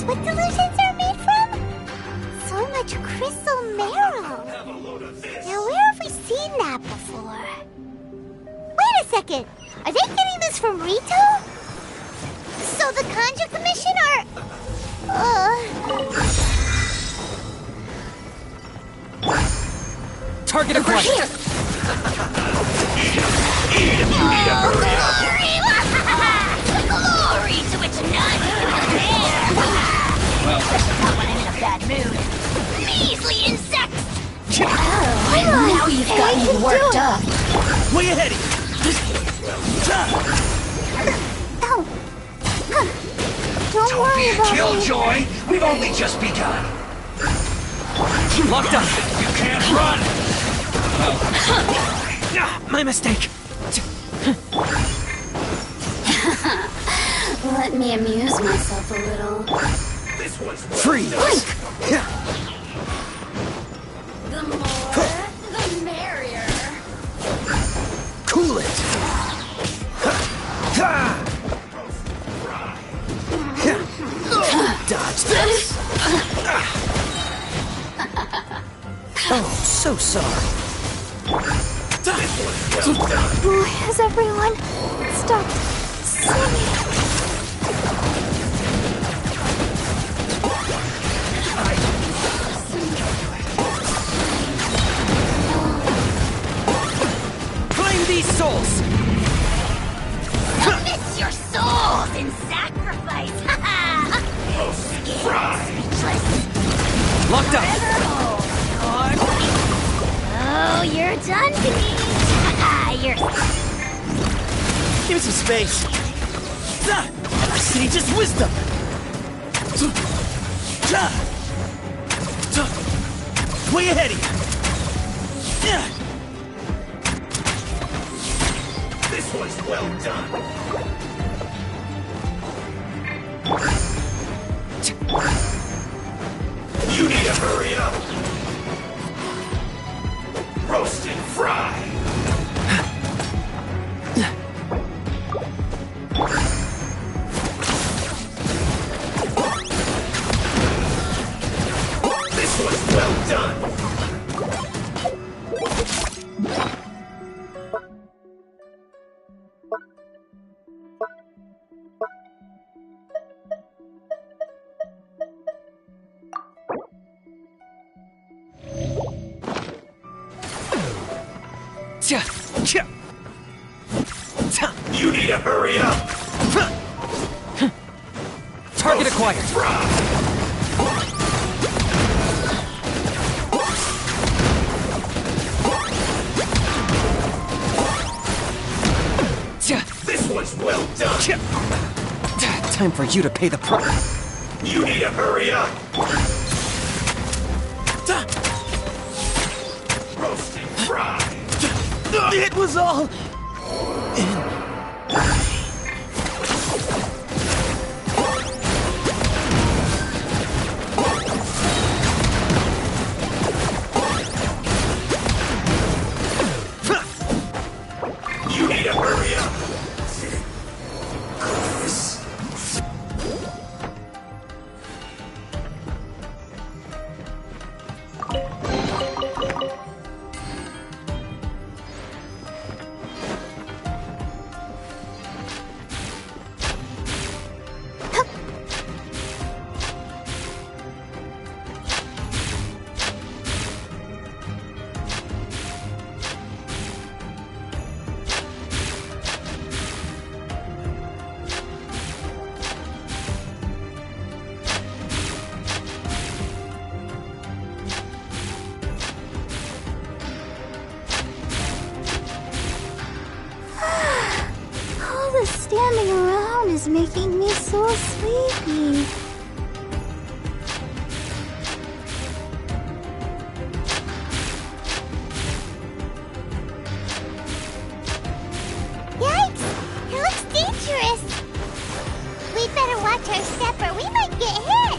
what delusions are made from? So much crystal marrow. Now, where have we seen that before? Wait a second. Are they getting this from Rito? So the Conjure Commission are... Target acquired. Glory to which none can compare. Well, not when I'm in a bad mood. Measly insects. Now you've got me worked up. Where you heading? Oh. Don't worry about Killjoy! We've only just begun! Locked up! You can't run! My mistake! Let me amuse myself a little. This one's Freeze! The more, the merrier. Cool it! Dodge this! Oh, so sorry. Has everyone stopped singing? Claim these souls! Miss your souls in sacrifice! Locked up! Oh, you're done, Pete! You're... Give me some space! Our sage's wisdom! Where you heading? This one's well done! You need to hurry up! Roast and fry! This one's well done! You need to hurry up! Target acquired! This one's well done! Time for you to pay the price. You need to hurry up! Roast and fry! It was all... You need to hurry up! Standing around is making me so sleepy. Yikes! It looks dangerous. We'd better watch our step or we might get hit.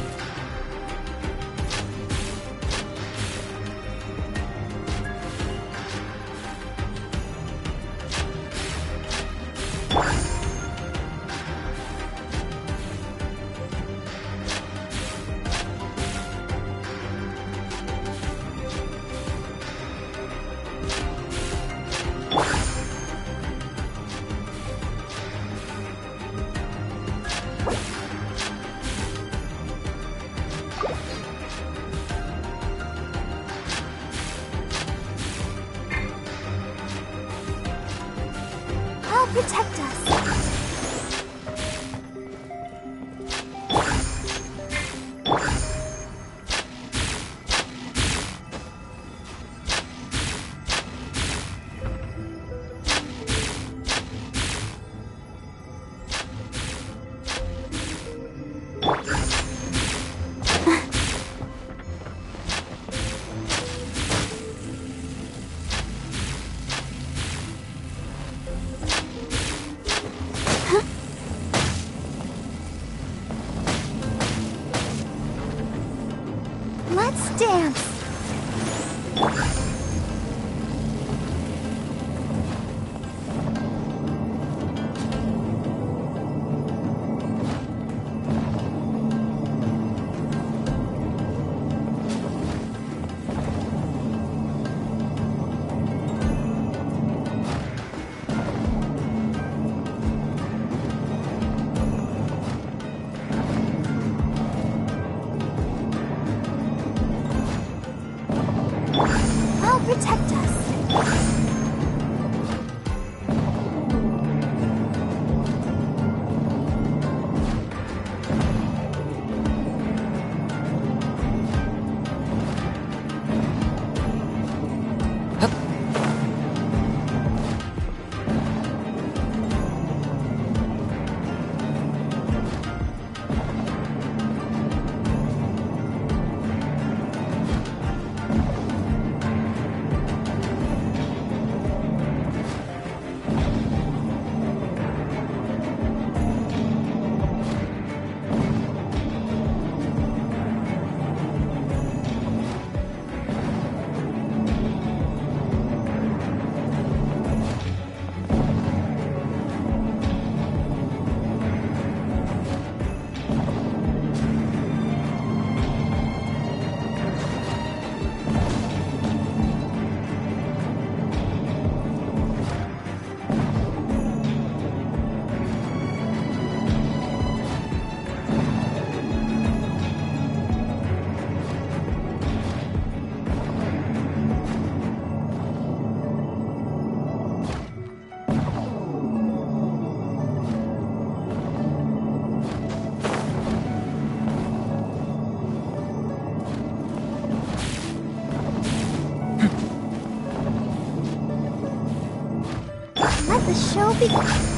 Let's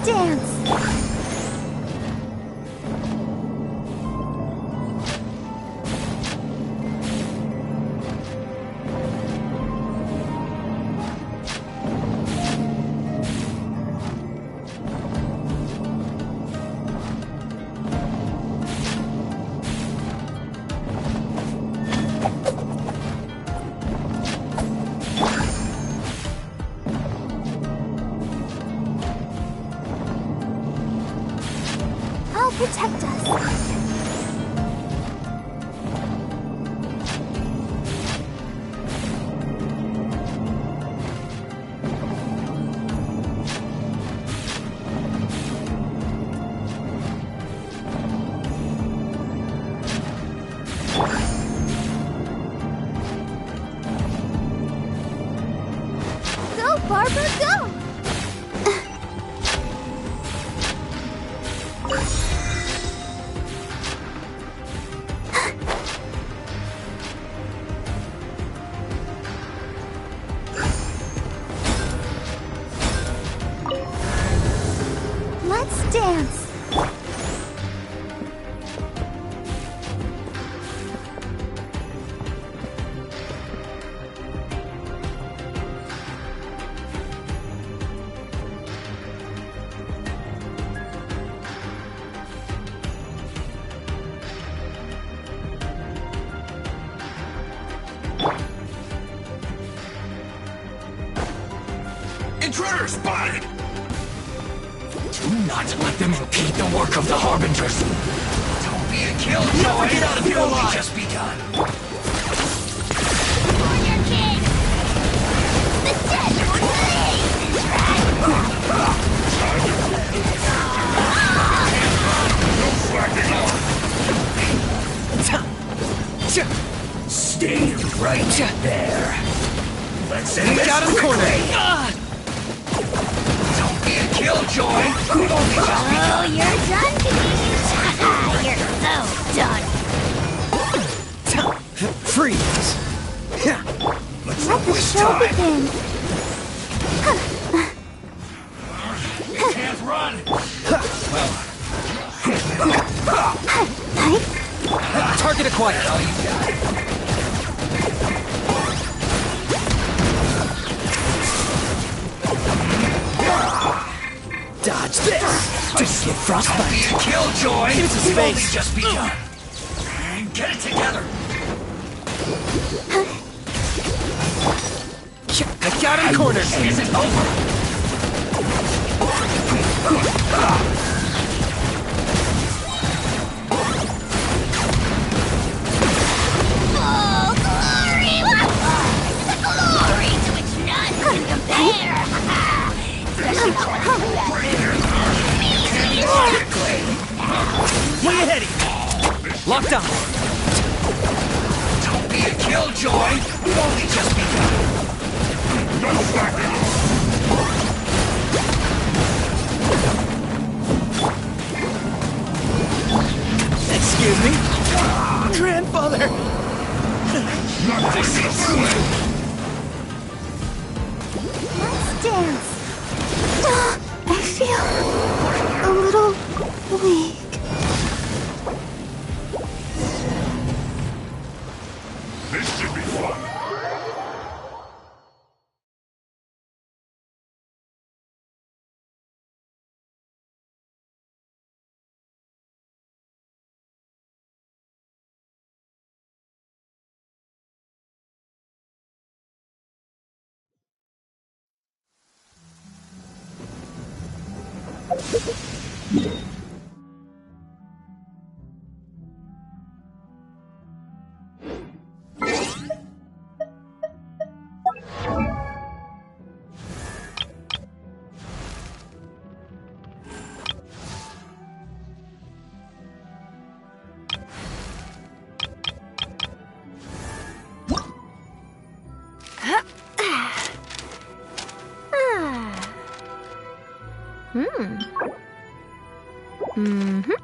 dance. I'll protect us. Go, Barbara, go! Let's dance. Intruder spotted! Do not let them impede the work of the Harbingers. Don't be a killjoy. Get out of here alive. Just begun. For your king! The dead will Stay right there. Let's end this Got him quickly. cornered. Don't be a killjoy. We've only just begun. Oh, you're done, you're so done. Freeze. Let's Let not the waste show time. begin. You can't run. Target acquired. All you got. Dodge this. Just get frostbite. Don't be a killjoy. Give it to We've only space. just begun. Get it together. I got him cornered. This isn't over. Oh, glory! The glory to which none can compare! Especially Way ahead of you. Locked on. Don't be a killjoy. We've only just begun. Excuse me. Grandfather. This is Let's dance. I feel a little weak. This should be fun. Mm-hmm.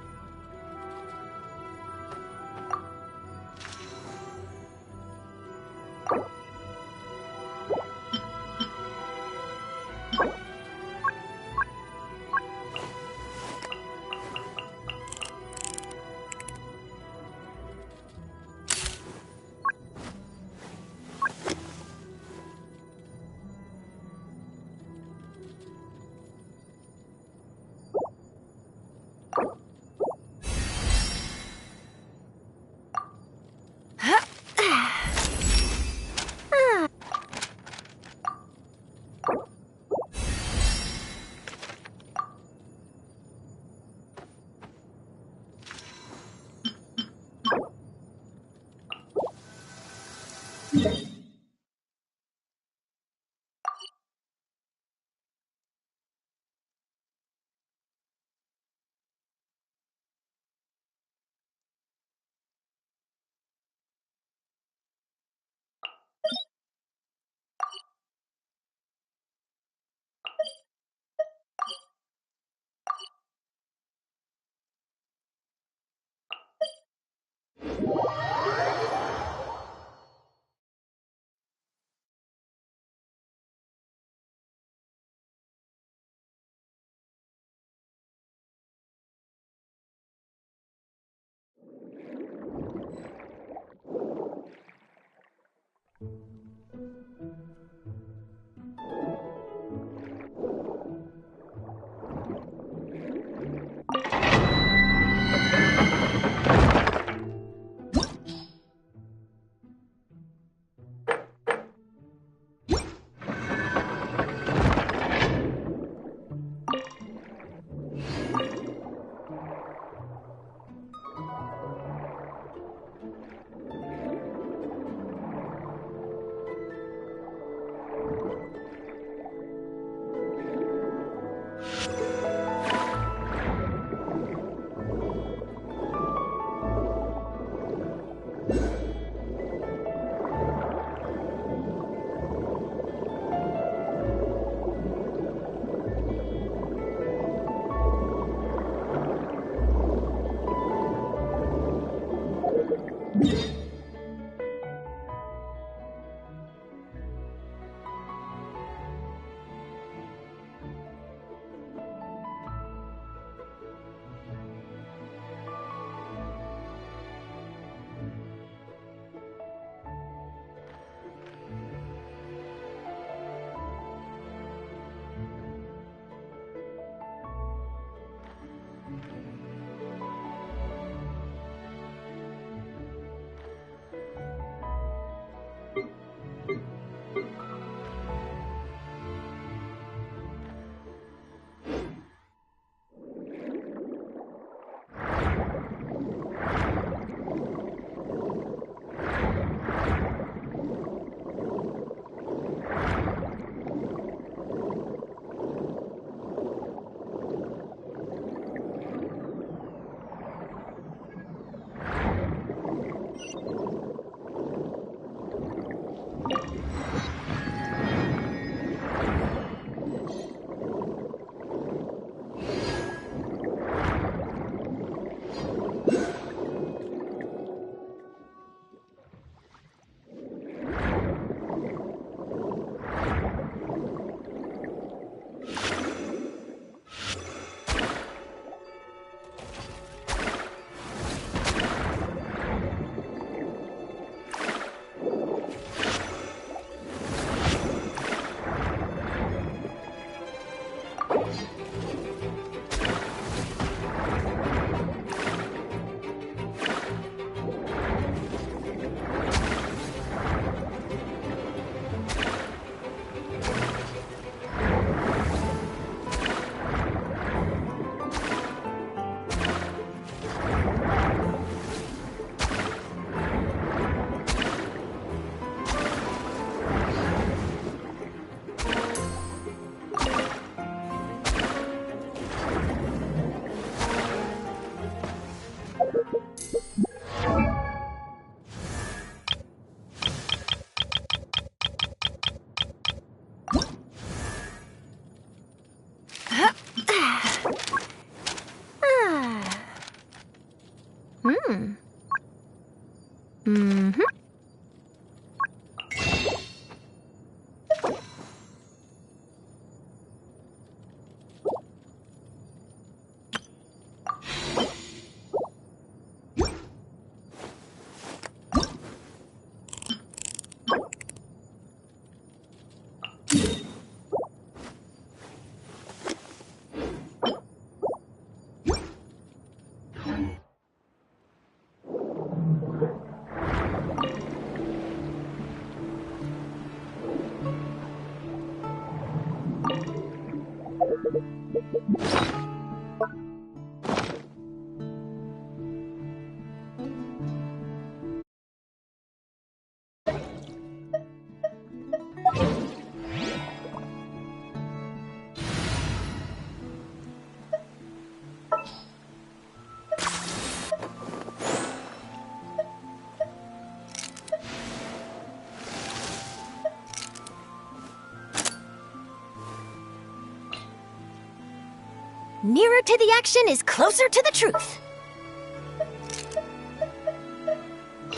nearer to the action is closer to the truth.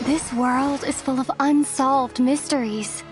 This world is full of unsolved mysteries.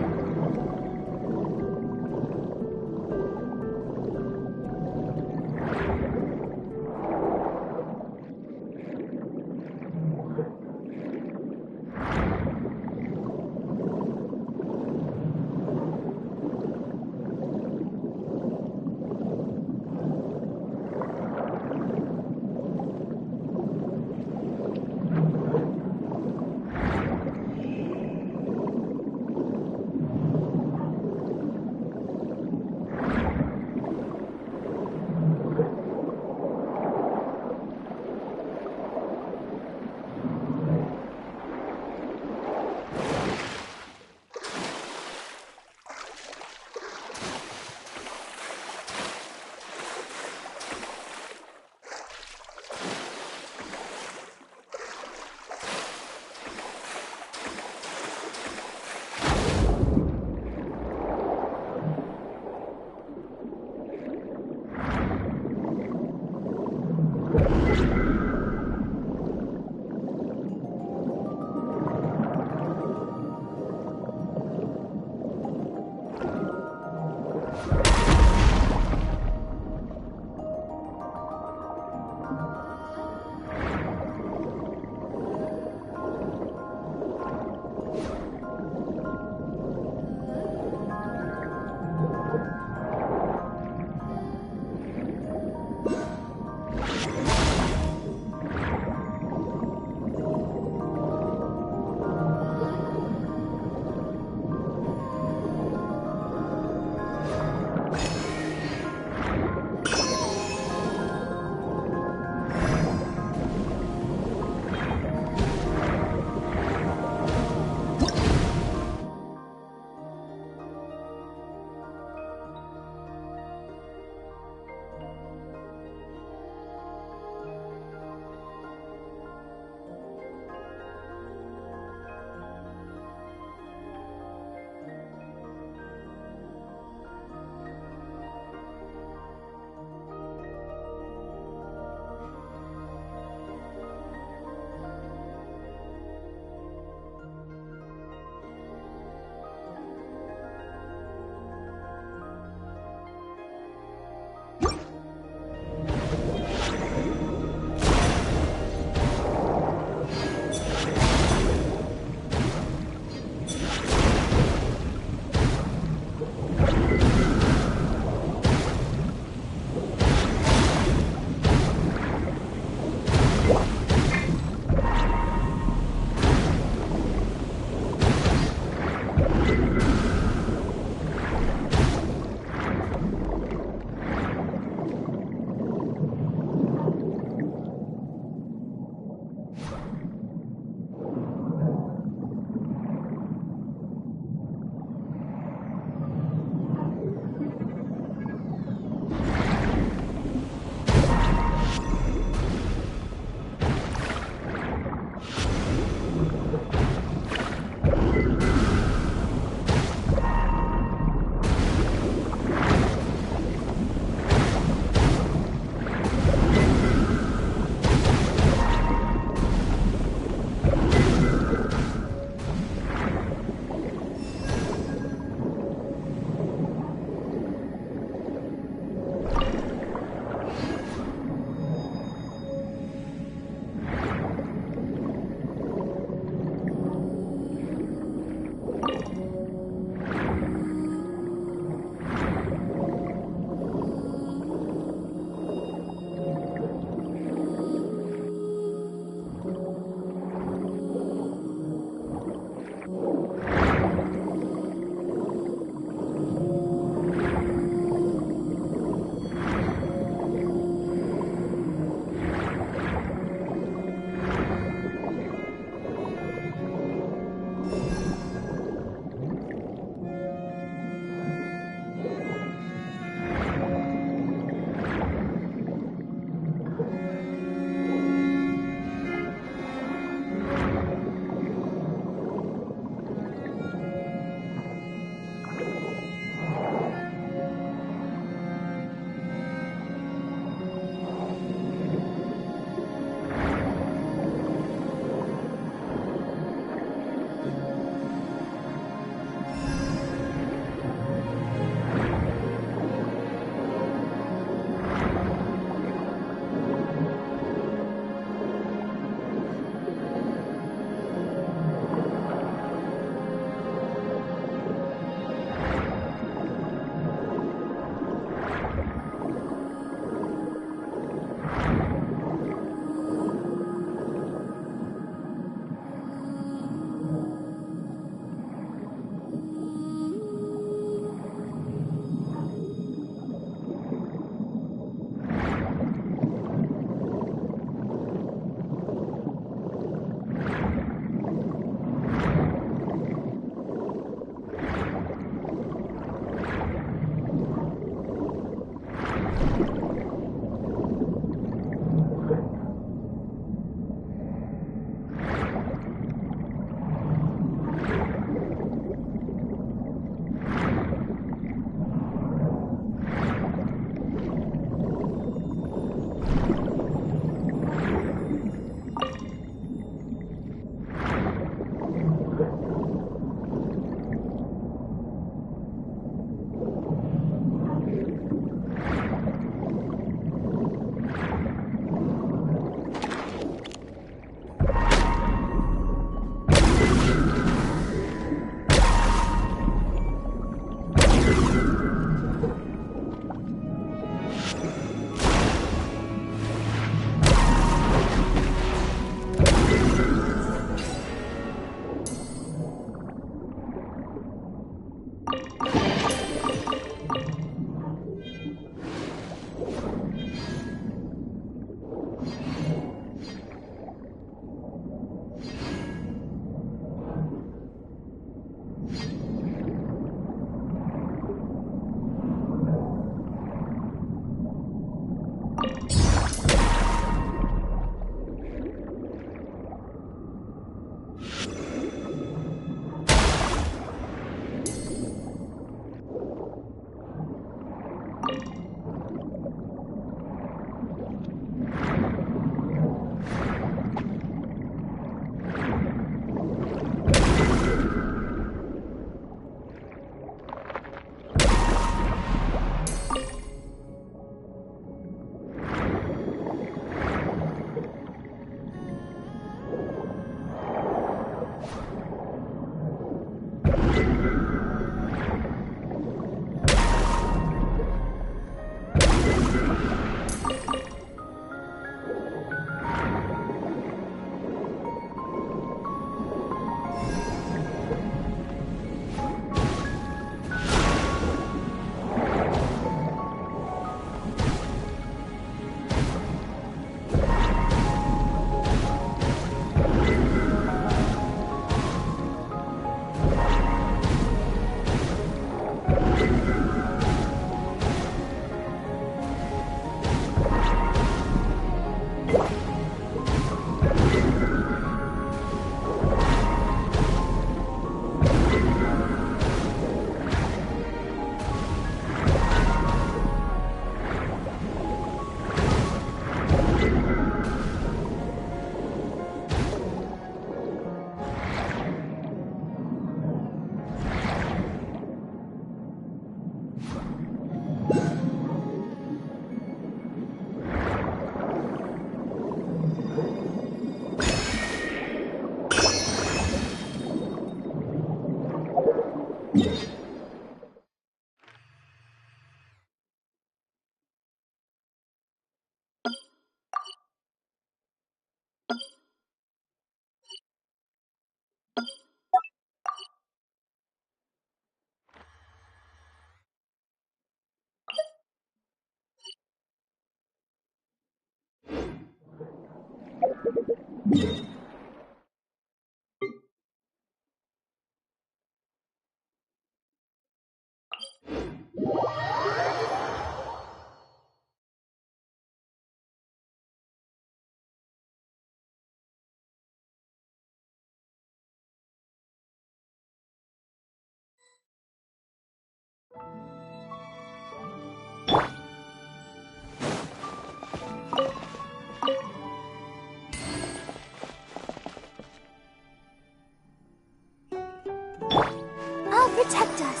I'll protect us.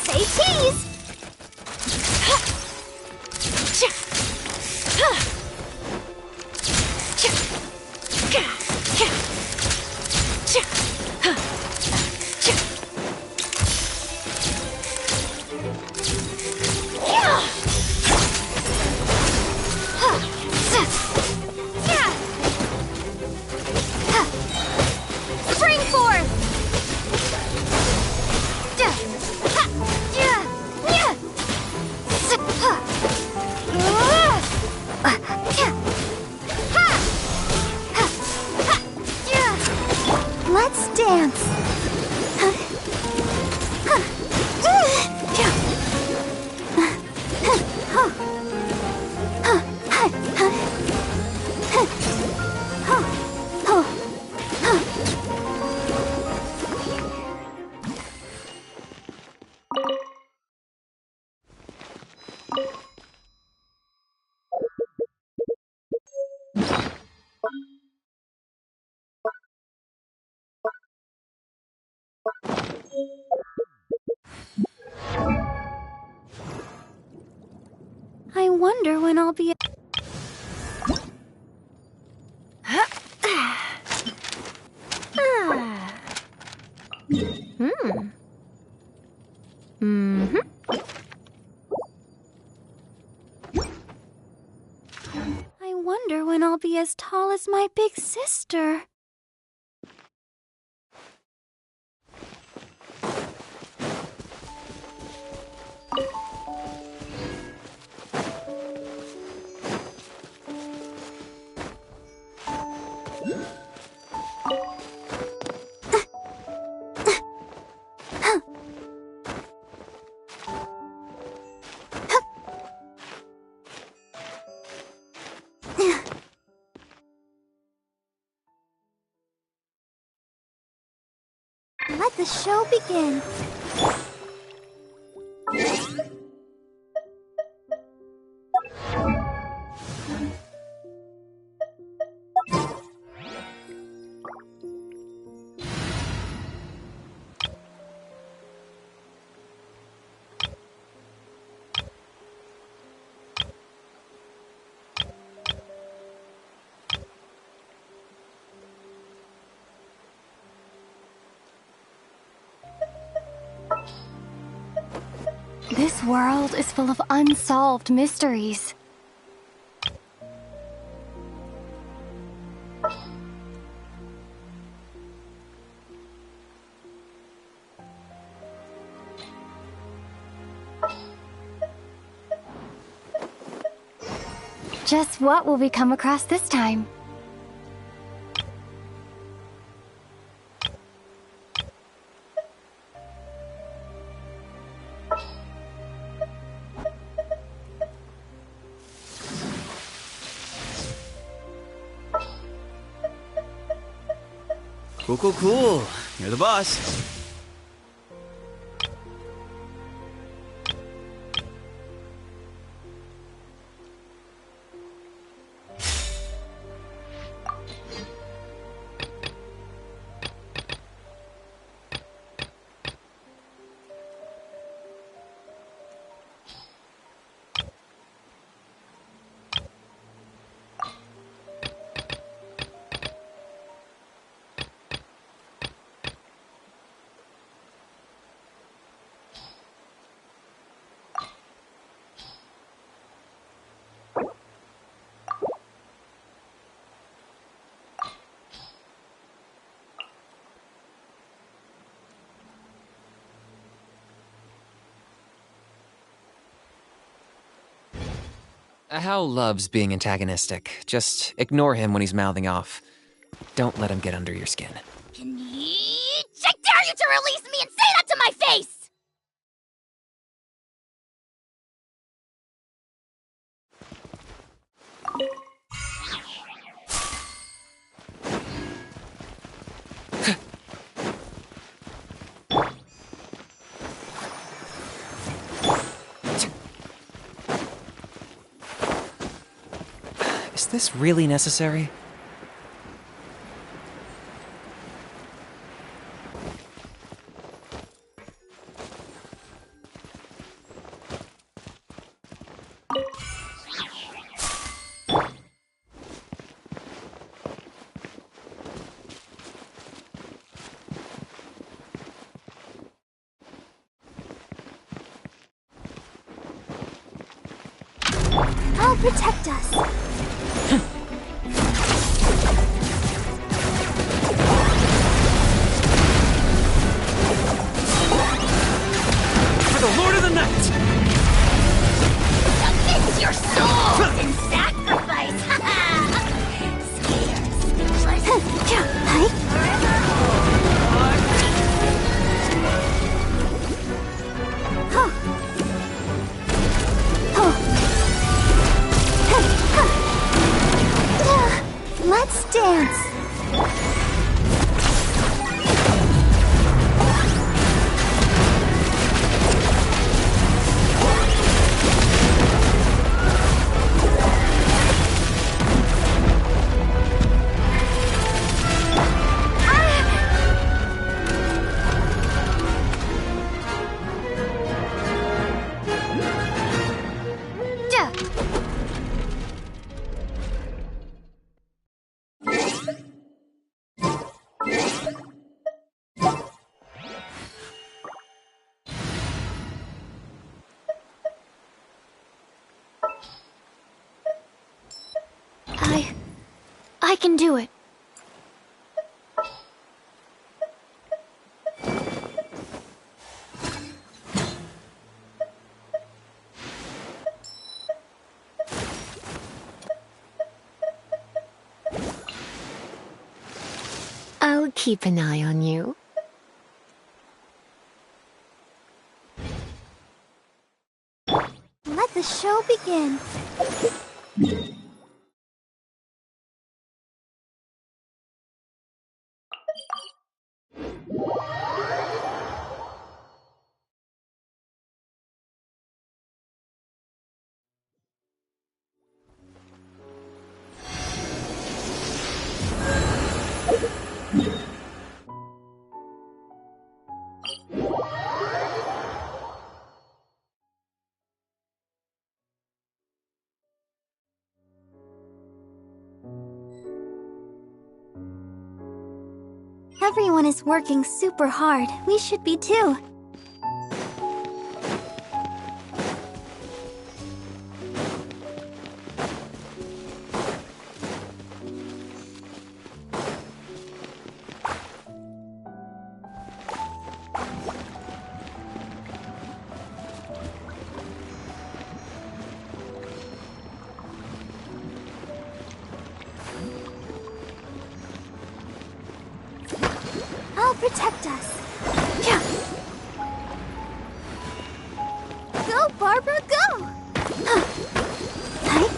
Say cheese! Spring forth! I wonder when I'll be... I wonder when I'll be as tall as my big sister. Let the show begin. This world is full of unsolved mysteries. Just what will we come across this time? Cool, cool, cool. You're the boss. Hal loves being antagonistic. Just ignore him when he's mouthing off. Don't let him get under your skin. I dare you to release me and say that to my face! Is this really necessary? I'll protect us. Lord of the Night! Submit your soul in sacrifice! So you're speechless. Let's dance. I can do it. I'll keep an eye on you. Let the show begin. Everyone is working super hard. We should be too. I'll protect us. Yeah. Go, Barbara, go! Hi.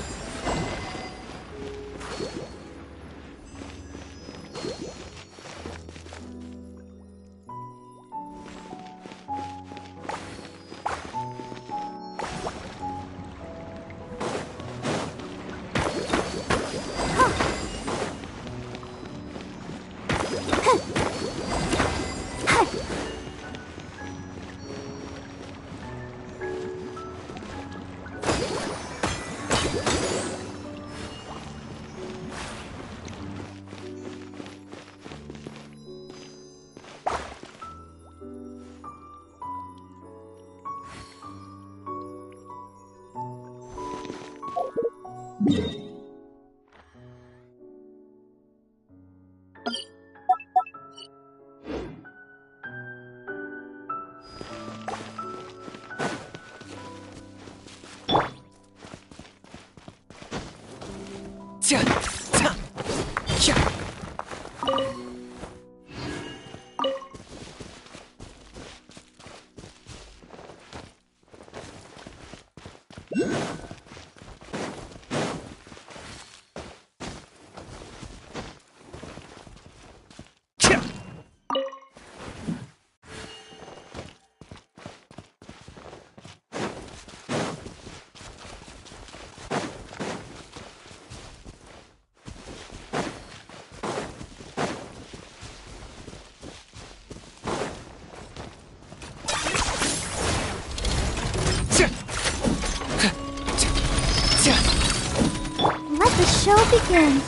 Let the show begin.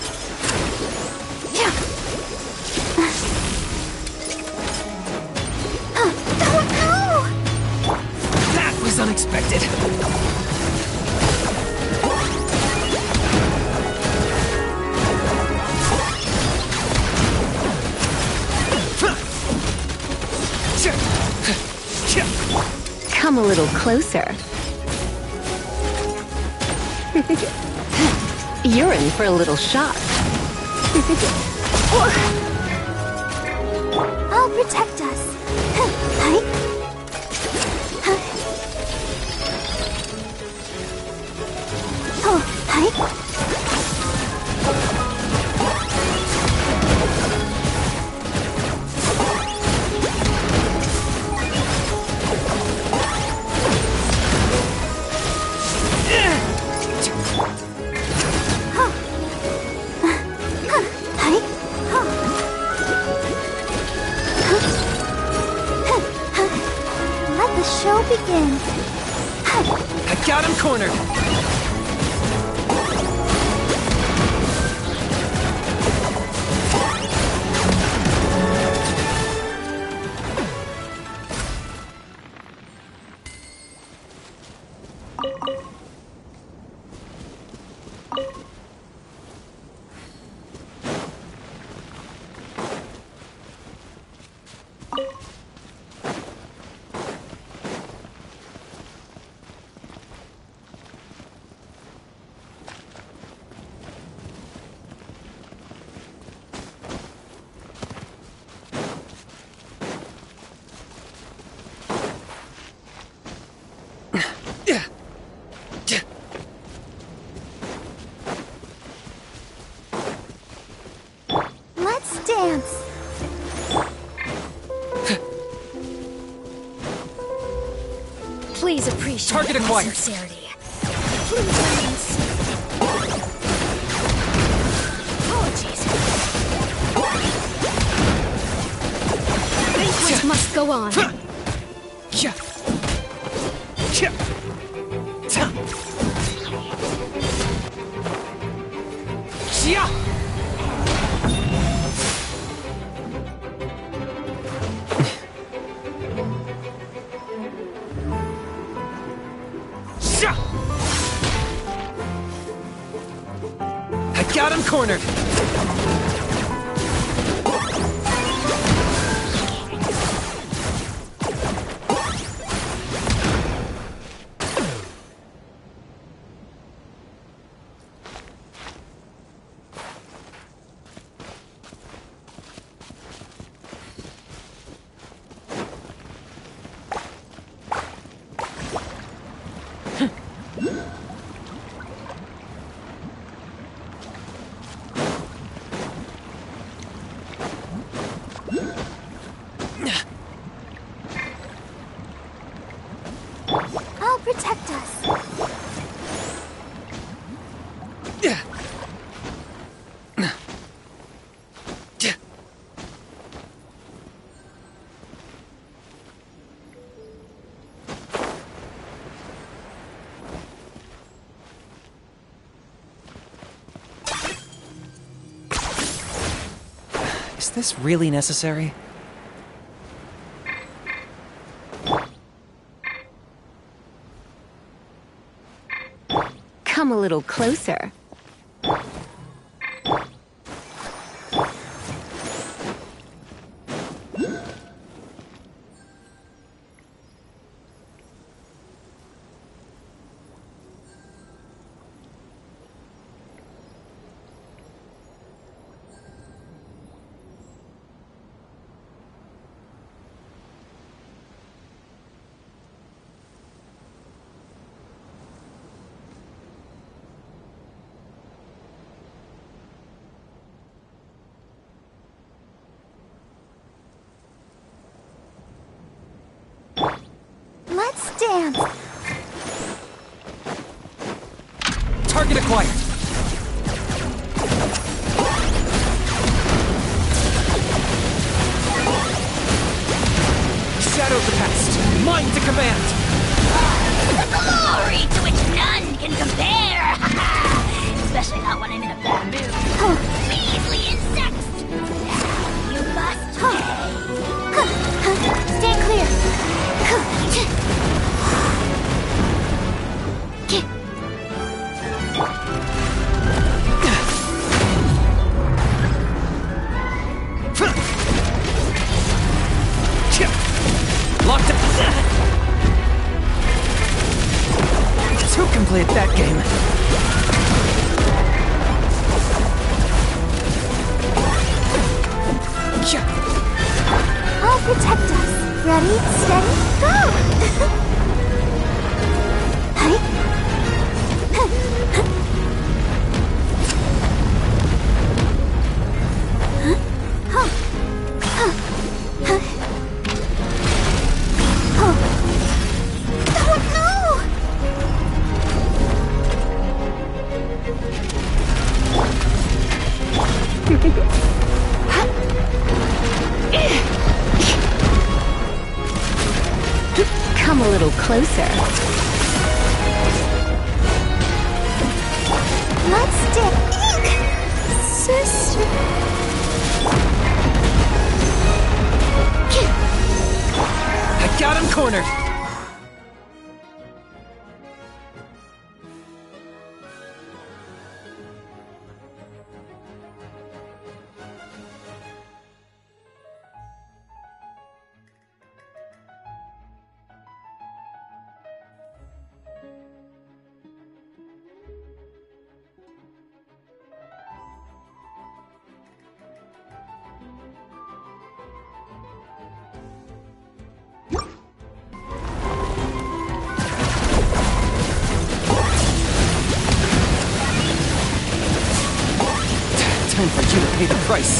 That was unexpected. Come a little closer. You're in for a little shock. I'll protect us. Hi. Oh, hi. Let the show begin. I got him cornered. always appreciate Target my acquired. sincerity. Please. Apologies. Banquet must go on. Yeah. Yeah. Ta. Yeah. Sha. I got him cornered. I'll protect us. Yeah. Is this really necessary? Come a little closer. Let's dance. Target acquired. Shadow the past. Mine to command. The glory to which none can compare! Especially not when I'm in a bad mood. Measly insects! Now you must pay! Stand clear. Locked up. Who can play at that game? I'll protect us. Ready, steady, go! Hey. Come a little closer. Let's dip ink! Sister. I got him cornered. Time for you to pay the price.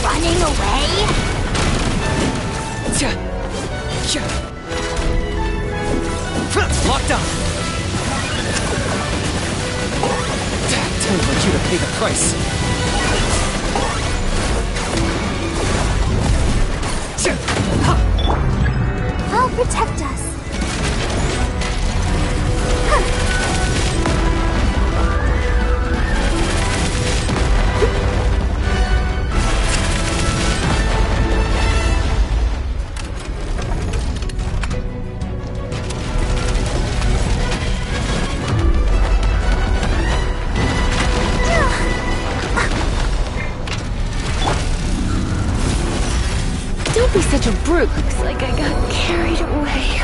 running away? Locked on! Don't want you to pay the price. I'll protect us. Don't be such a brute. Looks like I got carried away.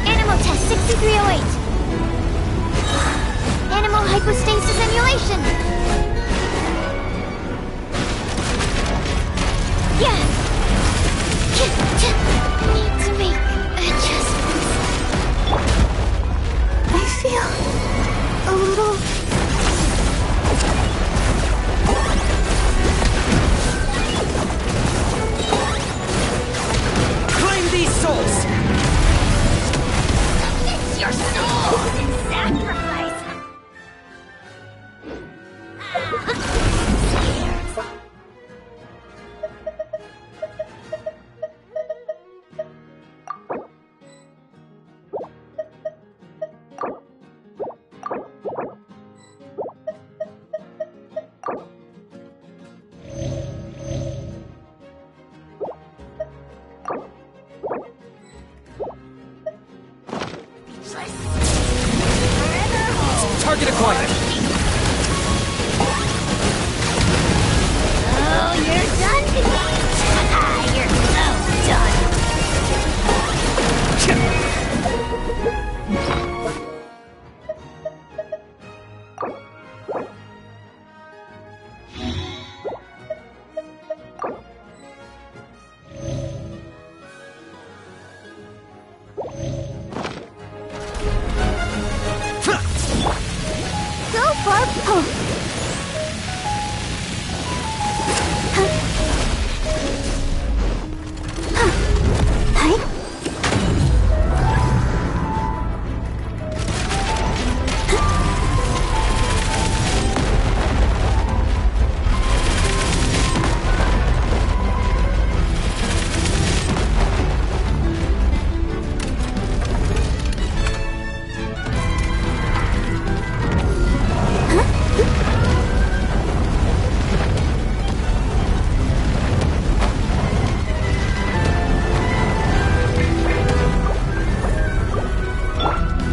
Animal test 6308. Animal hypostasis emulation. Yeah. Need to make adjustments. I feel a little... Claim these souls! It's your soul in sacrifice! Target acquired! Oh, you're done, You're so done! Go for poke.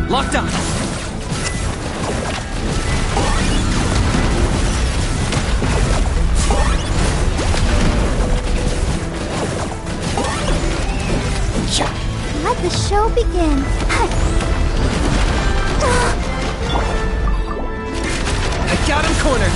Locked on! Let the show begin. I got him cornered!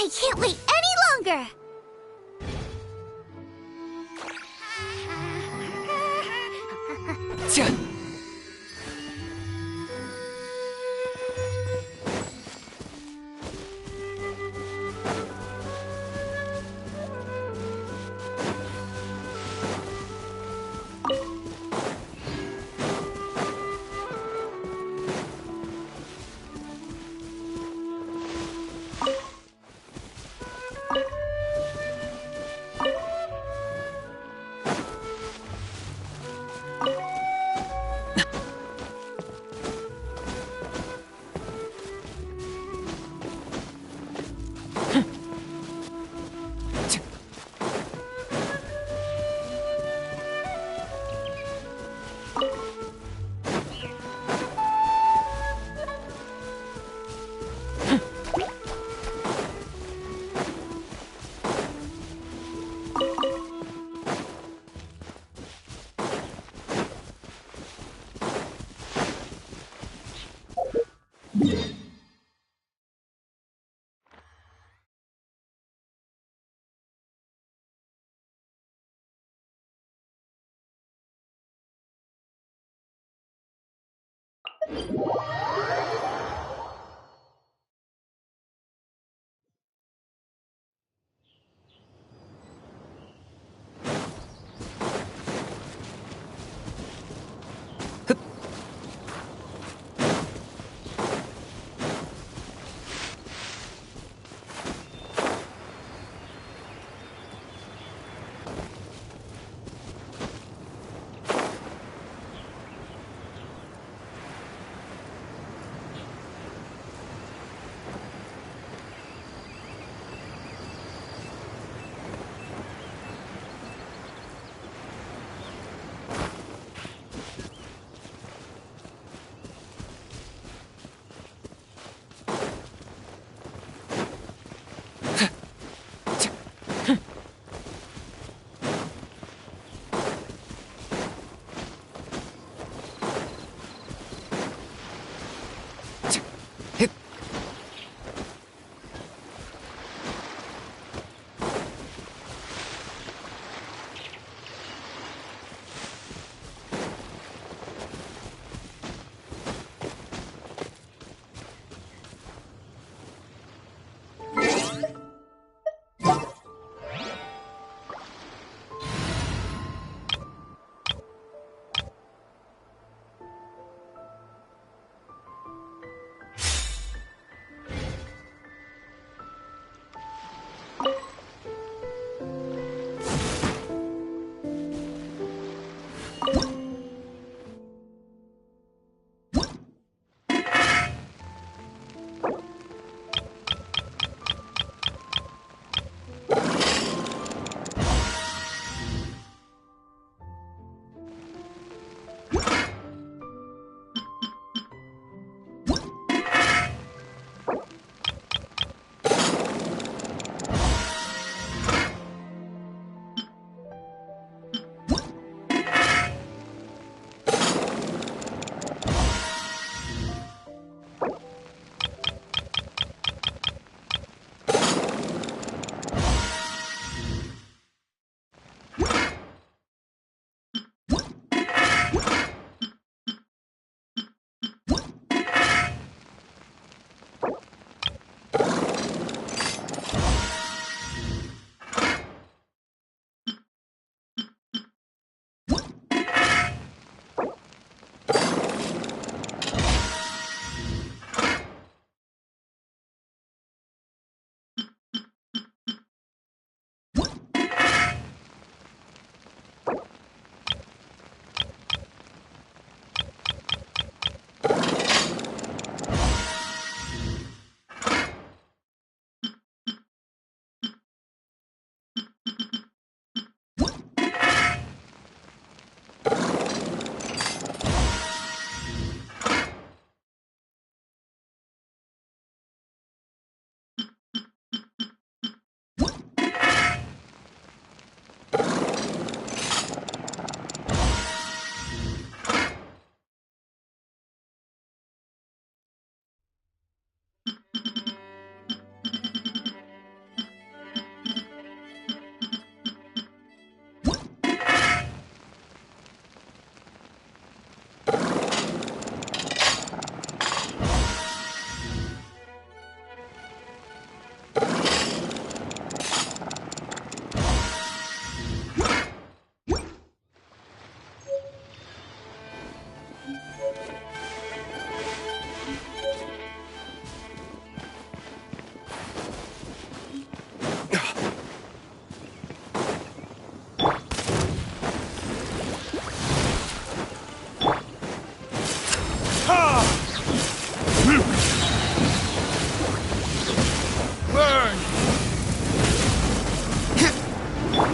I can't wait any longer!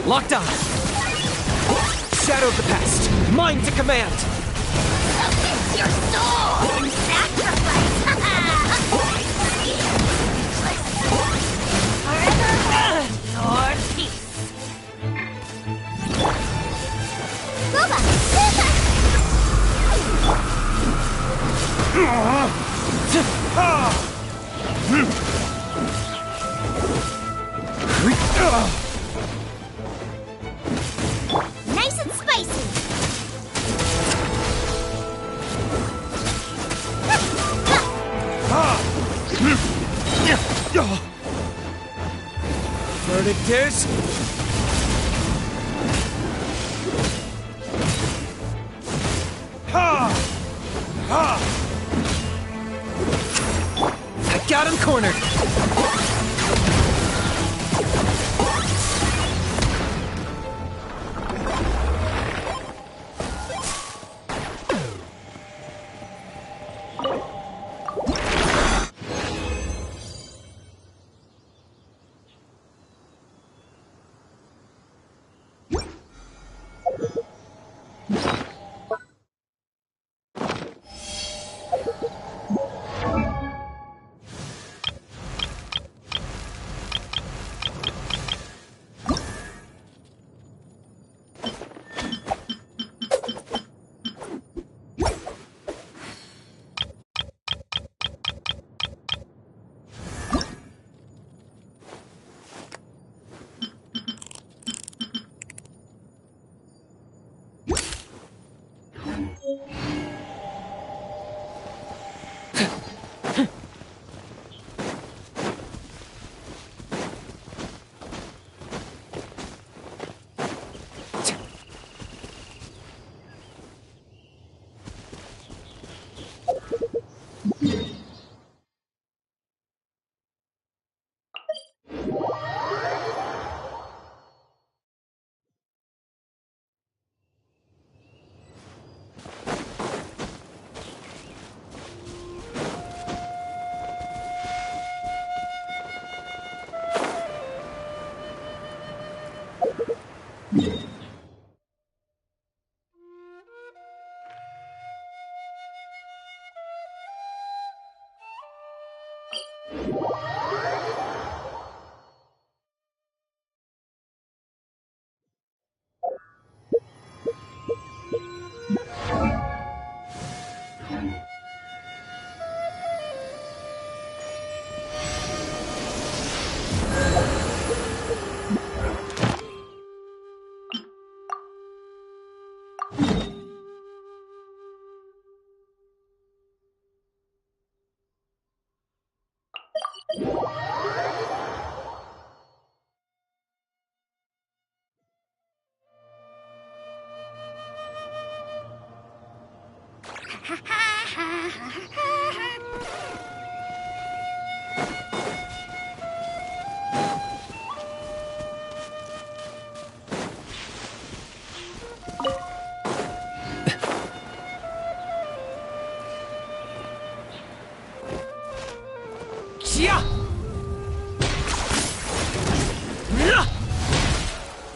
Locked on. Shadow of the past. Mine to command. Submit your soul in sacrifice. Forever hold your peace. Nice and spicy. Verdict is... I got him cornered!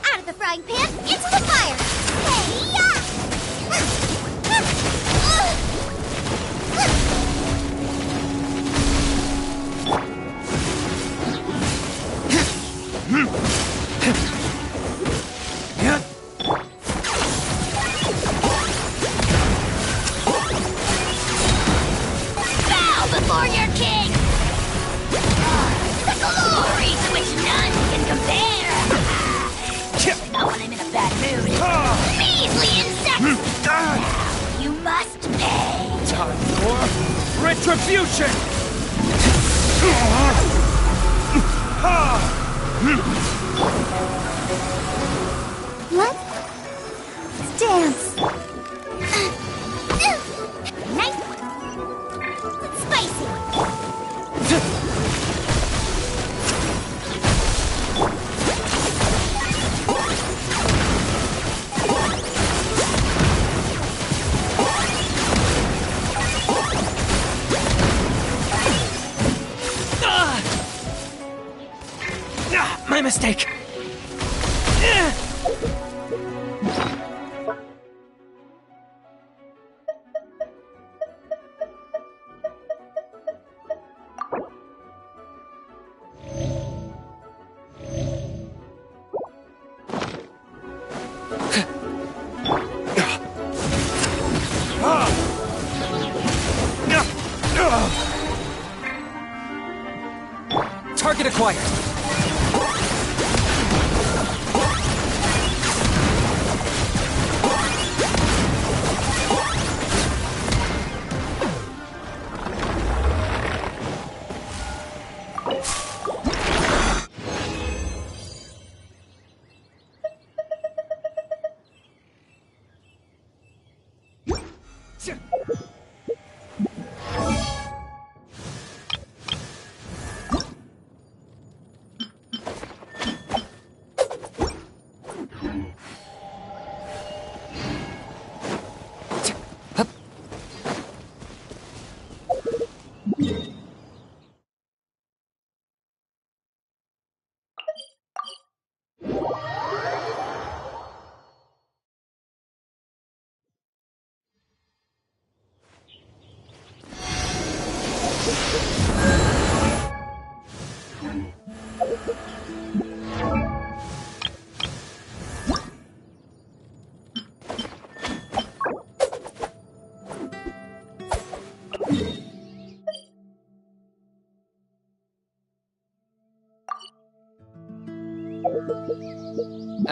Out of the frying pan, into the fire! Hey-ya! Bow before your king! The glory to which none can compare! Especially not when I'm in a bad mood. Measly insects! Now you must pay! Time for retribution! Let's dance. Nice. Spicy. My mistake. Target acquired.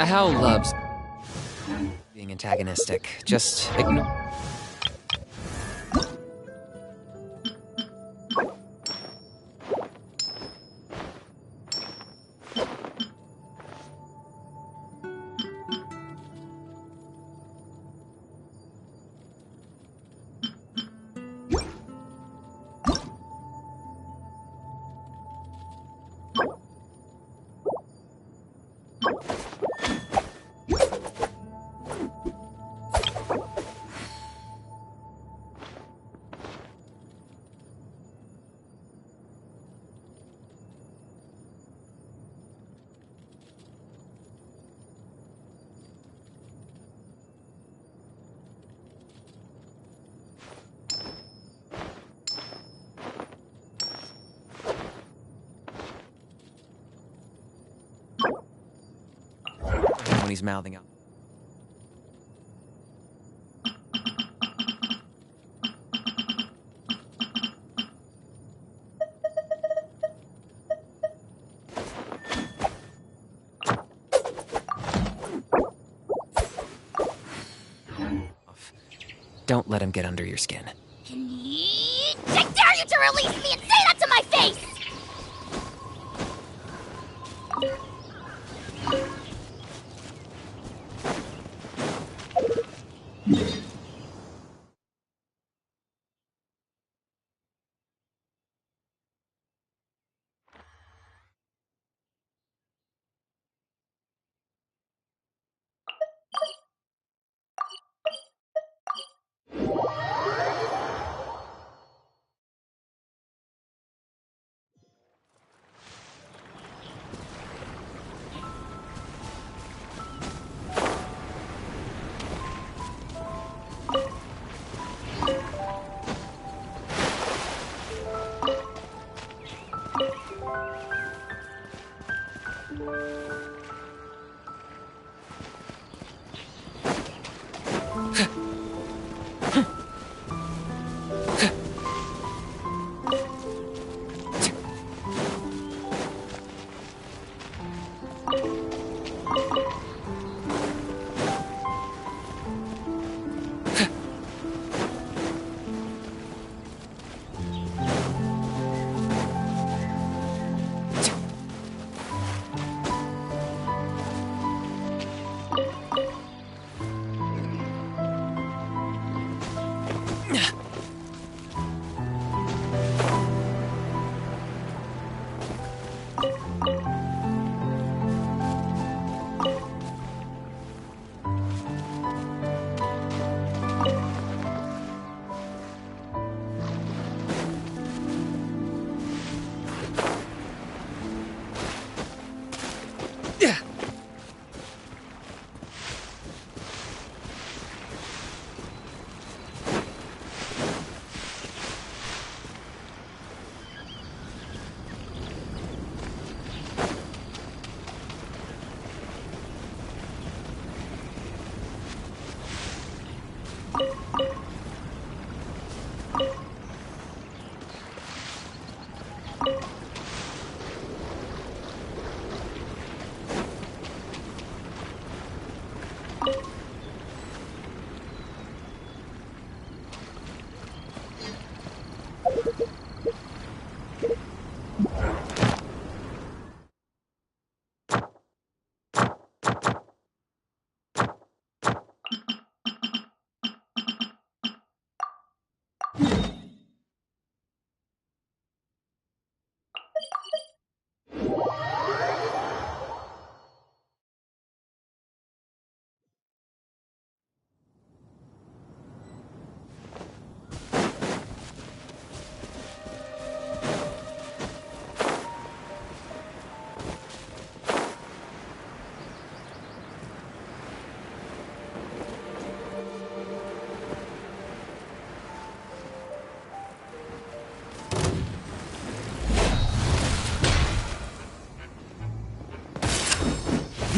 Hal loves being antagonistic. Just ignore. When he's mouthing up. Don't let him get under your skin. I dare you to release me and say that to my face!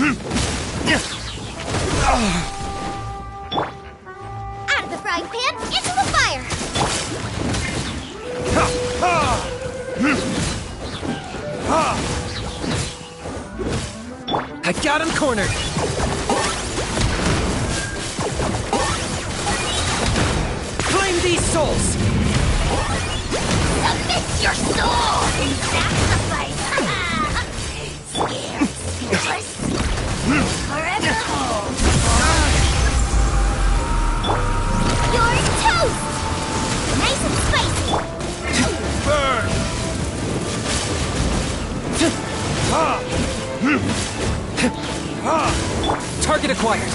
Out of the frying pan, into the fire! I got him cornered! Claim these souls! Submit your soul in sacrifice! Scared, speechless, forever hold. You're toast! Nice and spicy! Burn! Target acquired!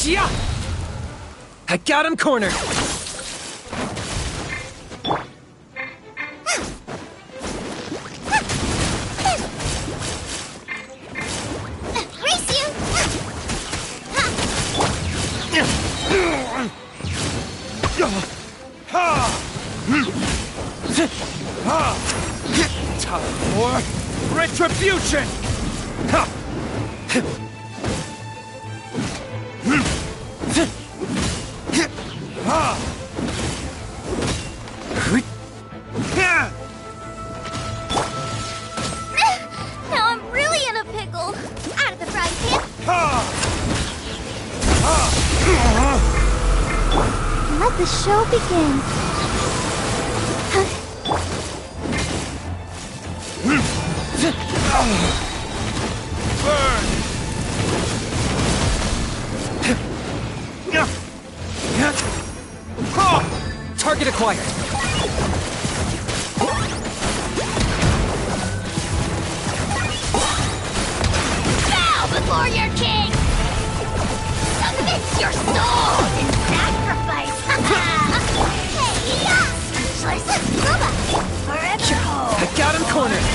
Yeah! I got him cornered! Race you! Time for retribution! Now I'm really in a pickle! Out of the frying pan! Let the show begin. Burn! Target acquired! Bow before your king! Submit your soul in sacrifice! Hey, yeah! Speechless, Robot! forever hold. I got him cornered!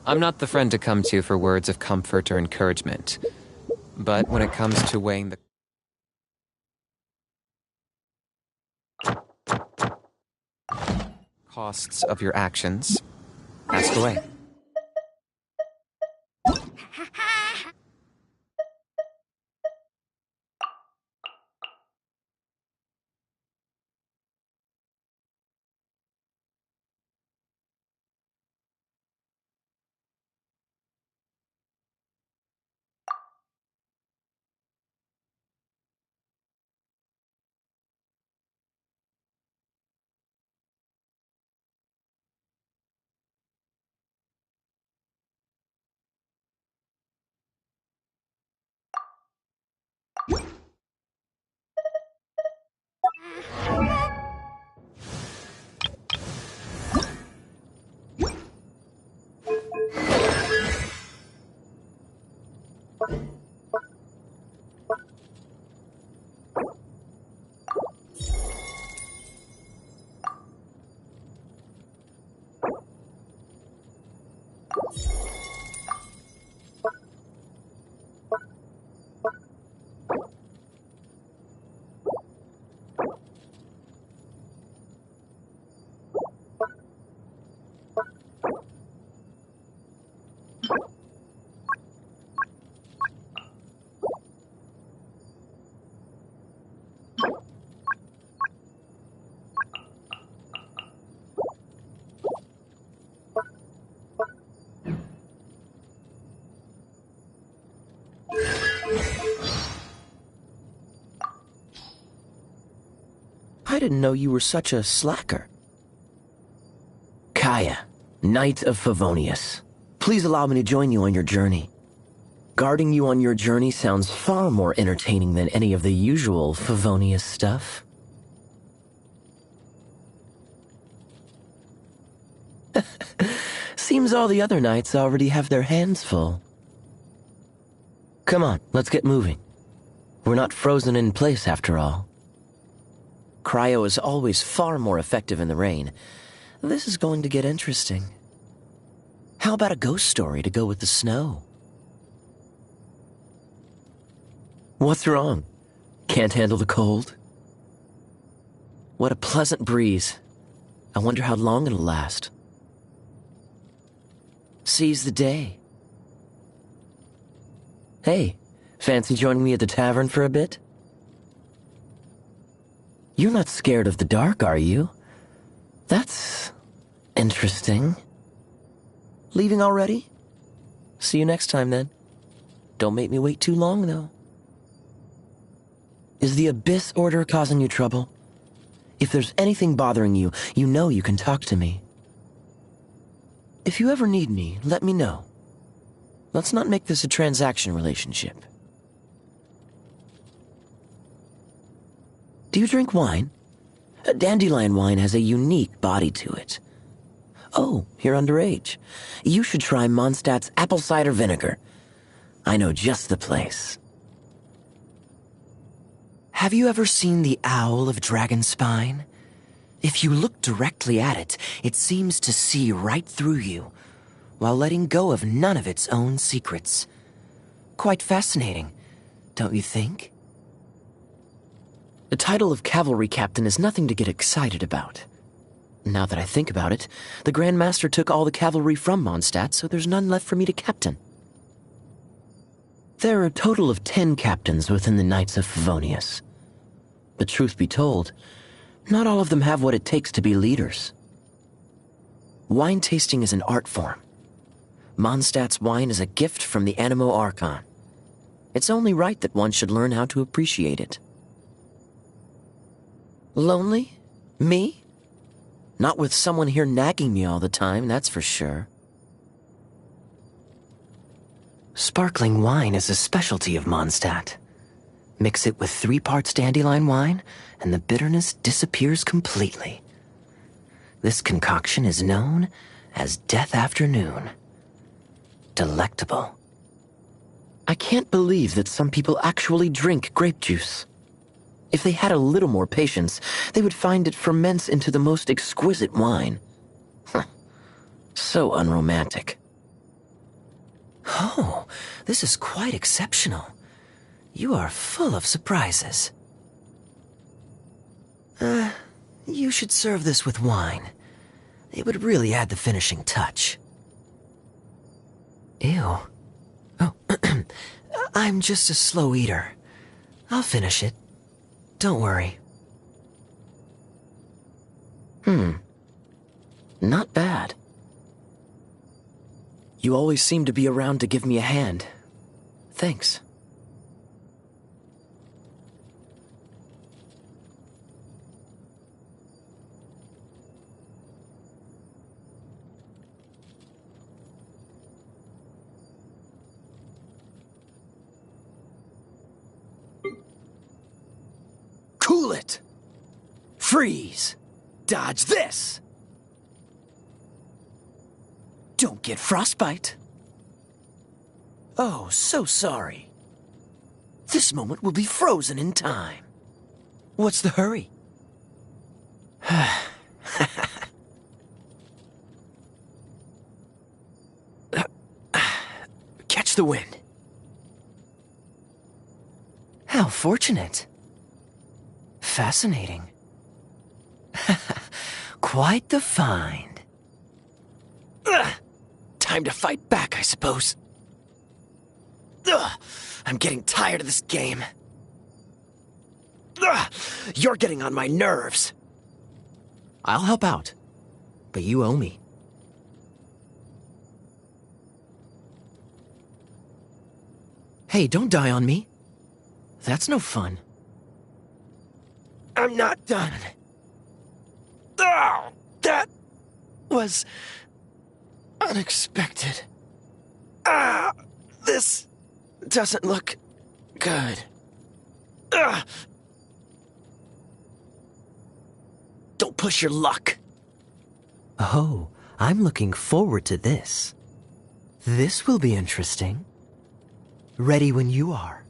I'm not the friend to come to for words of comfort or encouragement. But when it comes to weighing the costs of your actions, ask away. I didn't know you were such a slacker. Kaya, Knight of Favonius. Please allow me to join you on your journey. Guarding you on your journey sounds far more entertaining than any of the usual Favonius stuff. Seems all the other knights already have their hands full. Come on, let's get moving. We're not frozen in place after all. Cryo is always far more effective in the rain. This is going to get interesting. How about a ghost story to go with the snow? What's wrong? Can't handle the cold? What a pleasant breeze. I wonder how long it'll last. Seize the day. Hey, fancy joining me at the tavern for a bit? You're not scared of the dark, are you? That's interesting. Leaving already? See you next time, then. Don't make me wait too long, though. Is the Abyss Order causing you trouble? If there's anything bothering you, you know you can talk to me. If you ever need me, let me know. Let's not make this a transaction relationship. Do you drink wine? Dandelion wine has a unique body to it. Oh, you're underage. You should try Mondstadt's apple cider vinegar. I know just the place. Have you ever seen the Owl of Dragonspine? If you look directly at it, it seems to see right through you, while letting go of none of its own secrets. Quite fascinating, don't you think? The title of cavalry captain is nothing to get excited about. Now that I think about it, the Grand Master took all the cavalry from Mondstadt, so there's none left for me to captain. There are a total of 10 captains within the Knights of Favonius. But truth be told, not all of them have what it takes to be leaders. Wine tasting is an art form. Mondstadt's wine is a gift from the Animo Archon. It's only right that one should learn how to appreciate it. Lonely? Me? Not with someone here nagging me all the time, that's for sure. Sparkling wine is a specialty of Mondstadt. Mix it with 3 parts dandelion wine, and the bitterness disappears completely. This concoction is known as Death Afternoon. Delectable. I can't believe that some people actually drink grape juice. If they had a little more patience, they would find it ferments into the most exquisite wine. So unromantic. Oh, this is quite exceptional. You are full of surprises. You should serve this with wine. It would really add the finishing touch. Ew. Oh, I'm just a slow eater. I'll finish it. Don't worry. Not bad. You always seem to be around to give me a hand. Thanks. Cool it! Freeze! Dodge this! Don't get frostbite. Oh, so sorry. This moment will be frozen in time. What's the hurry? Catch the wind. How fortunate. Fascinating. Quite the find. Time to fight back, I suppose. I'm getting tired of this game. You're getting on my nerves. I'll help out, but you owe me. Hey, don't die on me. That's no fun. I'm not done. Oh, that was unexpected. This doesn't look good. Don't push your luck. Oh, I'm looking forward to this. This will be interesting. Ready when you are.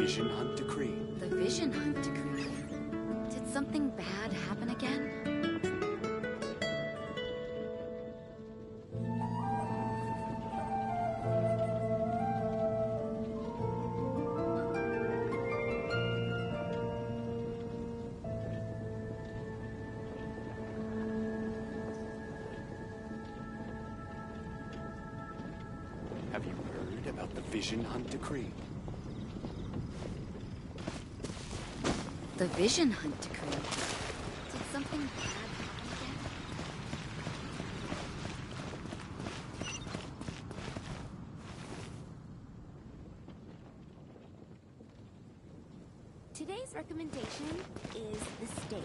Vision Hunt Decree. The Vision Hunt Decree? Did something bad happen again? Have you heard about the Vision Hunt Decree? The Vision Hunt Decree? Did something bad happen again? Today's recommendation is the steak.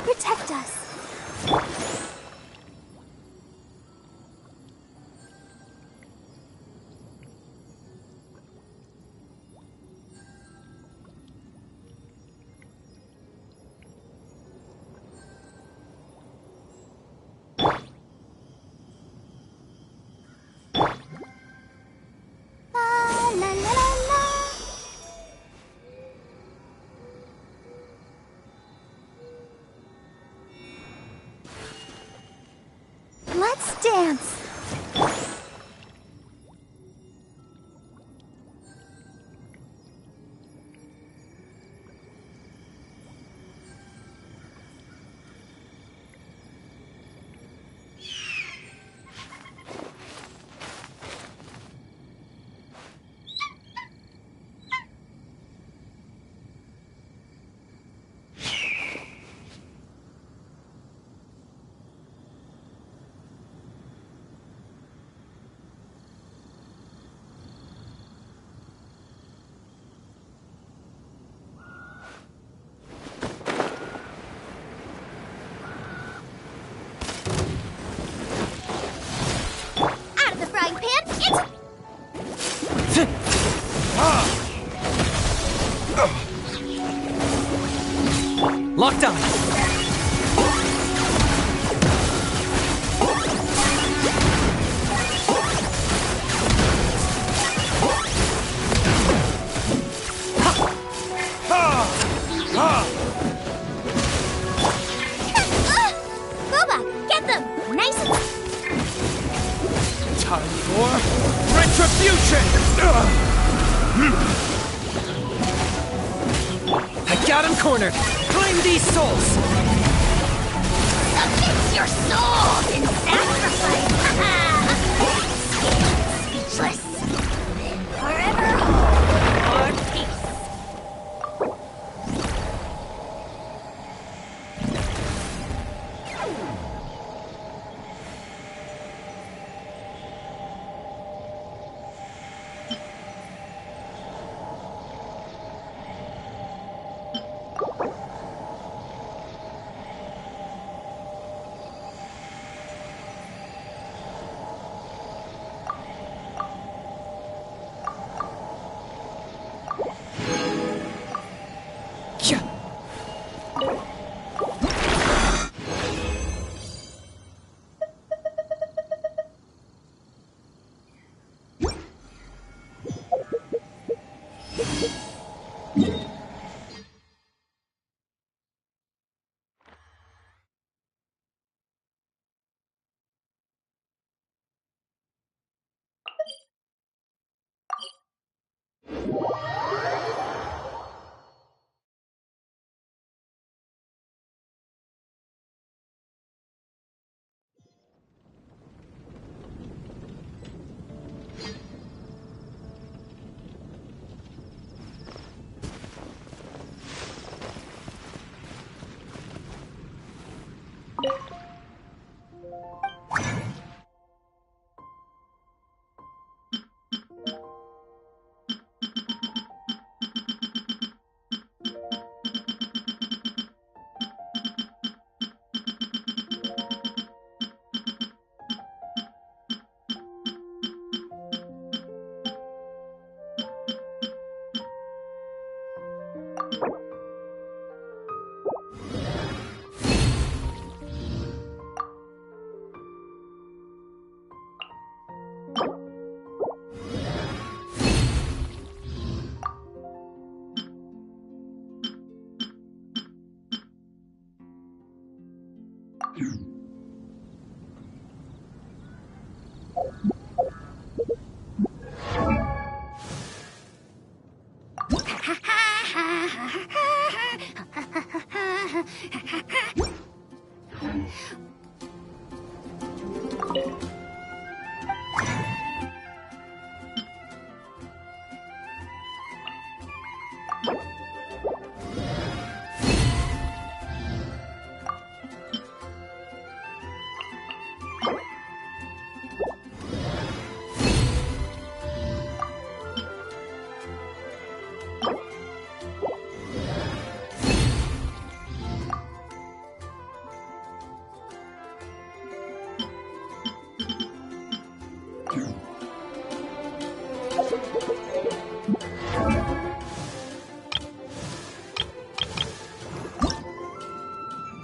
Protect us. dance. Lockdown! Boba, get them! Nice and... Time for retribution! I got him cornered! Claim these souls! Submit your souls in sacrifice! Speechless. Then forever hold your peace.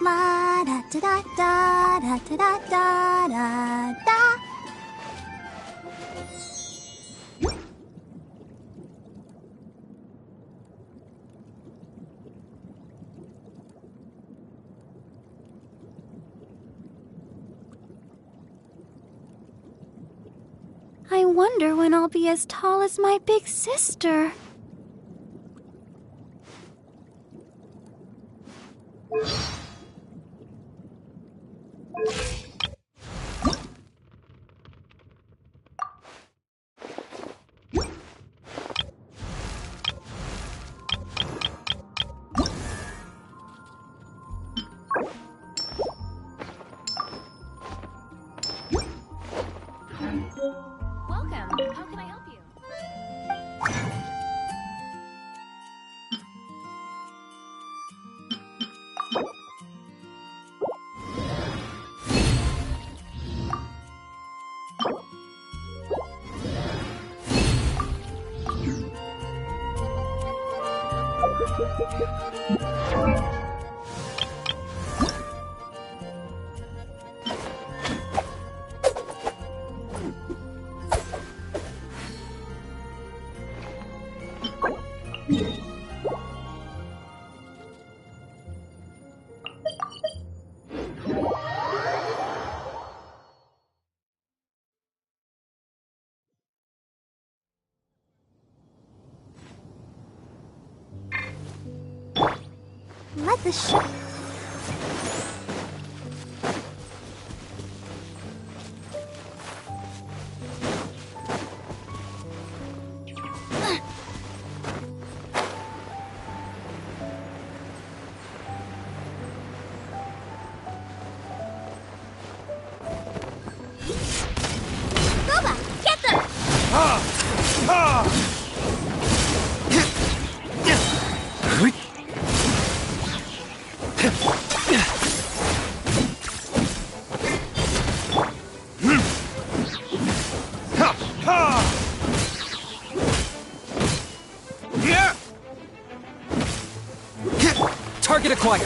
La da da da da da da da da da. wonder when I'll be as tall as my big sister. Welcome. How can I help you? Let the show. Robot, get them! Target acquired.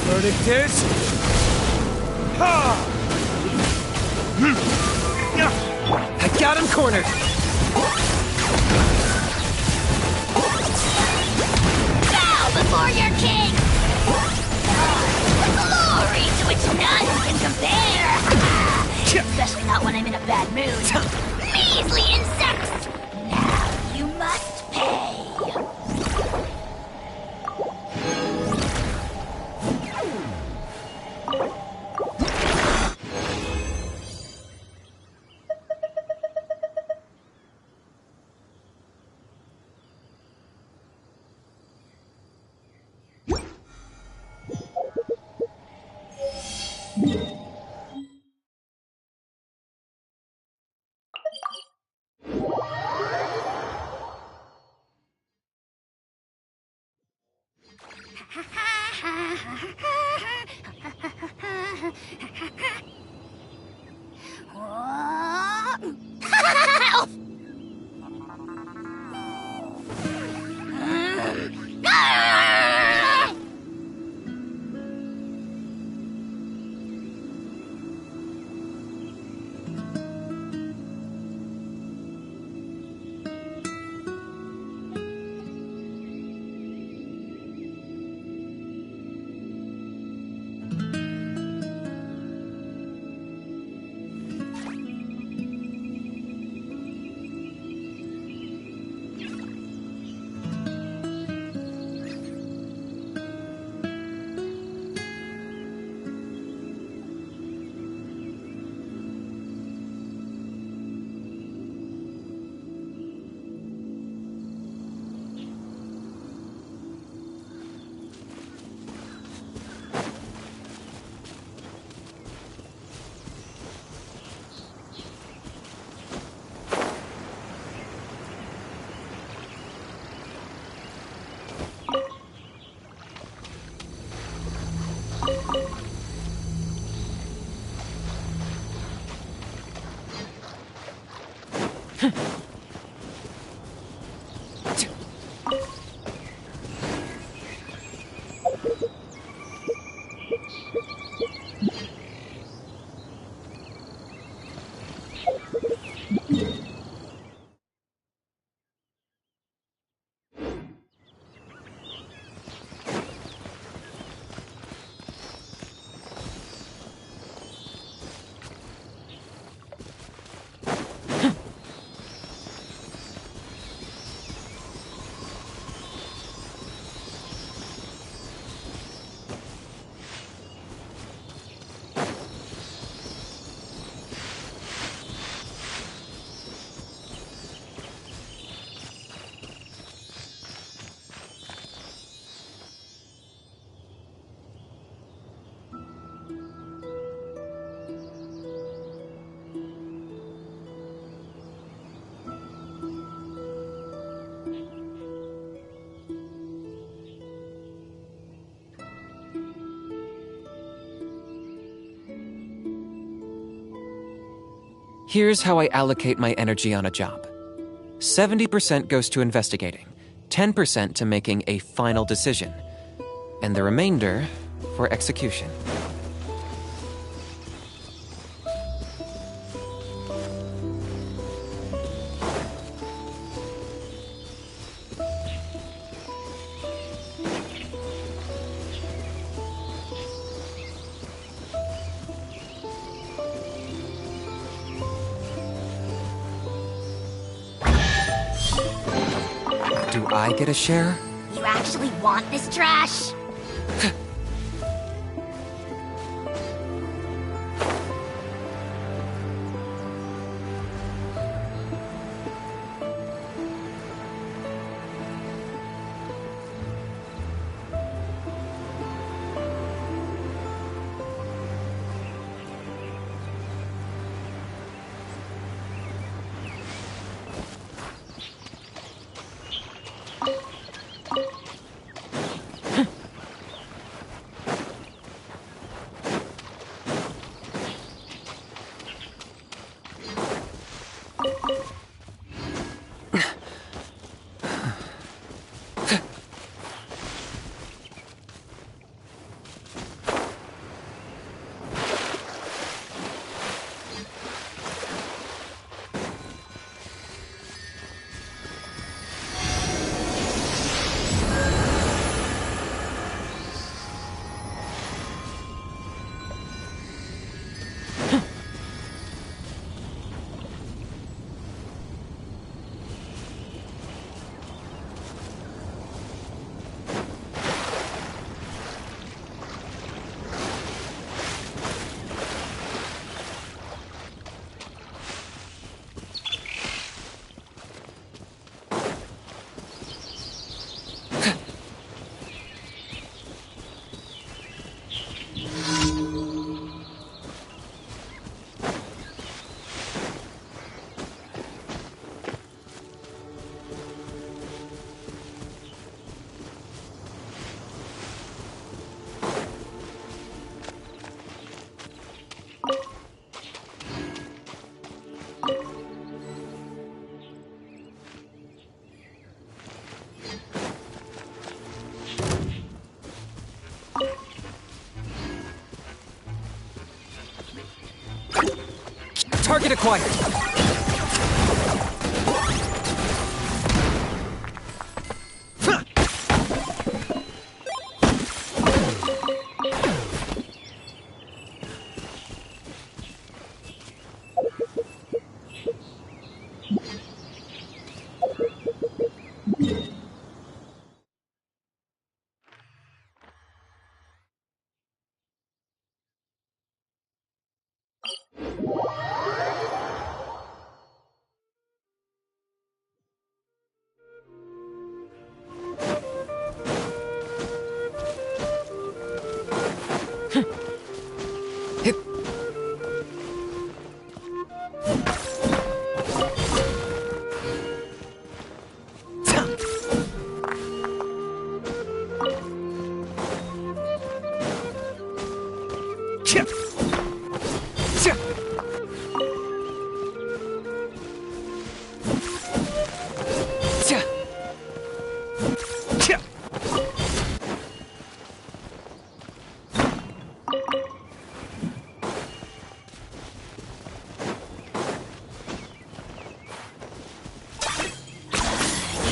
Verdict is... I got him cornered. Bow before your king! Glory to which none can compare! Especially not when I'm in a bad mood. Measly insects! Now you must pay! Here's how I allocate my energy on a job. 70% goes to investigating, 10% to making a final decision, and the remainder for execution. Do I get a share? You actually want this trash? Target acquired.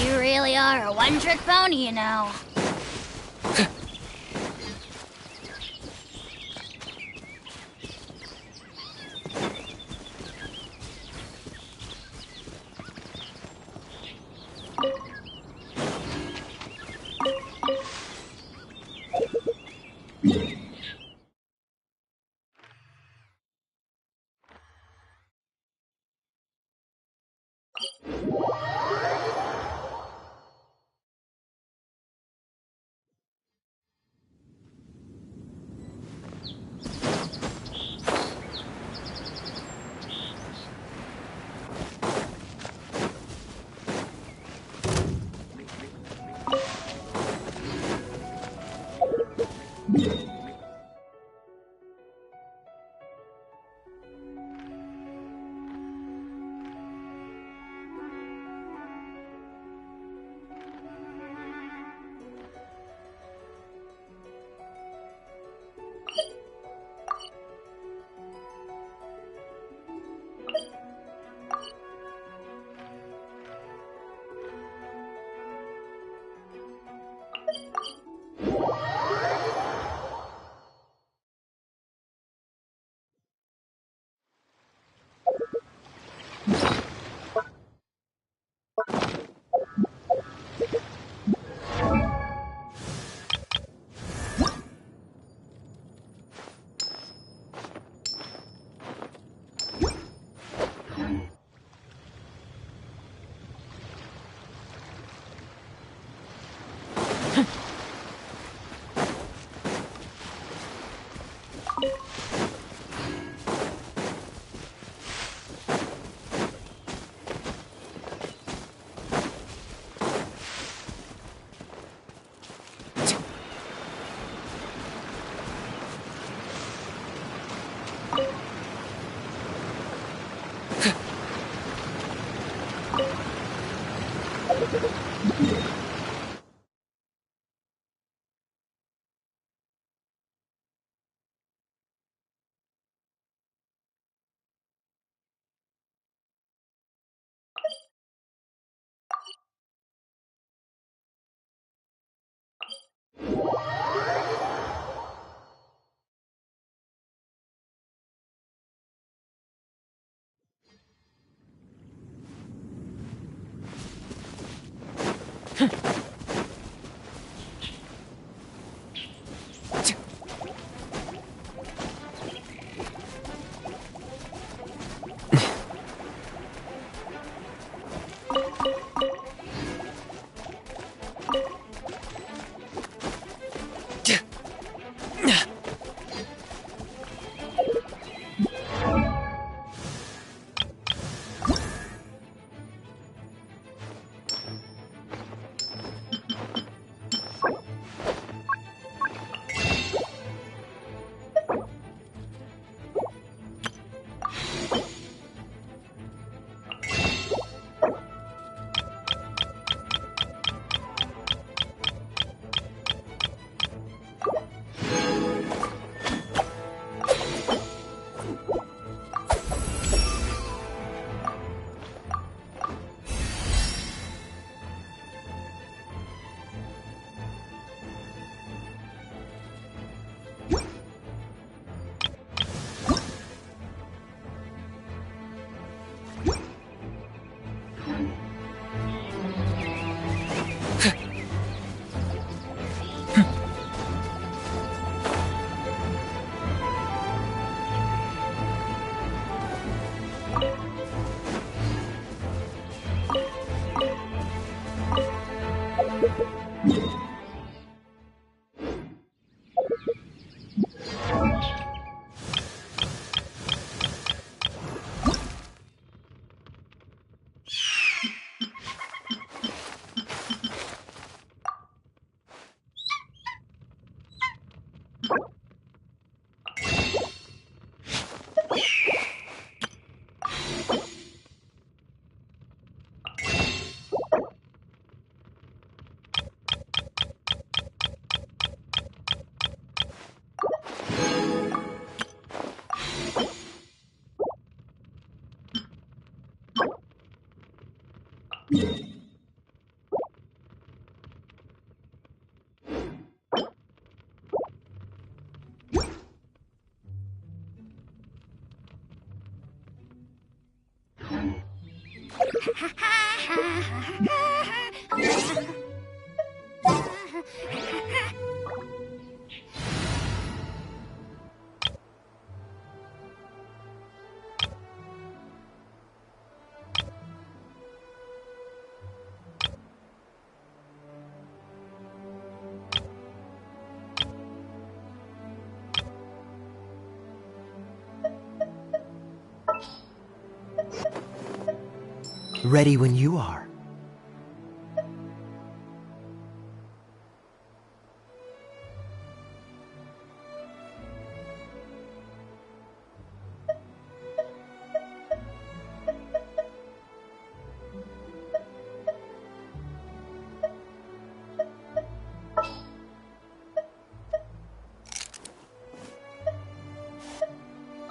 You really are a one-trick pony, you know. Ready when you are.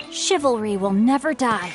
Chivalry will never die.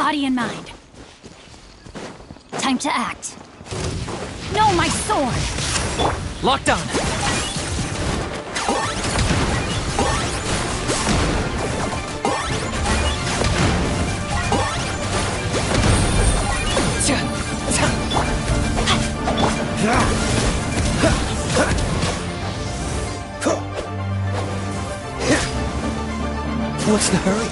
body and mind. Time to act. No, my sword! Locked on! What's the hurry?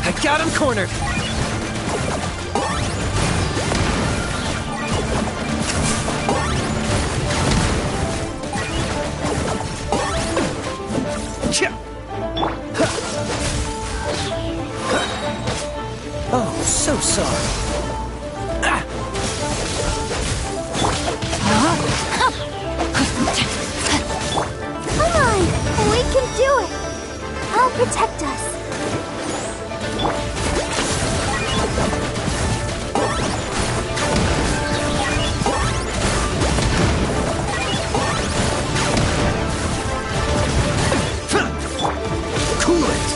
I got him cornered! Oh, so sorry. Come on! We can do it! I'll protect us. Cool it!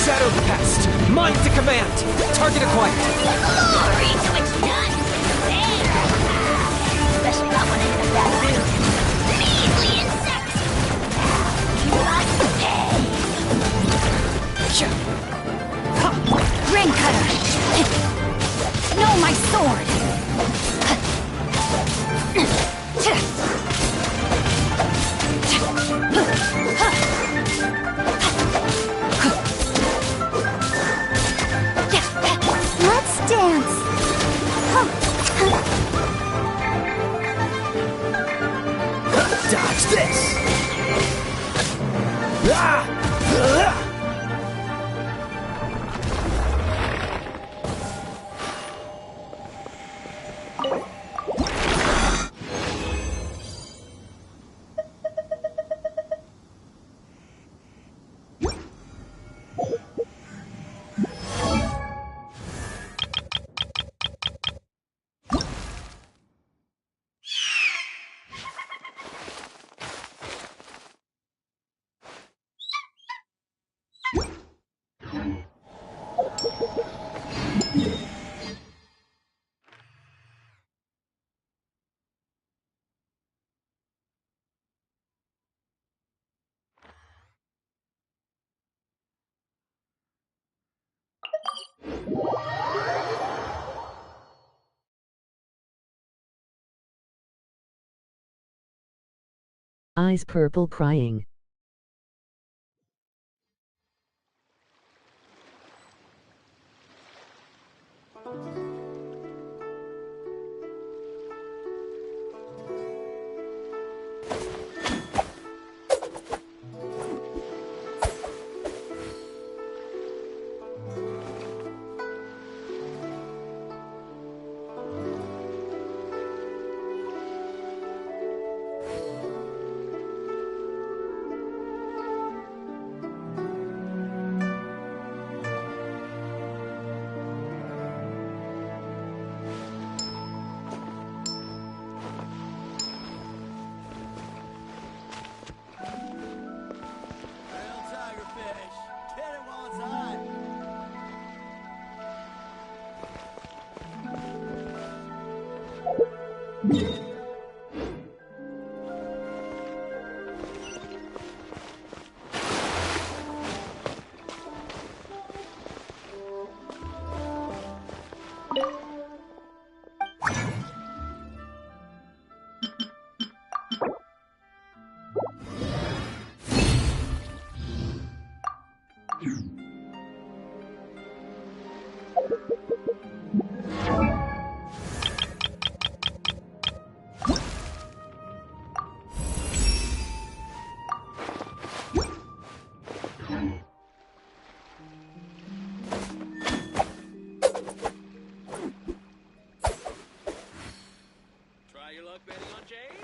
Shadow Pest! Mine to command! Target acquired! Glory to its none! There! Especially not when I'm in a bad mood. Measly insects! You must pay! Ring cutter! No, my sword! Let's dance. Dodge this! Eyes purple crying.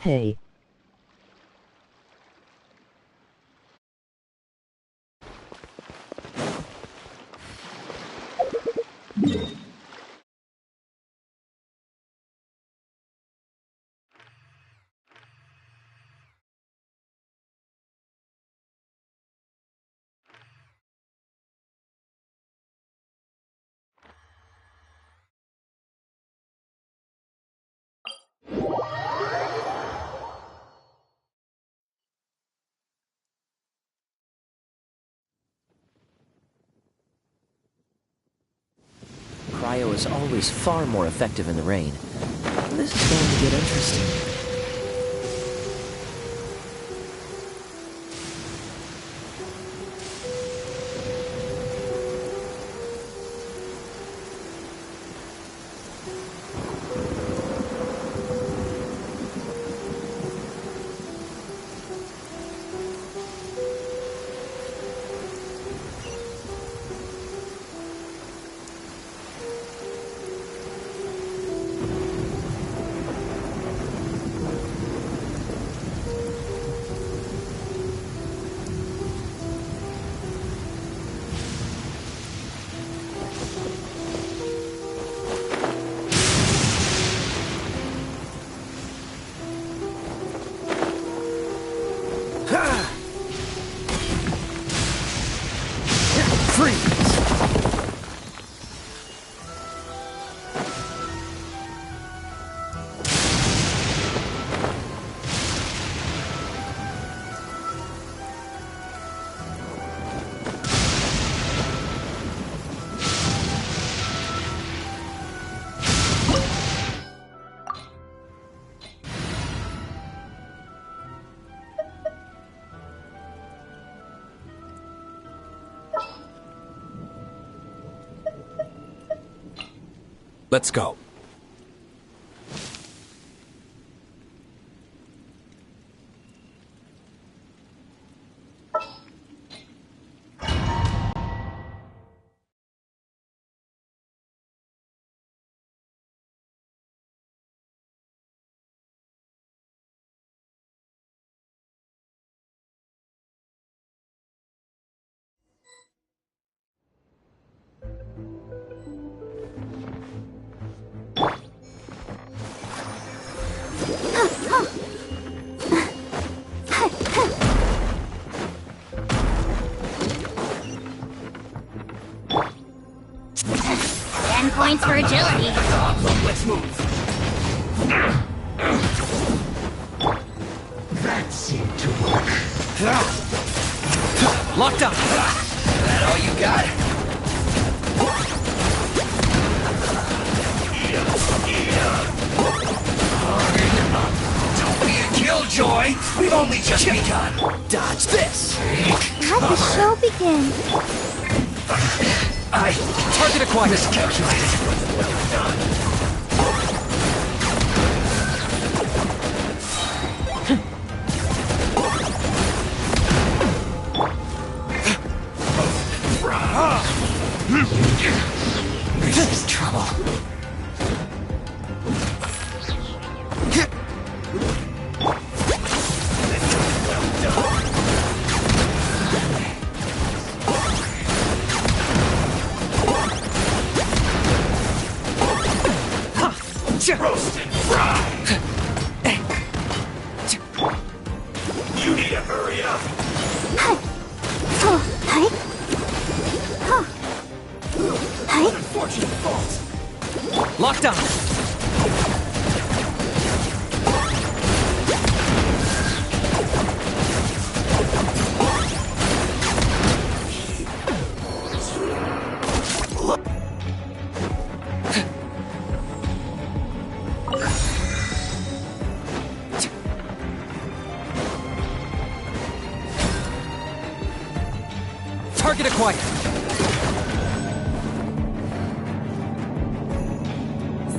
Hey. Cryo is always far more effective in the rain. This is going to get interesting. Let's go. Points for agility. Let's move. That seemed to work. Locked up. That all you got? Don't be a killjoy. We've only just begun. Dodge this! Let the show begin. Target acquired. Miscalculated. This is trouble. Roast and fry. You need to hurry up. Unfortunate fault. Locked up. Target acquired.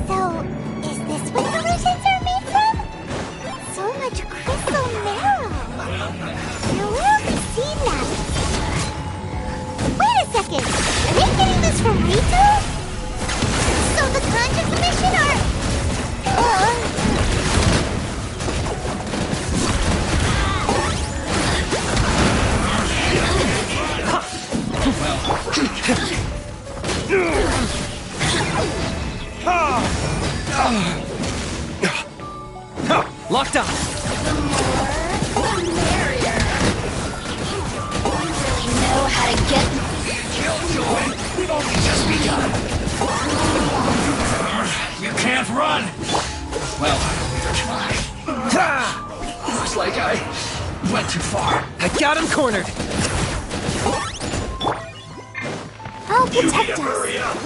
So, is this what illusions are made from? So much crystal marrow. Now, where have we seen that before? Wait a second. Are they getting this from Rito? So the Conjure Commission are... Locked up. The merrier. You know how to get Killjoy, we've only just begun. You can't run. Well, try. Looks like I went too far. I got him cornered. I'll protect us. Hurry up.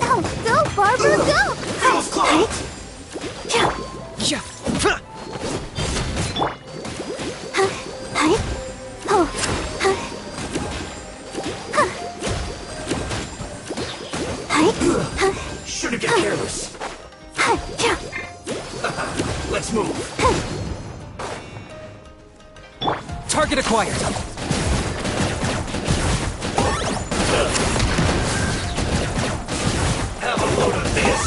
Oh, go, Barbara, go! Feels close! Shouldn't get careless. Let's move. Target acquired. Have a load of this.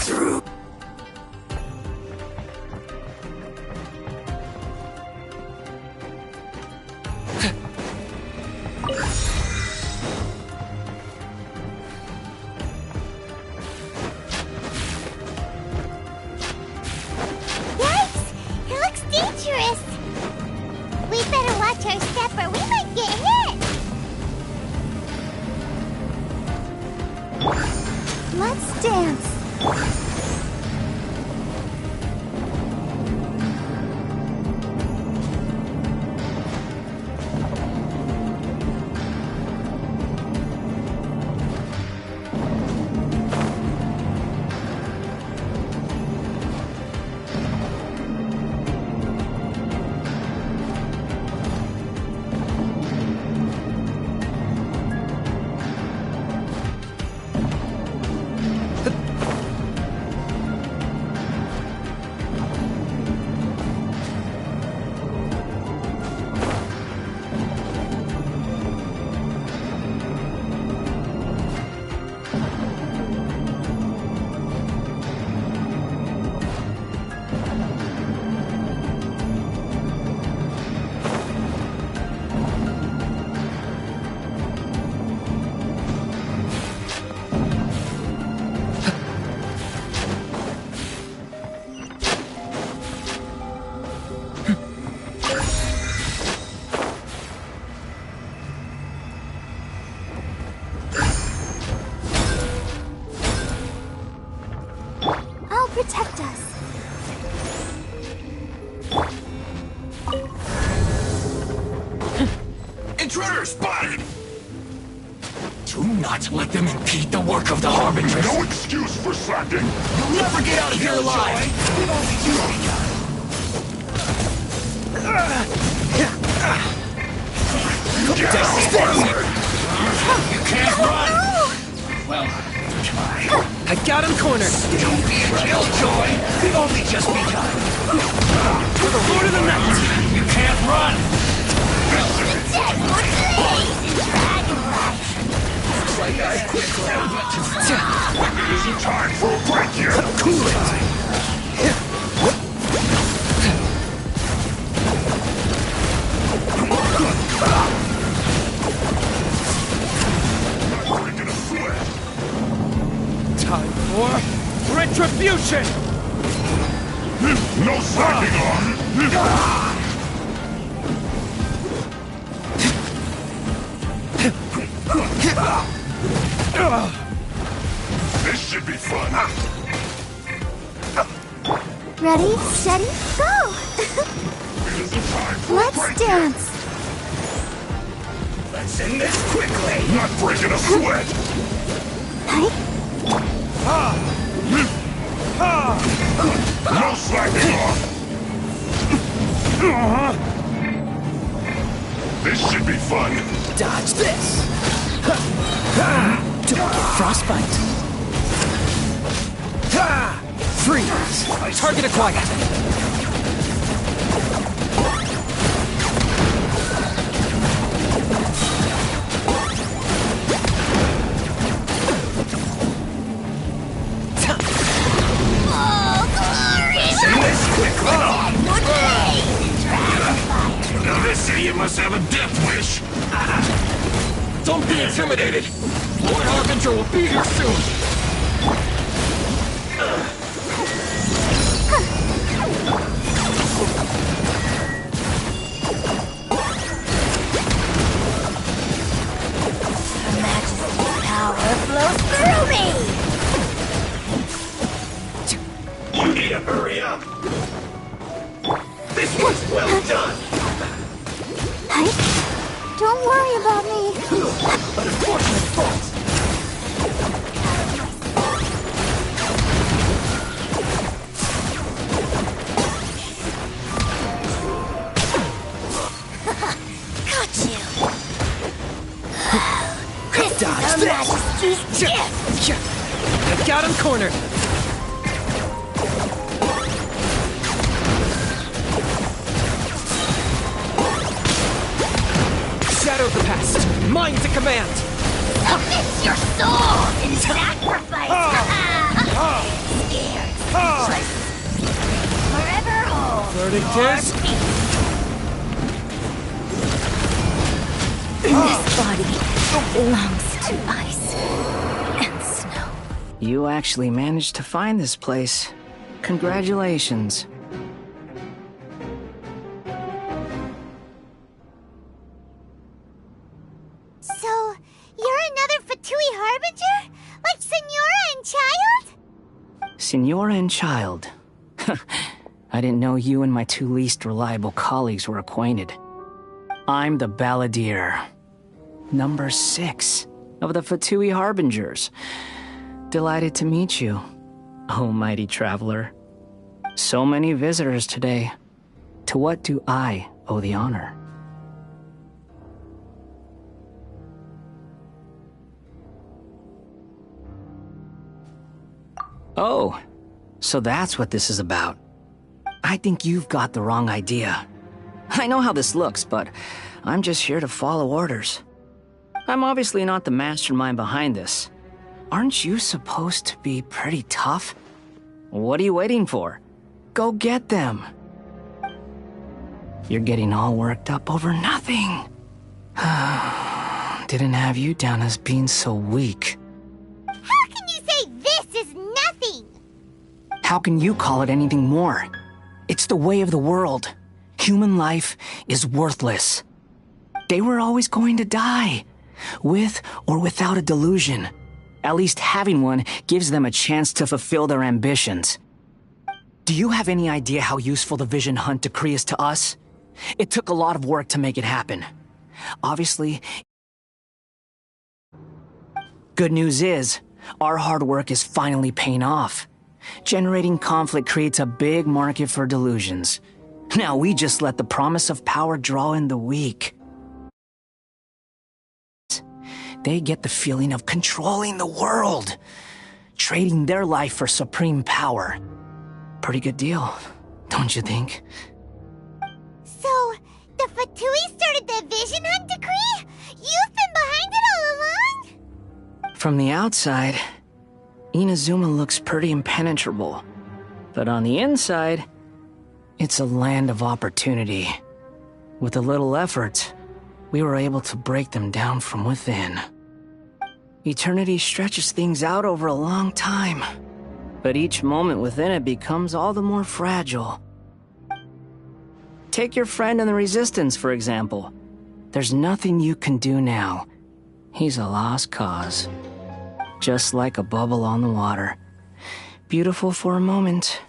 Through. Yikes! It looks dangerous! We better watch our step or we might get hit! Let's dance! I'll protect us. Intruder spotted! Do not let them impede the work of the Harbingers. No excuse for slacking. You'll never get out of here alive. We've only just begun. Get forward! You can't run! Well, try. I got him cornered. Don't be a killjoy. We've only just begun. For the Lord of the Night. You can't run! Looks like I quit a little bit too far. Isn't time for a break here. Cool it. Not breaking a sweat. Time for retribution. No slacking on. This should be fun. Ready, steady, go! Isn't time for a Let's break dance! Let's end this quickly. here. Not breaking a sweat. No slacking off. This should be fun. Dodge this! Don't get frostbite. Freeze. Target acquired. Let's end this quickly. Now this idiot must have a death wish. Don't be intimidated. Lord Harbinger will be here soon. Power flows through me! You need to hurry up. This was well done. Don't worry about me. An unfortunate fault. Got you. Dodge Her this. Majesty's gift. I've got him cornered. Shadow of the past, mine to command. Submit your soul in sacrifice. Scared, speechless. Forever hold Verdict your is- peace. This body belongs to ice and snow. You actually managed to find this place. Congratulations. So, you're another Fatui Harbinger? Like Senora and Child? Senora and Child. I didn't know you and my two least reliable colleagues were acquainted. I'm the Balladeer. Number 6 of the Fatui Harbingers. Delighted to meet you, oh mighty traveler. So many visitors today. To what do I owe the honor? Oh, so that's what this is about. I think you've got the wrong idea. I know how this looks, but I'm just here to follow orders. I'm obviously not the mastermind behind this. Aren't you supposed to be pretty tough? What are you waiting for? Go get them. You're getting all worked up over nothing. Didn't have you down as being so weak. How can you say this is nothing? How can you call it anything more? It's the way of the world. Human life is worthless. They were always going to die, with or without a delusion. At least having one gives them a chance to fulfill their ambitions. Do you have any idea how useful the Vision Hunt decree is to us? It took a lot of work to make it happen. Obviously, good news is, our hard work is finally paying off. Generating conflict creates a big market for delusions. Now we just let the promise of power draw in the weak. They get the feeling of controlling the world, trading their life for supreme power. Pretty good deal, don't you think? So, the Fatui started the Vision Hunt decree? You've been behind it all along? From the outside, Inazuma looks pretty impenetrable. But on the inside, it's a land of opportunity. With a little effort, we were able to break them down from within. Eternity stretches things out over a long time, but each moment within it becomes all the more fragile. Take your friend in the Resistance, for example. There's nothing you can do now. He's a lost cause. Just like a bubble on the water. Beautiful for a moment,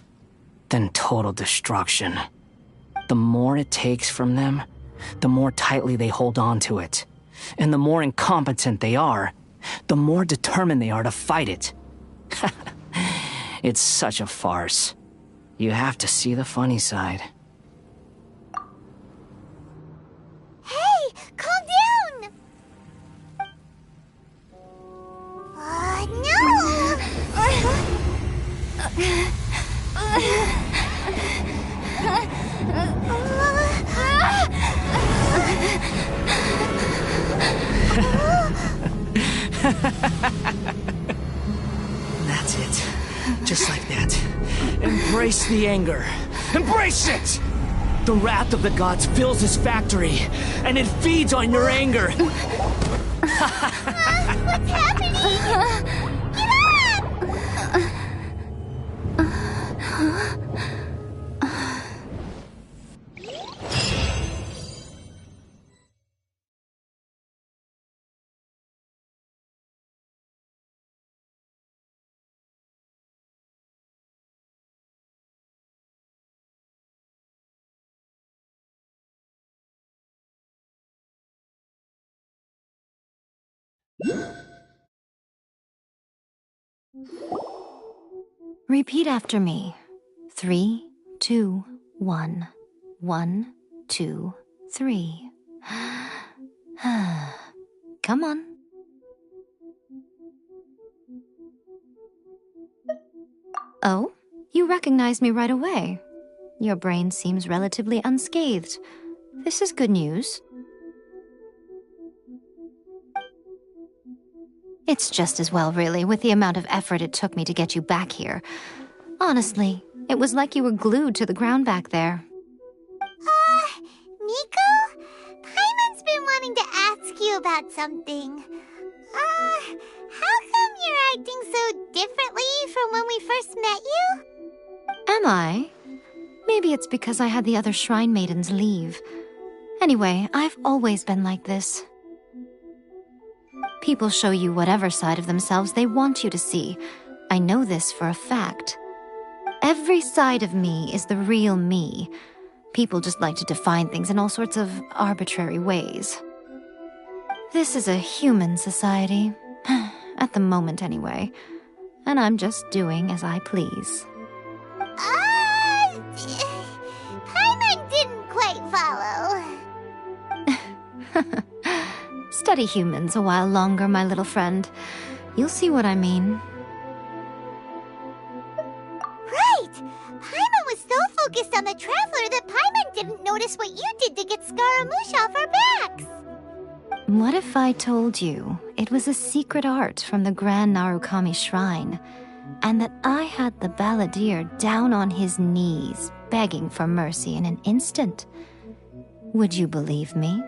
then total destruction. The more it takes from them, the more tightly they hold on to it. And the more incompetent they are, the more determined they are to fight it. It's such a farce. You have to see the funny side. Hey, calm down! That's it. Just like that. Embrace the anger. Embrace it! The wrath of the gods fills this factory, and it feeds on your anger. What's happening? Repeat after me. 3, 2, 1. 1, 2, 3. Come on. Oh, you recognize me right away. Your brain seems relatively unscathed. This is good news. It's just as well, really, with the amount of effort it took me to get you back here. Honestly, it was like you were glued to the ground back there. Nico? Paimon's been wanting to ask you about something. How come you're acting so differently from when we first met you? Am I? Maybe it's because I had the other shrine maidens leave. Anyway, I've always been like this. People show you whatever side of themselves they want you to see. I know this for a fact. Every side of me is the real me. People just like to define things in all sorts of arbitrary ways. This is a human society. At the moment, anyway. And I'm just doing as I please. Paimon didn't quite follow. Study humans a while longer, my little friend. You'll see what I mean. Right! Paimon was so focused on the Traveler that Paimon didn't notice what you did to get Scaramouche off our backs. What if I told you it was a secret art from the Grand Narukami Shrine, and that I had the balladeer down on his knees, begging for mercy in an instant? Would you believe me?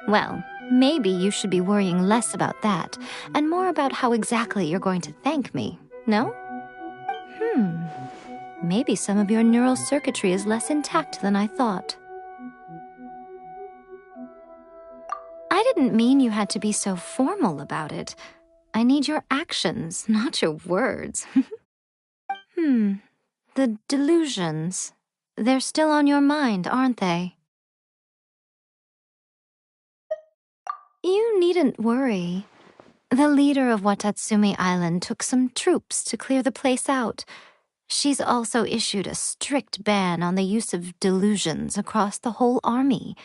Well, maybe you should be worrying less about that, and more about how exactly you're going to thank me, no? Maybe some of your neural circuitry is less intact than I thought. I didn't mean you had to be so formal about it. I need your actions, not your words. The delusions. They're still on your mind, aren't they? You needn't worry. The leader of Watatsumi Island took some troops to clear the place out. She's also issued a strict ban on the use of delusions across the whole army.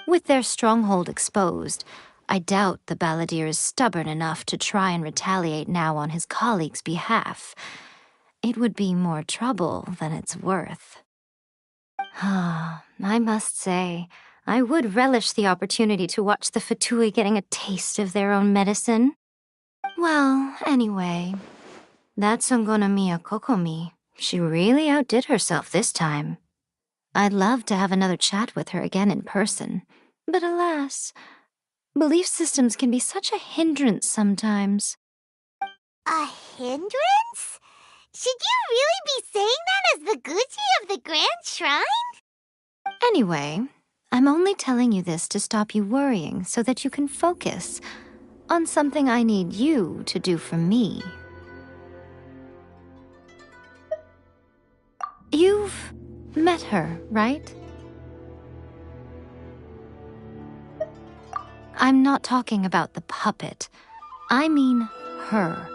With their stronghold exposed, I doubt the balladeer is stubborn enough to try and retaliate now on his colleague's behalf. It would be more trouble than it's worth. I must say, I would relish the opportunity to watch the Fatui getting a taste of their own medicine. Well, anyway, that's Songonamiya Kokomi. She really outdid herself this time. I'd love to have another chat with her again in person, but alas, belief systems can be such a hindrance sometimes. A hindrance? Should you really be saying that as the Gucci of the Grand Shrine? Anyway, I'm only telling you this to stop you worrying so that you can focus on something I need you to do for me. You've met her, right? I'm not talking about the puppet. I mean her.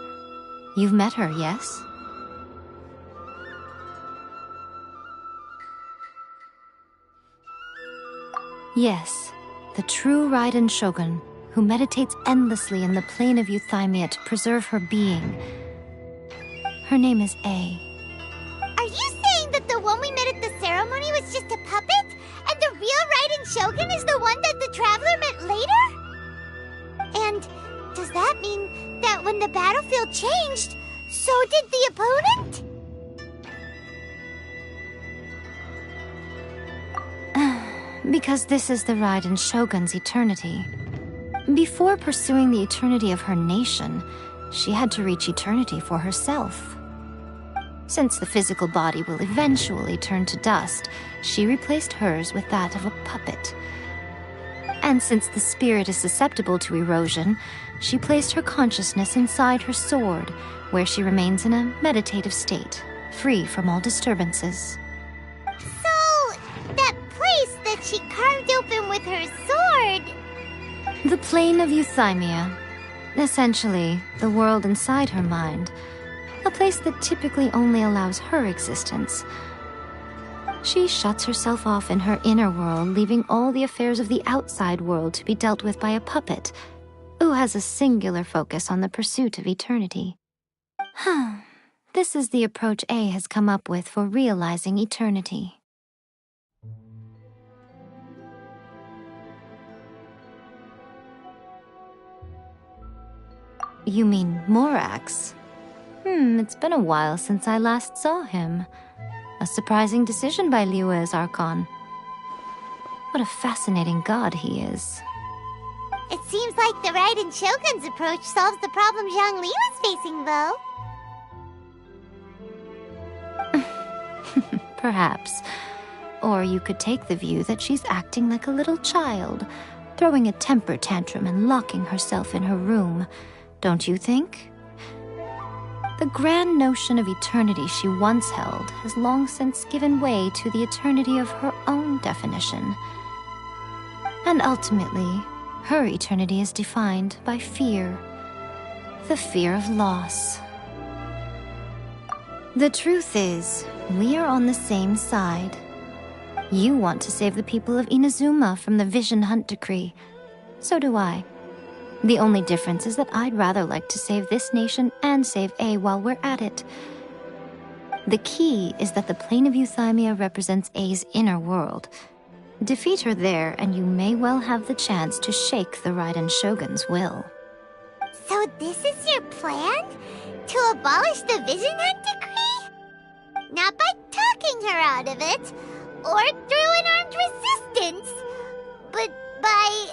You've met her, yes? Yes, the true Raiden Shogun, who meditates endlessly in the plane of Euthymia to preserve her being. Her name is A. Are you saying that the one we met at the ceremony was just a puppet? And the real Raiden Shogun is the one that the Traveler met later? And does that mean that when the battlefield changed, so did the opponent? Because this is the Raiden Shogun's eternity. Before pursuing the eternity of her nation, she had to reach eternity for herself. Since the physical body will eventually turn to dust, she replaced hers with that of a puppet. And since the spirit is susceptible to erosion, she placed her consciousness inside her sword, where she remains in a meditative state, free from all disturbances. So, that place that she carved open with her sword, The plane of euthymia. Essentially, the world inside her mind. A place that typically only allows her existence. She shuts herself off in her inner world, leaving all the affairs of the outside world to be dealt with by a puppet, who has a singular focus on the pursuit of eternity. This is the approach A has come up with for realizing eternity. You mean Morax? It's been a while since I last saw him. A surprising decision by Liyue's Archon. What a fascinating god he is. It seems like the Raiden Shogun's approach solves the problem Zhongli was facing, though. Perhaps. Or you could take the view that she's acting like a little child, throwing a temper tantrum and locking herself in her room. Don't you think? The grand notion of eternity she once held has long since given way to the eternity of her own definition. And ultimately, her eternity is defined by fear. The fear of loss. The truth is, we are on the same side. You want to save the people of Inazuma from the Vision Hunt decree. So do I. The only difference is that I'd rather like to save this nation and save A while we're at it. The key is that the plane of euthymia represents A's inner world. Defeat her there, and you may well have the chance to shake the Raiden Shogun's will. So this is your plan? To abolish the Vision Hunt decree? Not by talking her out of it, or through an armed resistance, but by,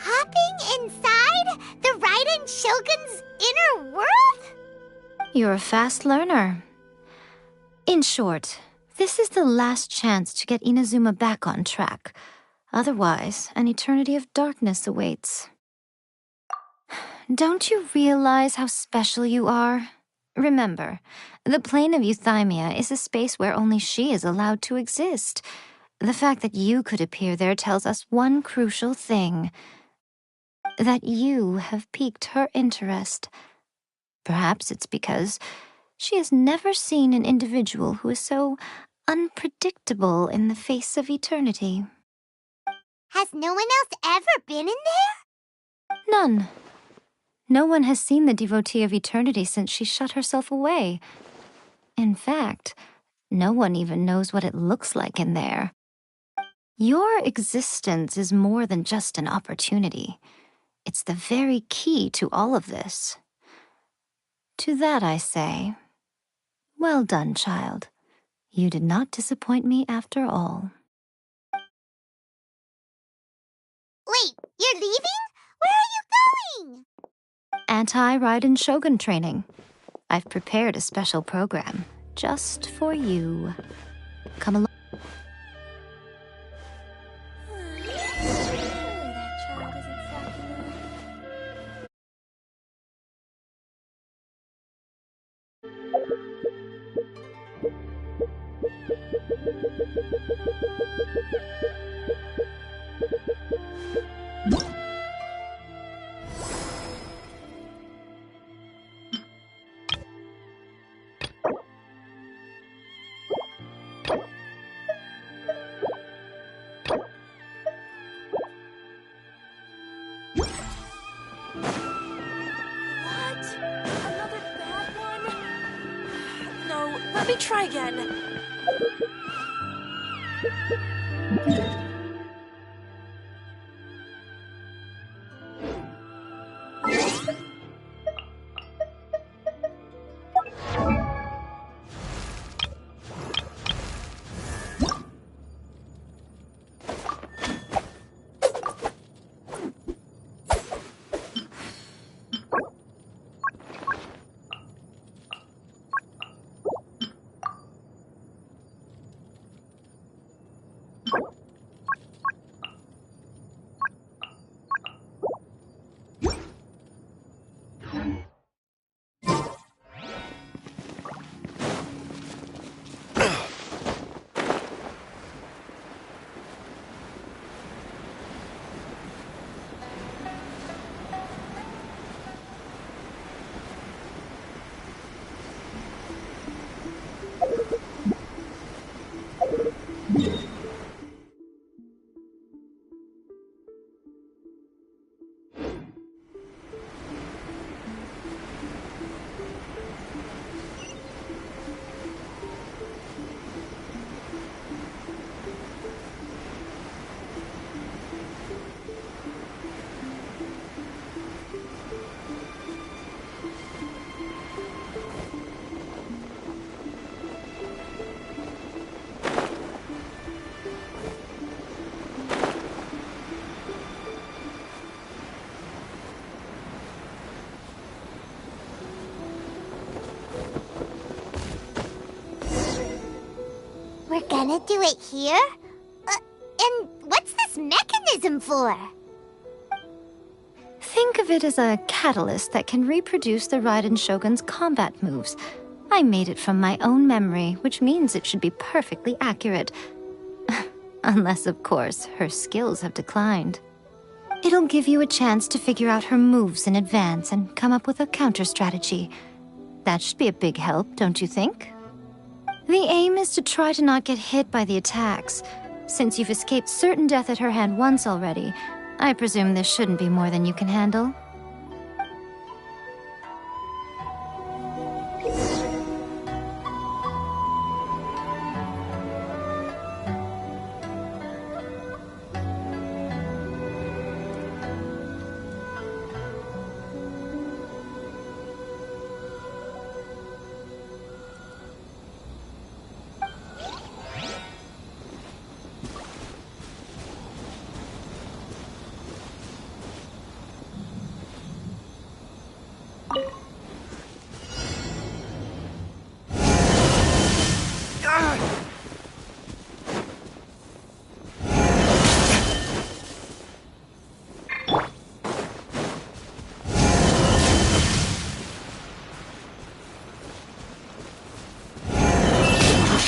hopping inside the Raiden Shogun's inner world? You're a fast learner. In short, this is the last chance to get Inazuma back on track. Otherwise, an eternity of darkness awaits. Don't you realize how special you are? Remember, the plane of euthymia is a space where only she is allowed to exist. The fact that you could appear there tells us one crucial thing. That you have piqued her interest. Perhaps it's because she has never seen an individual who is so unpredictable in the face of eternity. Has no one else ever been in there? None. No one has seen the devotee of eternity since she shut herself away. In fact, no one even knows what it looks like in there. Your existence is more than just an opportunity. It's the very key to all of this. To that I say, well done, child. You did not disappoint me after all. Wait, you're leaving? Where are you going? Anti-Raiden Shogun training. I've prepared a special program just for you. Come along. Let me try again. gonna do it here? And what's this mechanism for? Think of it as a catalyst that can reproduce the Raiden Shogun's combat moves. I made it from my own memory, which means it should be perfectly accurate. Unless, of course, her skills have declined. It'll give you a chance to figure out her moves in advance and come up with a counter-strategy. That should be a big help, don't you think? The aim is to try to not get hit by the attacks. Since you've escaped certain death at her hand once already, I presume this shouldn't be more than you can handle.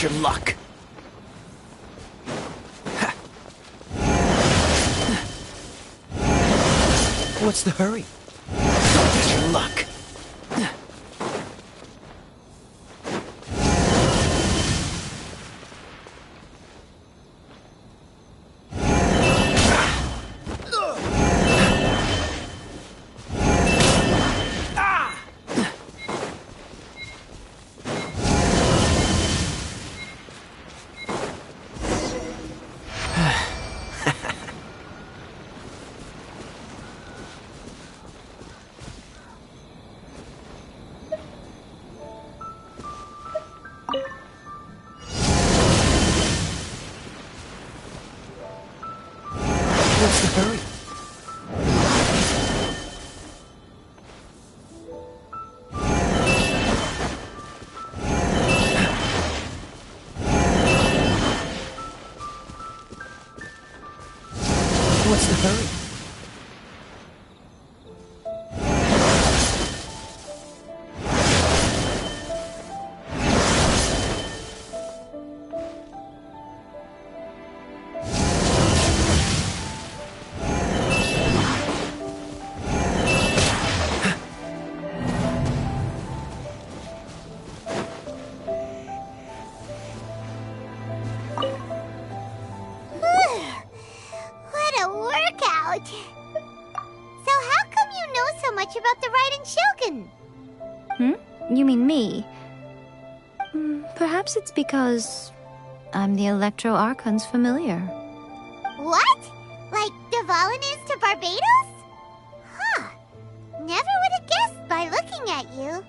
Your luck. What's the hurry? Push your luck. What's the hurry? What's the hurry? So how come you know so much about the Raiden Shogun? You mean me? Perhaps it's because I'm the Electro Archon's familiar. What? Like Dvalin is to Barbados? Huh. Never would have guessed by looking at you.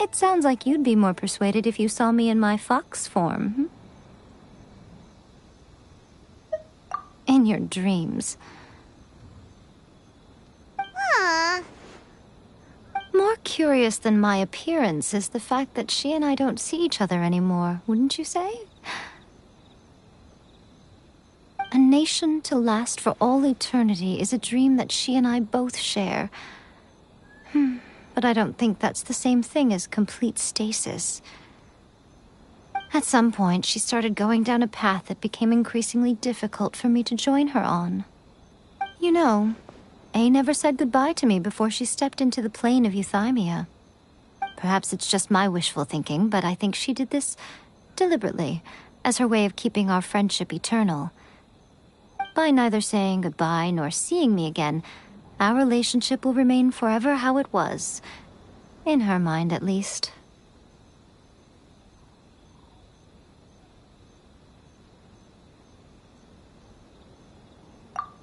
It sounds like you'd be more persuaded if you saw me in my fox form. In your dreams. More curious than my appearance is the fact that she and I don't see each other anymore, wouldn't you say? A nation to last for all eternity is a dream that she and I both share. But I don't think that's the same thing as complete stasis. At some point, she started going down a path that became increasingly difficult for me to join her on. You know, A never said goodbye to me before she stepped into the plane of euthymia. Perhaps it's just my wishful thinking, but I think she did this deliberately, as her way of keeping our friendship eternal. By neither saying goodbye nor seeing me again, our relationship will remain forever how it was. In her mind, at least.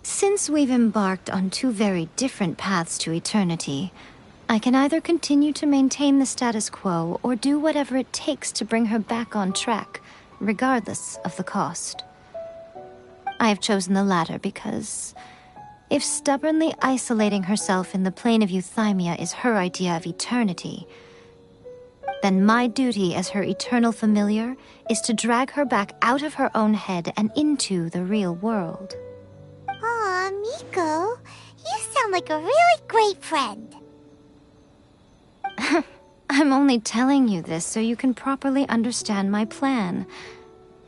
Since we've embarked on two very different paths to eternity, I can either continue to maintain the status quo or do whatever it takes to bring her back on track, regardless of the cost. I have chosen the latter because if stubbornly isolating herself in the plane of euthymia is her idea of eternity, then my duty as her eternal familiar is to drag her back out of her own head and into the real world. Aw, Miko, you sound like a really great friend. I'm only telling you this so you can properly understand my plan.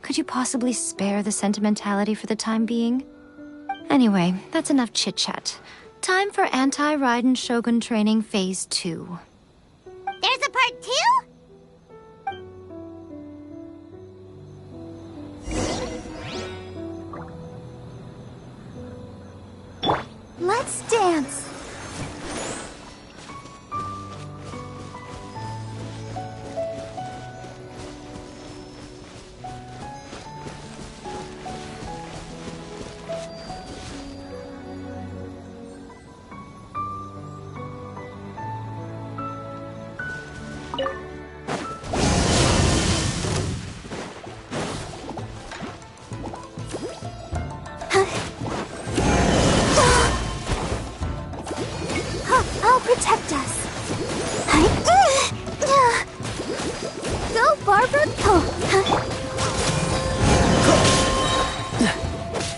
Could you possibly spare the sentimentality for the time being? Anyway, that's enough chit-chat. Time for Anti-Raiden Shogun Training Phase 2. There's a part 2? Let's dance. I'll protect us. Go, Barbara, go.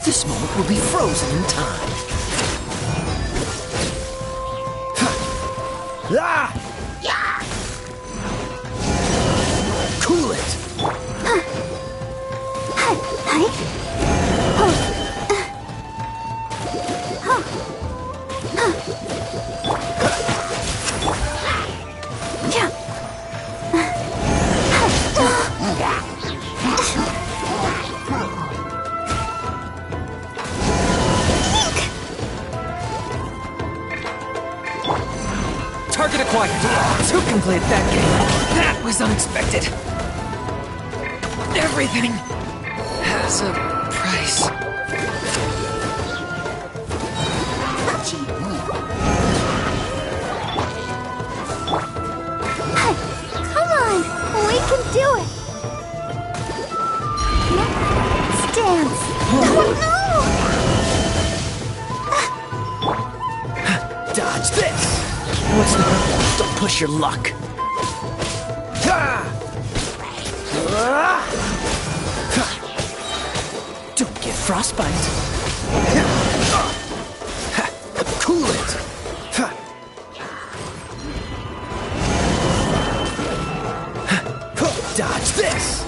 This moment will be frozen in time. Cool it. Target acquired. Who can play that game? That was unexpected. Everything has a price. Come on, we can do it. Let's dance. Dodge this. What's the hurt? Don't push your luck. Don't get frostbite. Cool it. Dodge this.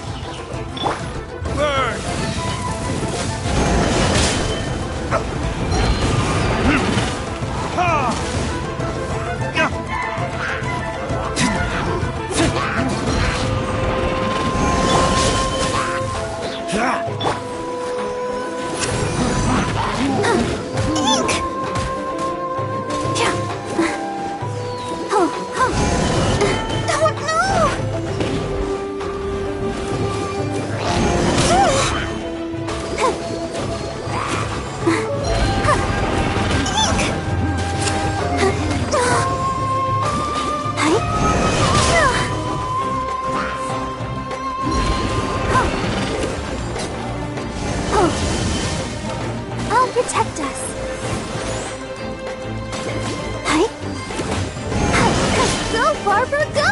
Burn. I'll protect us. Go, Barbara, go!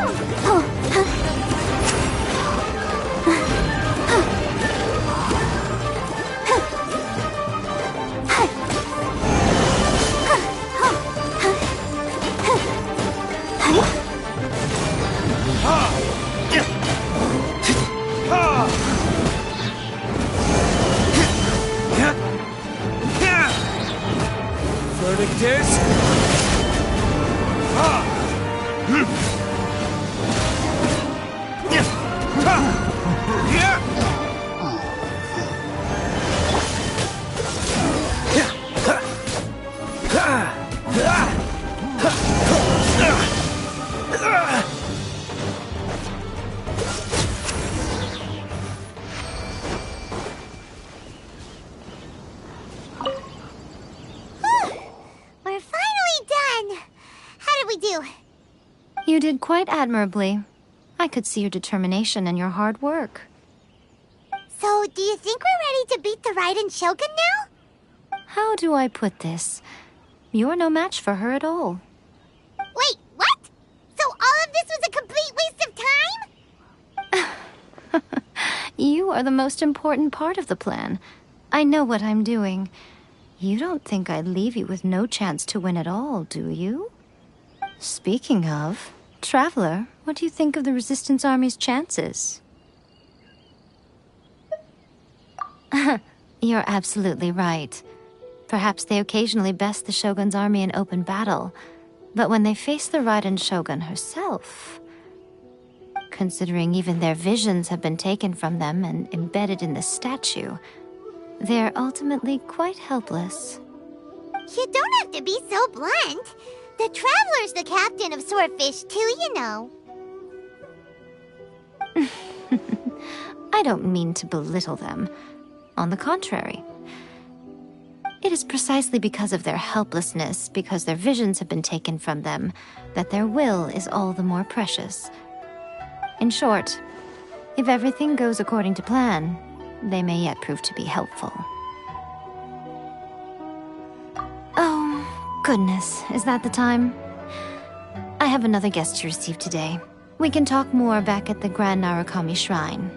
Verdict is... We're finally done. How did we do? You did quite admirably. I could see your determination and your hard work. So, do you think we're ready to beat the Raiden Shogun now? How do I put this? You're no match for her at all. Wait, what? So all of this was a complete waste of time? are the most important part of the plan. I know what I'm doing. You don't think I'd leave you with no chance to win at all, do you? Speaking of, Traveler, what do you think of the Resistance Army's chances? You're absolutely right. Perhaps they occasionally best the Shogun's army in open battle, but when they face the Raiden Shogun herself... Considering even their visions have been taken from them and embedded in the statue, they're ultimately quite helpless. You don't have to be so blunt. The Traveler's the captain of Swordfish too, you know. I don't mean to belittle them. On the contrary. It is precisely because of their helplessness, because their visions have been taken from them, that their will is all the more precious. In short, if everything goes according to plan, they may yet prove to be helpful. Oh, goodness, is that the time? I have another guest to receive today. We can talk more back at the Grand Narukami Shrine.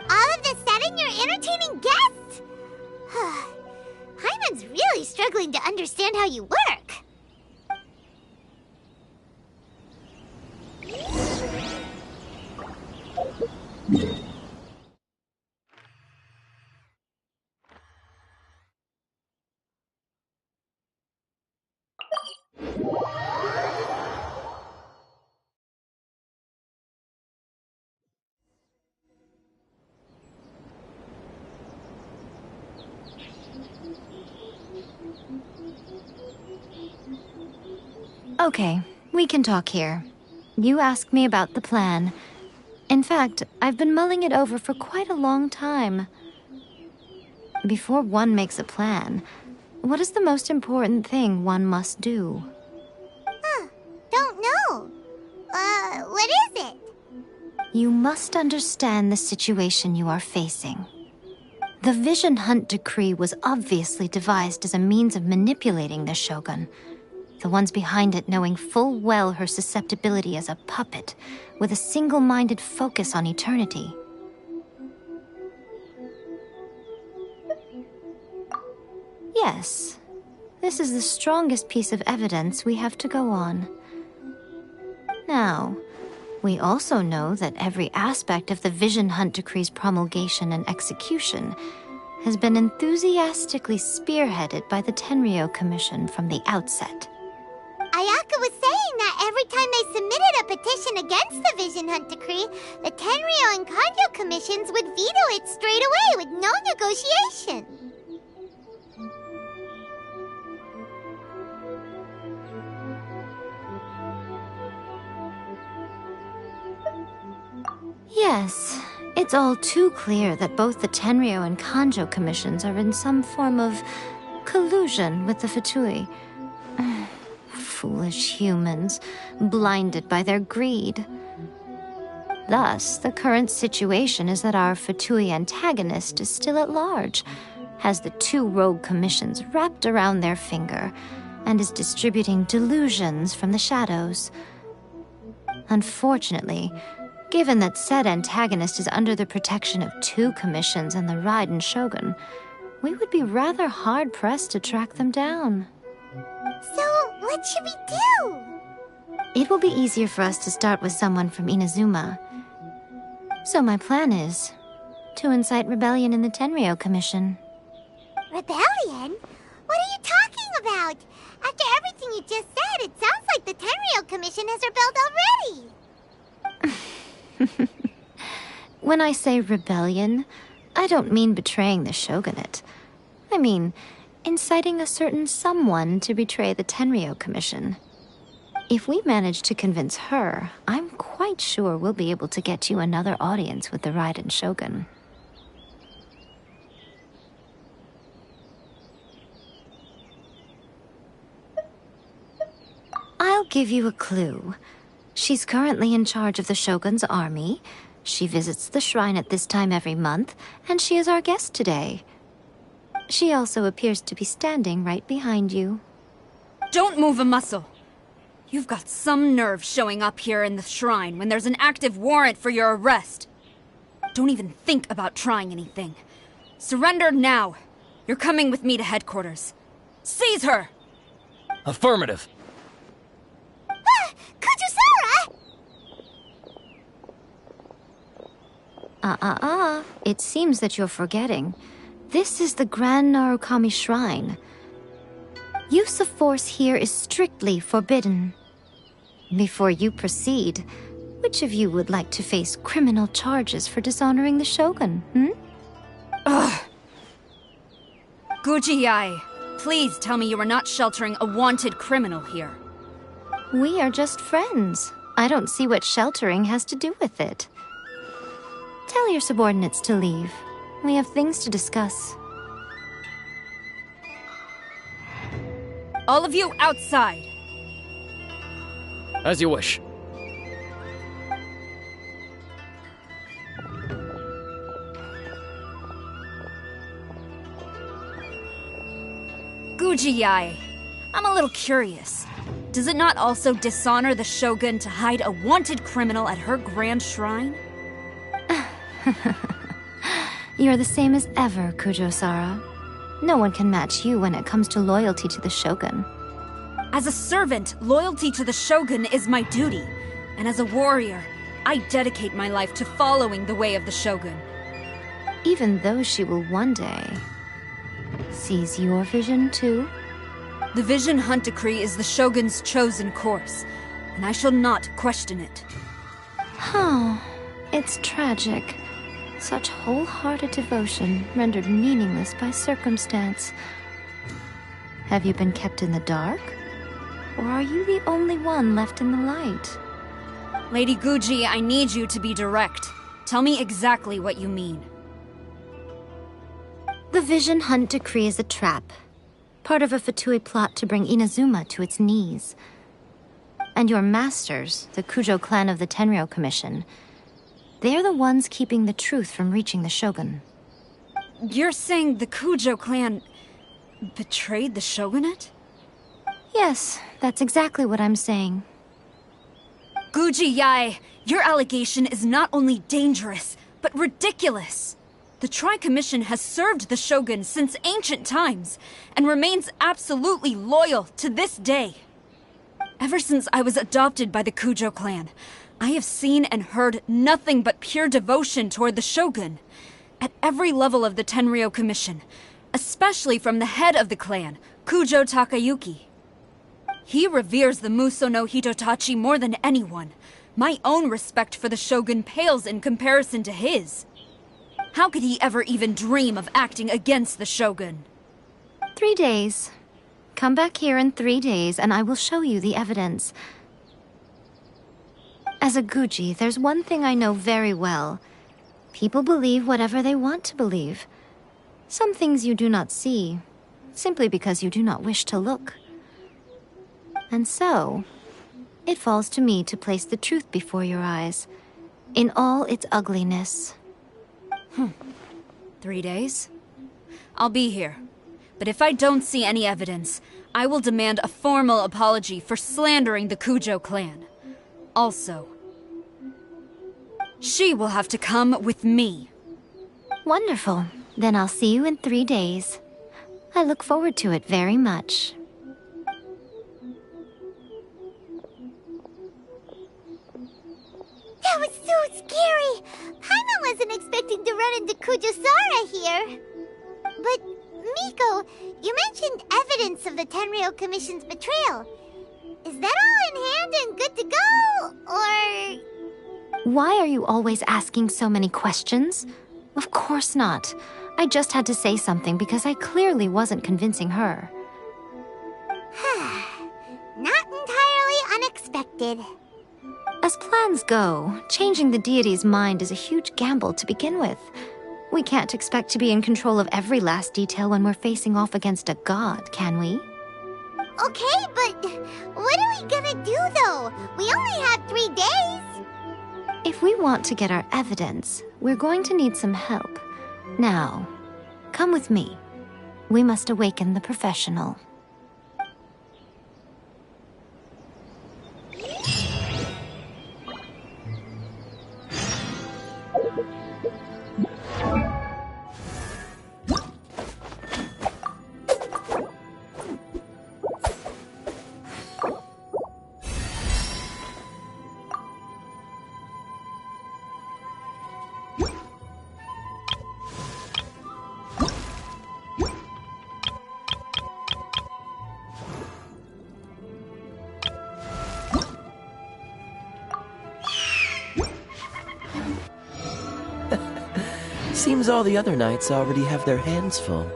All of a sudden, you're entertaining guests? Hyman's really struggling to understand how you work. Okay, we can talk here. You asked me about the plan. In fact, I've been mulling it over for quite a long time. Before one makes a plan, what is the most important thing one must do? Don't know. What is it? You must understand the situation you are facing. The Vision Hunt Decree was obviously devised as a means of manipulating the Shogun. The ones behind it knowing full well her susceptibility as a puppet, with a single-minded focus on eternity. Yes, this is the strongest piece of evidence we have to go on. Now, we also know that every aspect of the Vision Hunt Decree's promulgation and execution has been enthusiastically spearheaded by the Tenryou Commission from the outset. Ayaka was saying that every time they submitted a petition against the Vision Hunt Decree, the Tenryou and Kanjo commissions would veto it straight away with no negotiation. Yes, it's all too clear that both the Tenryou and Kanjo commissions are in some form of collusion with the Fatui. Foolish humans, blinded by their greed. Thus, the current situation is that our Fatui antagonist is still at large, has the two rogue commissions wrapped around their finger, and is distributing delusions from the shadows. Unfortunately, given that said antagonist is under the protection of two commissions and the Raiden Shogun, we would be rather hard-pressed to track them down. So, what should we do? It will be easier for us to start with someone from Inazuma. So my plan is to incite rebellion in the Tenryou Commission. Rebellion? What are you talking about? After everything you just said, it sounds like the Tenryou Commission has rebelled already. When I say rebellion, I don't mean betraying the shogunate. I mean inciting a certain someone to betray the Tenryou Commission. If we manage to convince her, I'm quite sure we'll be able to get you another audience with the Raiden Shogun. I'll give you a clue. She's currently in charge of the Shogun's army. She visits the shrine at this time every month, and she is our guest today. She also appears to be standing right behind you. Don't move a muscle. You've got some nerve showing up here in the shrine when there's an active warrant for your arrest. Don't even think about trying anything. Surrender now. You're coming with me to headquarters. Seize her! Affirmative. Kujusara! It seems that you're forgetting. This is the Grand Narukami Shrine. Use of force here is strictly forbidden. Before you proceed, which of you would like to face criminal charges for dishonoring the Shogun, Ugh. Guji-ai, please tell me you are not sheltering a wanted criminal here. We are just friends. I don't see what sheltering has to do with it. Tell your subordinates to leave. We have things to discuss. All of you outside. As you wish. Guji-ai, I'm a little curious. Does it not also dishonor the Shogun to hide a wanted criminal at her grand shrine? You're the same as ever, Kujo-sara. No one can match you when it comes to loyalty to the Shogun. As a servant, loyalty to the Shogun is my duty. And as a warrior, I dedicate my life to following the way of the Shogun. Even though she will one day seize your vision too? The Vision Hunt Decree is the Shogun's chosen course, and I shall not question it. Oh, it's tragic. Such wholehearted devotion rendered meaningless by circumstance. Have you been kept in the dark? Or are you the only one left in the light? Lady Guji, I need you to be direct. Tell me exactly what you mean. The Vision Hunt Decree is a trap. Part of a Fatui plot to bring Inazuma to its knees. And your masters, the Kujo clan of the Tenryou Commission, they're the ones keeping the truth from reaching the Shogun. You're saying the Kujo clan betrayed the Shogunate? Yes, that's exactly what I'm saying. Guji-ai, your allegation is not only dangerous, but ridiculous. The Tri-Commission has served the Shogun since ancient times, and remains absolutely loyal to this day. Ever since I was adopted by the Kujo clan, I have seen and heard nothing but pure devotion toward the Shogun. At every level of the Tenryou Commission, especially from the head of the clan, Kujo Takayuki. He reveres the Muso no Hitotachi more than anyone. My own respect for the Shogun pales in comparison to his. How could he ever even dream of acting against the Shogun? 3 days. Come back here in 3 days and I will show you the evidence. As a Guji, there's one thing I know very well. People believe whatever they want to believe. Some things you do not see, simply because you do not wish to look. And so, it falls to me to place the truth before your eyes, in all its ugliness. 3 days? I'll be here. But if I don't see any evidence, I will demand a formal apology for slandering the Kujo clan. Also, she will have to come with me. Wonderful. Then I'll see you in 3 days. I look forward to it very much. That was so scary! Paimon wasn't expecting to run into Kujusara here. But, Miko, you mentioned evidence of the Tenryou Commission's betrayal. Is that all in hand and good to go, or...? Why are you always asking so many questions? Of course not. I just had to say something because I clearly wasn't convincing her. Not entirely unexpected. As plans go, changing the deity's mind is a huge gamble to begin with. We can't expect to be in control of every last detail when we're facing off against a god, can we? Okay, but what are we gonna do, though? We only have 3 days. If we want to get our evidence, we're going to need some help. Now, come with me. We must awaken the professional. Seems all the other knights already have their hands full.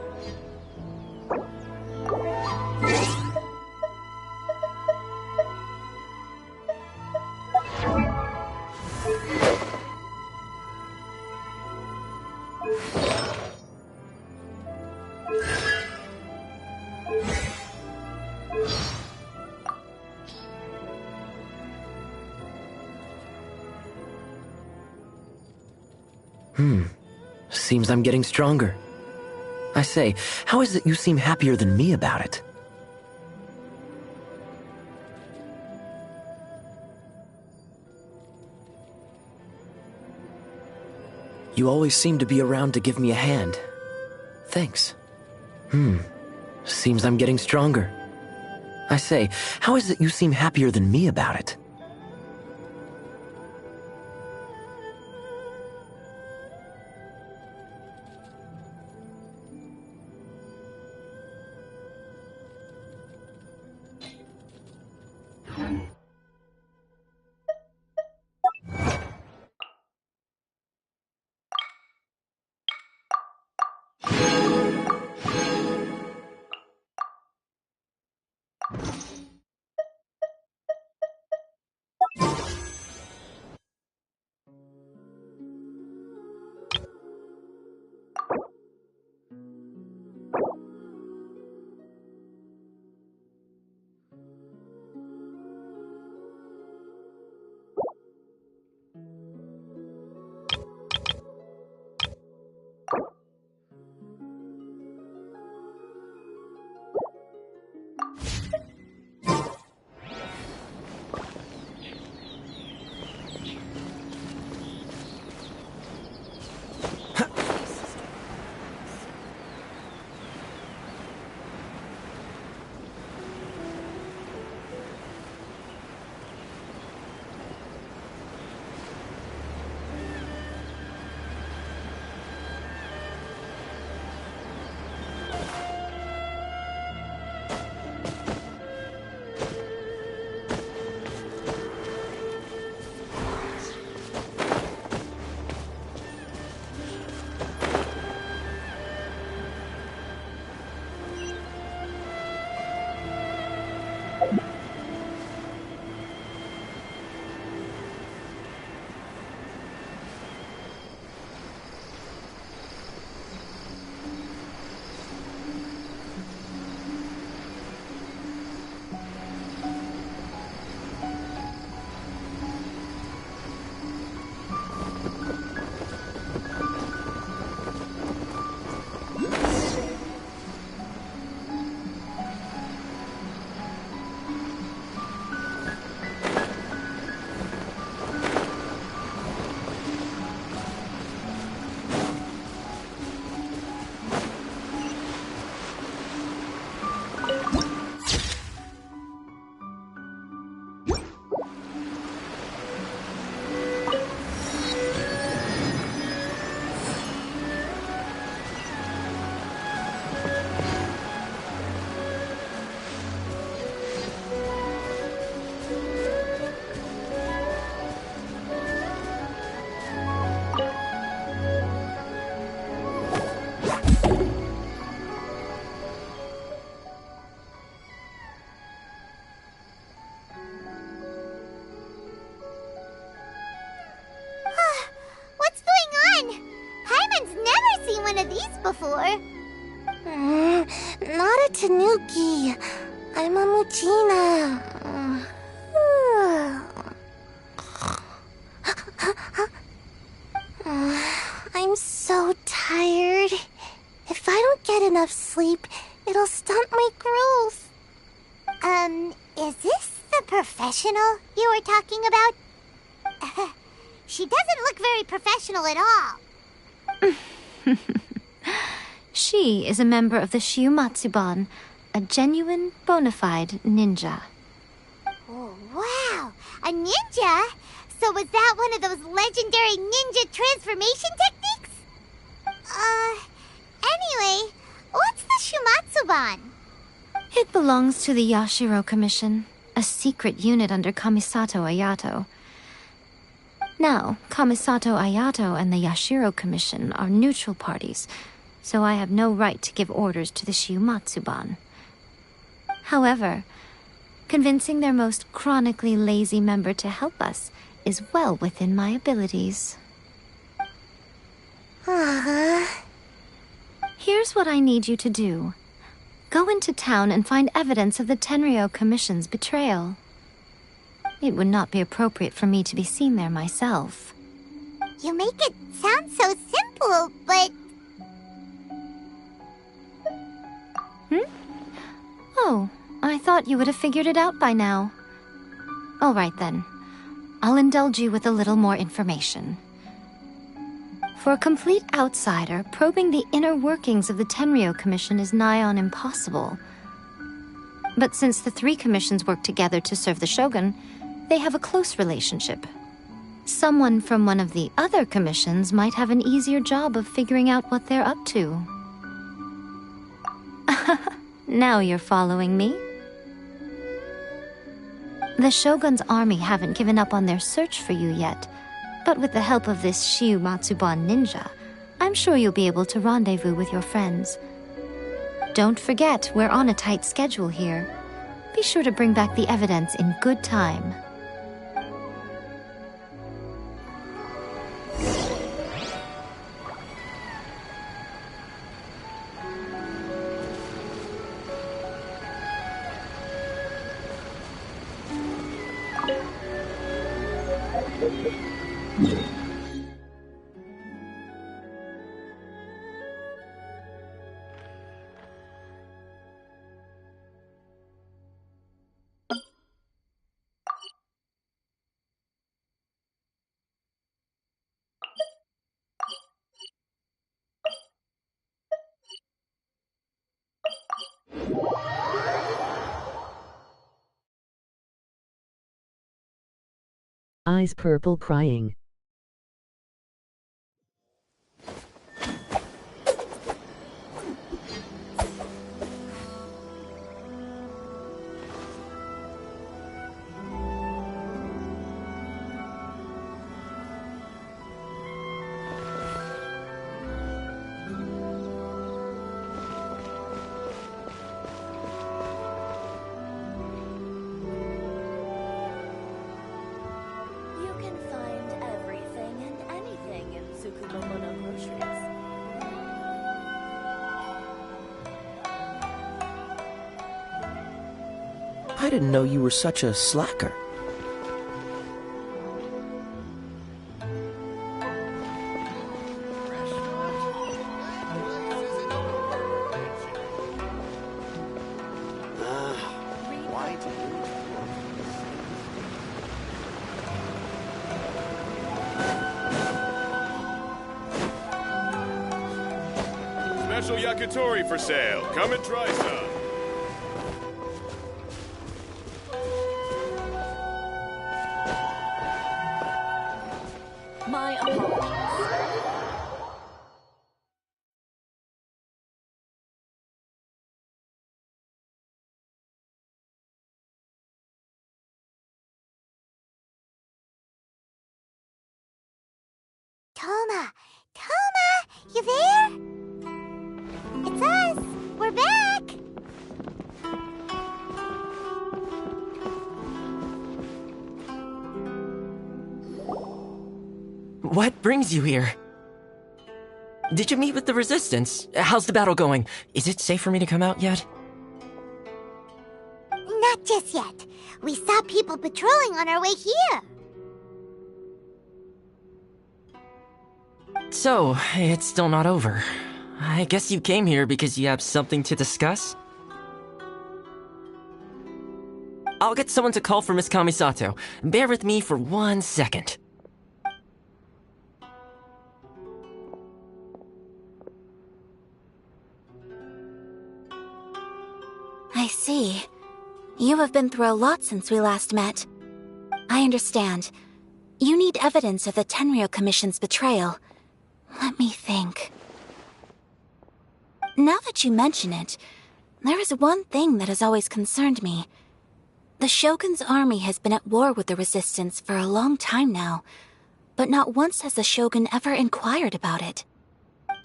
Seems I'm getting stronger. I say, how is it you seem happier than me about it? You always seem to be around to give me a hand. Thanks. Seems I'm getting stronger. I say, how is it you seem happier than me about it? Before. Not a Tanuki. I'm a Muchina. I'm so tired. If I don't get enough sleep, it'll stunt my growth. Is this the professional you were talking about? She doesn't look very professional at all. She is a member of the Shiumatsuban, a genuine, bona fide ninja. Oh, wow! A ninja? So was that one of those legendary ninja transformation techniques? Anyway, what's the Shiumatsuban? It belongs to the Yashiro Commission, a secret unit under Kamisato Ayato. Now, Kamisato Ayato and the Yashiro Commission are neutral parties, so I have no right to give orders to the Shiumatsuban. However, convincing their most chronically lazy member to help us is well within my abilities. Here's what I need you to do. Go into town and find evidence of the Tenryo Commission's betrayal. It would not be appropriate for me to be seen there myself. You make it sound so simple, but... Oh, I thought you would have figured it out by now. All right then. I'll indulge you with a little more information. For a complete outsider, probing the inner workings of the Tenryo Commission is nigh on impossible. But since the three commissions work together to serve the Shogun, they have a close relationship. Someone from one of the other commissions might have an easier job of figuring out what they're up to. Now you're following me? The Shogun's army haven't given up on their search for you yet, but with the help of this Shiumatsuban ninja, I'm sure you'll be able to rendezvous with your friends. Don't forget, we're on a tight schedule here. Be sure to bring back the evidence in good time. Eyes purple crying. I didn't know you were such a slacker. Special yakitori for sale. Come and try some. My apologies. Toma! Toma! You there? It's us! We're back! What brings you here? Did you meet with the Resistance? How's the battle going? Is it safe for me to come out yet? Not just yet. We saw people patrolling on our way here. So, it's still not over. I guess you came here because you have something to discuss? I'll get someone to call for Miss Kamisato. Bear with me for 1 second. I see. You have been through a lot since we last met. I understand. You need evidence of the Tenryo Commission's betrayal. Let me think. Now that you mention it, there is one thing that has always concerned me. The Shogun's army has been at war with the Resistance for a long time now, but not once has the Shogun ever inquired about it.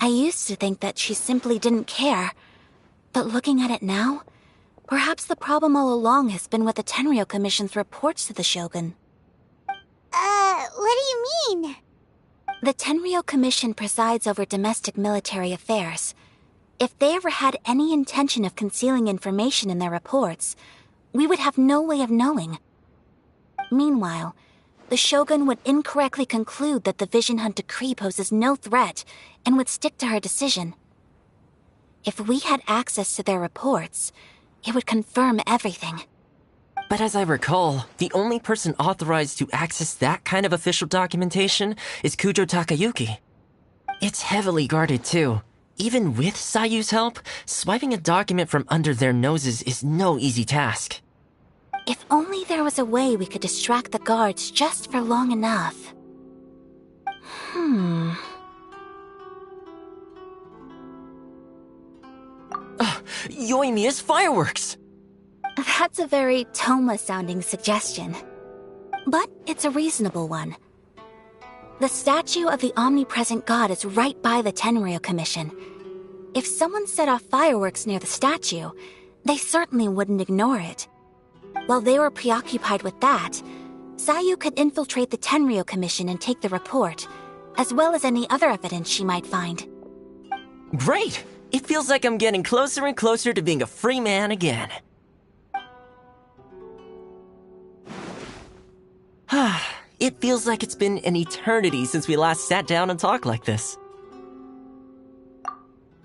I used to think that she simply didn't care, but looking at it now, perhaps the problem all along has been with the Tenryou Commission's reports to the Shogun. What do you mean? The Tenryou Commission presides over domestic military affairs. If they ever had any intention of concealing information in their reports, we would have no way of knowing. Meanwhile, the Shogun would incorrectly conclude that the Vision Hunt decree poses no threat and would stick to her decision. If we had access to their reports, it would confirm everything. But as I recall, the only person authorized to access that kind of official documentation is Kujo Takayuki. It's heavily guarded too. Even with Sayu's help, swiping a document from under their noses is no easy task. If only there was a way we could distract the guards just for long enough. Yoimiya's fireworks! That's a very Toma-sounding suggestion. But it's a reasonable one. The statue of the omnipresent god is right by the Tenryou Commission. If someone set off fireworks near the statue, they certainly wouldn't ignore it. While they were preoccupied with that, Sayu could infiltrate the Tenryou Commission and take the report, as well as any other evidence she might find. Great! It feels like I'm getting closer and closer to being a free man again. It feels like it's been an eternity since we last sat down and talked like this.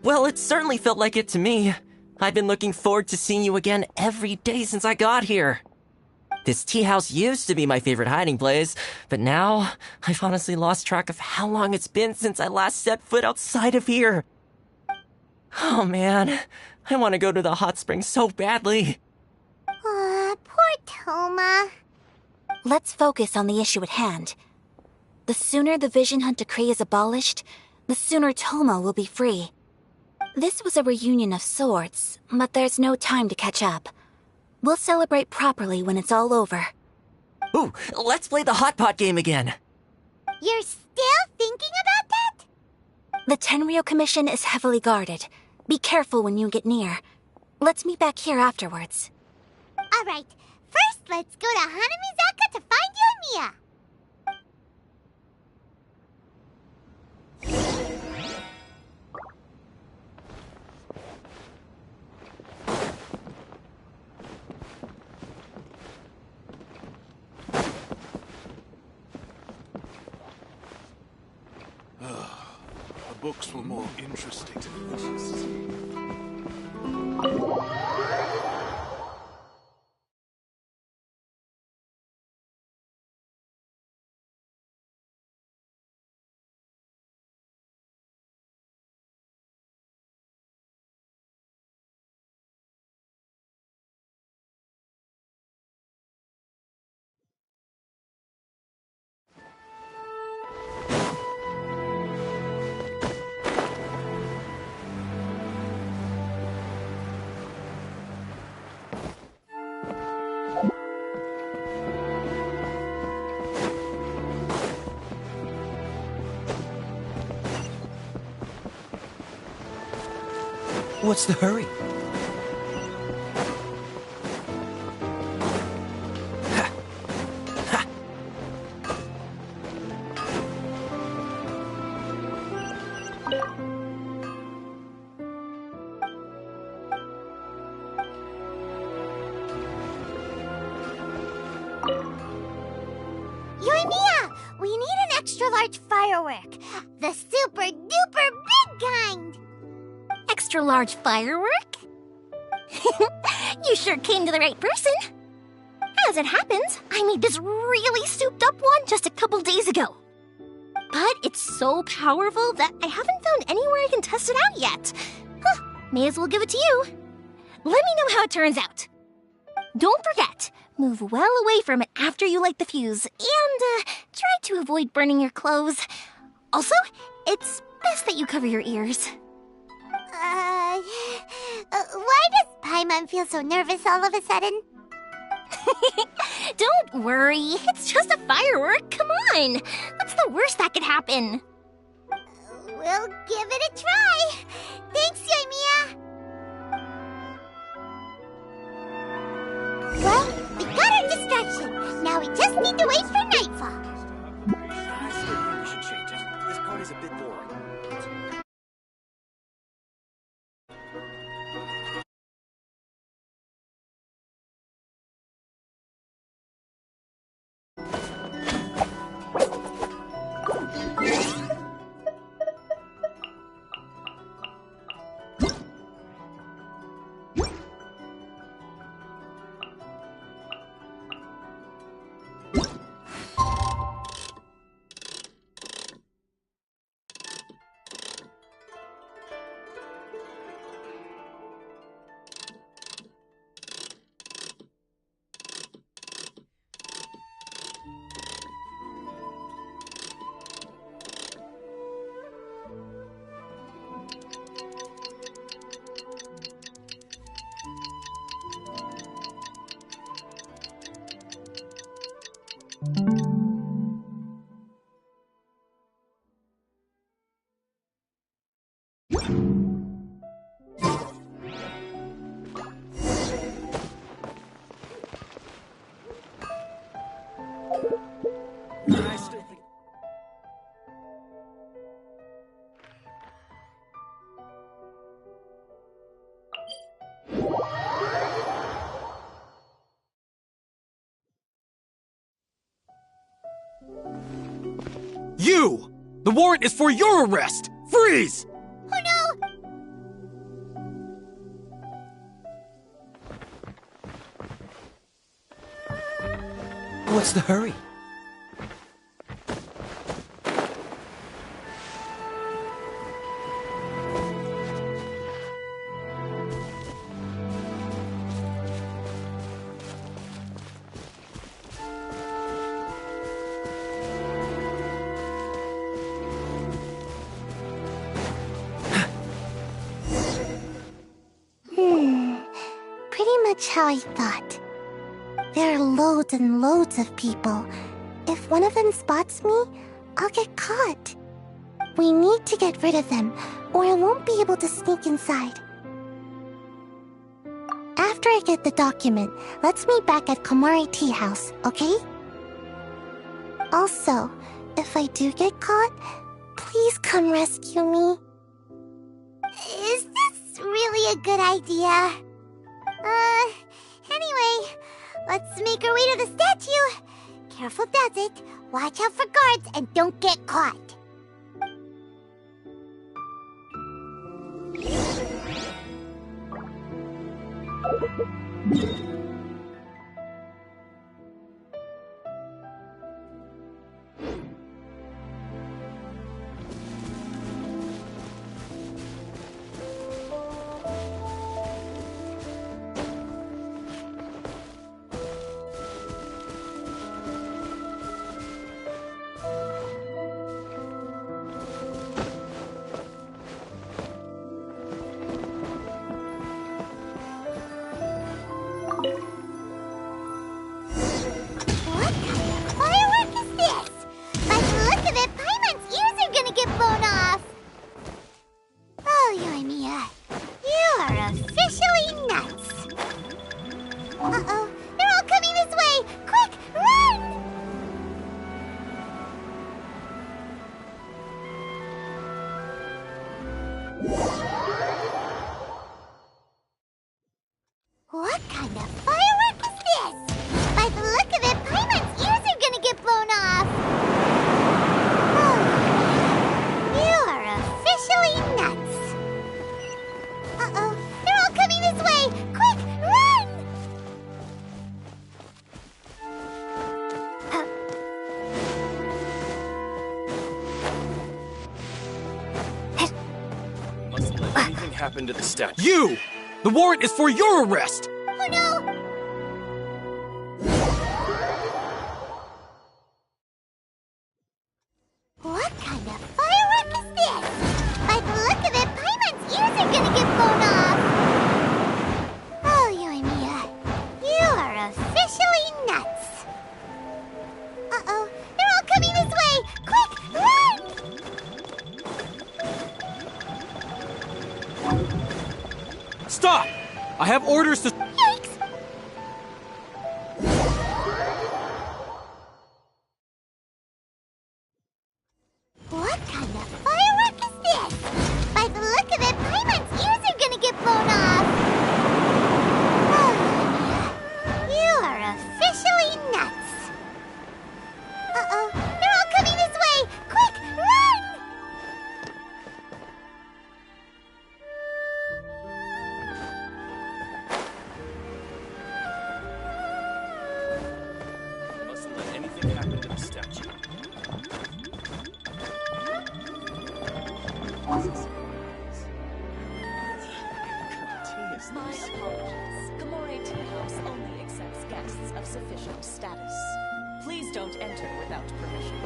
Well, it certainly felt like it to me. I've been looking forward to seeing you again every day since I got here. This tea house used to be my favorite hiding place, but now I've honestly lost track of how long it's been since I last set foot outside of here. Oh man, I want to go to the hot springs so badly. Poor Toma. Let's focus on the issue at hand. The sooner the Vision Hunt decree is abolished, the sooner Toma will be free. This was a reunion of sorts, but there's no time to catch up. We'll celebrate properly when it's all over. Ooh, let's play the hot pot game again. You're still thinking about that? The Tenryou Commission is heavily guarded. Be careful when you get near. Let's meet back here afterwards. All right. First, let's go to Hanamizaka to find Yoimiya. The books were more interesting than this. What's the hurry? Yoimiya, we need an extra-large firework. The super-duper big kind. Extra-large firework? You sure came to the right person. As it happens, I made this really souped-up one just a couple days ago. But it's so powerful that I haven't found anywhere I can test it out yet. May as well give it to you. Let me know how it turns out. Don't forget, move well away from it after you light the fuse, and try to avoid burning your clothes. Also, it's best that you cover your ears. Why does Paimon feel so nervous all of a sudden? Don't worry, it's just a firework. Come on, let's the worst that could happen? We'll give it a try. Thanks, Yoimiya. Well, we got our distraction. Now we just need to wait for nightfall. I still think we should change it. This party's a bit boring. You! The warrant is for your arrest! Freeze! Oh no! What's the hurry? Pretty much how I thought. There are loads and loads of people. If one of them spots me, I'll get caught. We need to get rid of them, or I won't be able to sneak inside. After I get the document, let's meet back at Komari Tea House, okay? Also, if I do get caught, please come rescue me. Is this really a good idea? Anyway, let's make our way to the statue. Careful does it. Watch out for guards and don't get caught. Happened to the statue. You! The warrant is for your arrest! Oh no! What kind of firework is this? By the look of it, Paimon's ears are gonna get blown off! Oh, Yoimiya, you are officially nuts! Uh-oh, they're all coming this way! Quick, Stop! I have orders to... Yikes! What kind of firework is this? By the look of it, Paimon's ears are gonna get blown off! Oh, you are officially nuts! Uh-oh, they're all coming this way! Quick, run! Mustn't let anything happen to the statue. My apologies. Gamore Tea House only accepts guests of sufficient status. Please don't enter without permission.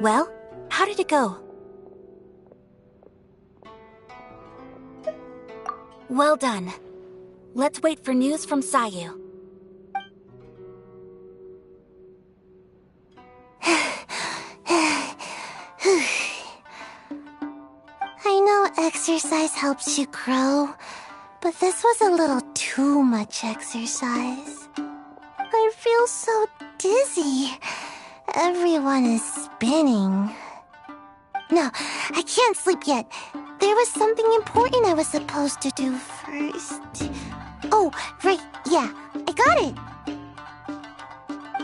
Well, how did it go? Well done. Let's wait for news from Sayu. I know exercise helps you grow, but this was a little too much exercise. I feel so dizzy. Everyone is spinning. No, I can't sleep yet. There was something important I was supposed to do first. Oh, right, yeah, I got it.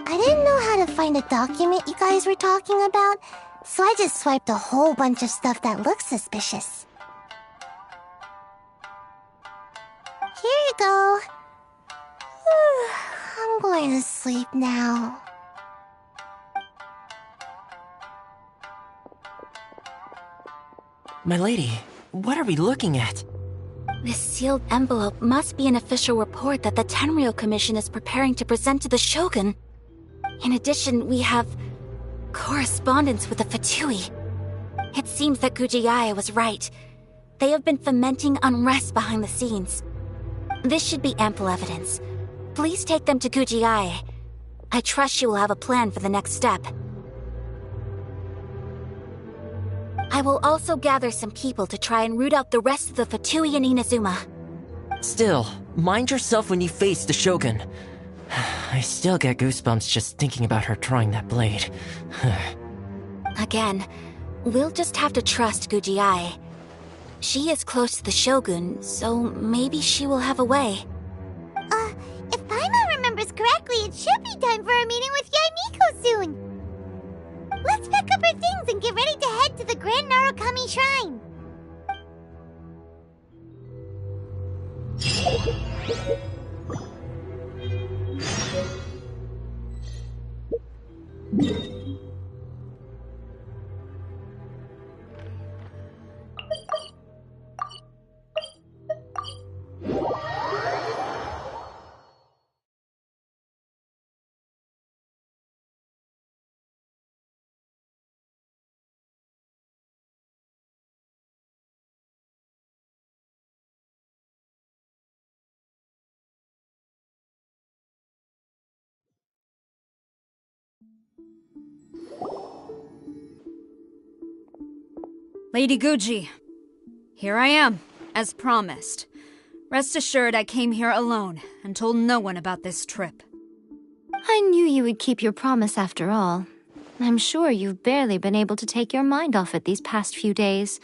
I didn't know how to find a document you guys were talking about, so I just swiped a whole bunch of stuff that looks suspicious. Here you go. I'm going to sleep now. My lady, what are we looking at? This sealed envelope must be an official report that the Tenryou Commission is preparing to present to the Shogun. In addition, we have correspondence with the Fatui. It seems that Gujiai was right. They have been fomenting unrest behind the scenes. This should be ample evidence. Please take them to Gujiai. I trust she will have a plan for the next step. I will also gather some people to try and root out the rest of the Fatui in Inazuma. Still, mind yourself when you face the Shogun. I still get goosebumps just thinking about her drawing that blade. Again, we'll just have to trust Gujiai. She is close to the Shogun, so maybe she will have a way. If Paimon remembers correctly, it should be time for a meeting with Yaimiko soon. Let's pack up our things and get ready to head to the Grand Narukami Shrine. Lady Guji, here I am, as promised. Rest assured I came here alone and told no one about this trip. I knew you would keep your promise after all. I'm sure you've barely been able to take your mind off it these past few days.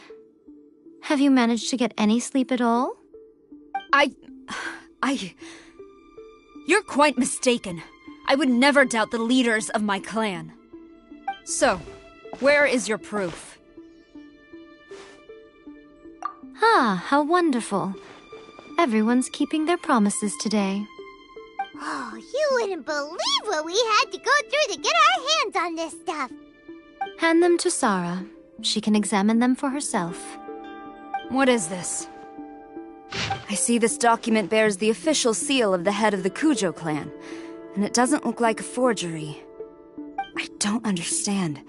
Have you managed to get any sleep at all? You're quite mistaken. I would never doubt the leaders of my clan. So, where is your proof? Ah, how wonderful. Everyone's keeping their promises today. Oh, you wouldn't believe what we had to go through to get our hands on this stuff. Hand them to Sarah. She can examine them for herself. What is this? I see this document bears the official seal of the head of the Kujo clan, and it doesn't look like a forgery. I don't understand.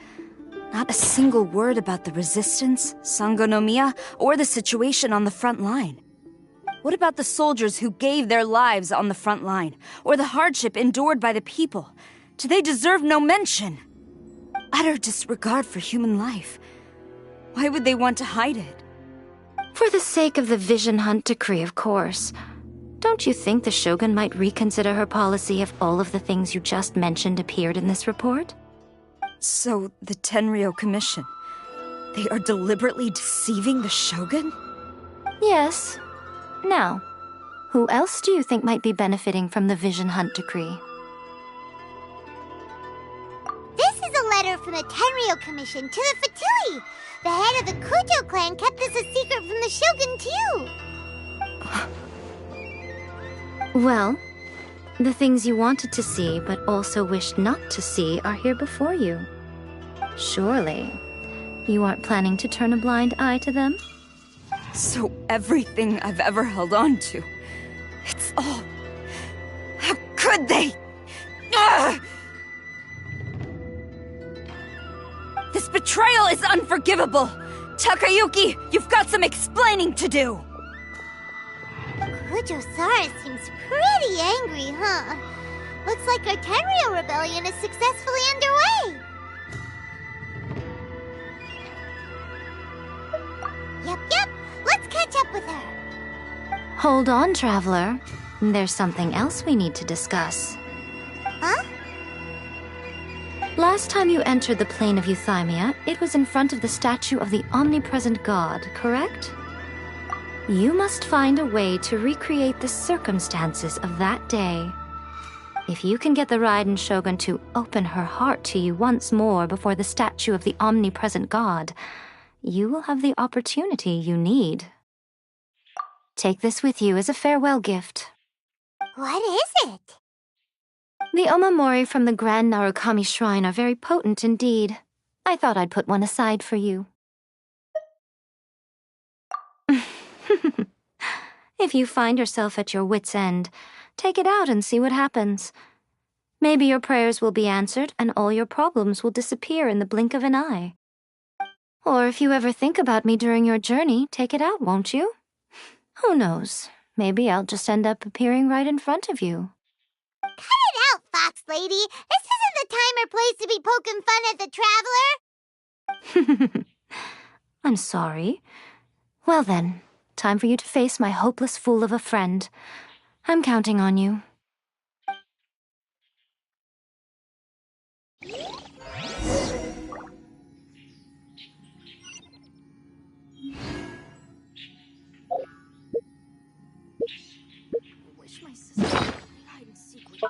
Not a single word about the resistance, Sangonomiya, or the situation on the front line. What about the soldiers who gave their lives on the front line, or the hardship endured by the people? Do they deserve no mention? Utter disregard for human life. Why would they want to hide it? For the sake of the Vision Hunt decree, of course. Don't you think the Shogun might reconsider her policy if all of the things you just mentioned appeared in this report? So, the Tenryou Commission, they are deliberately deceiving the Shogun? Yes. Now, who else do you think might be benefiting from the Vision Hunt decree? This is a letter from the Tenryou Commission to the Fatui. The head of the Kujo clan kept this a secret from the Shogun, too. Well, the things you wanted to see but also wished not to see are here before you. Surely, you aren't planning to turn a blind eye to them? So everything I've ever held on to, it's all... How could they? Ugh! This betrayal is unforgivable! Takayuki, you've got some explaining to do! Kujo-Sara seems pretty angry, huh? Looks like our Tenryou rebellion is successfully underway! Yep, let's catch up with her! Hold on, Traveler. There's something else we need to discuss. Huh? Last time you entered the plane of Euthymia, it was in front of the statue of the omnipresent god, correct? You must find a way to recreate the circumstances of that day. If you can get the Raiden Shogun to open her heart to you once more before the statue of the omnipresent god, you will have the opportunity you need. Take this with you as a farewell gift. What is it? The omamori from the Grand Narukami Shrine are very potent indeed. I thought I'd put one aside for you. If you find yourself at your wit's end, take it out and see what happens. Maybe your prayers will be answered and all your problems will disappear in the blink of an eye. Or if you ever think about me during your journey, take it out, won't you? Who knows? Maybe I'll just end up appearing right in front of you. Cut it out, Fox Lady! This isn't the time or place to be poking fun at the Traveler! I'm sorry. Well then, time for you to face my hopeless fool of a friend. I'm counting on you. Wish my sister could play hide and seek with me.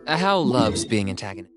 How loves being antagonist.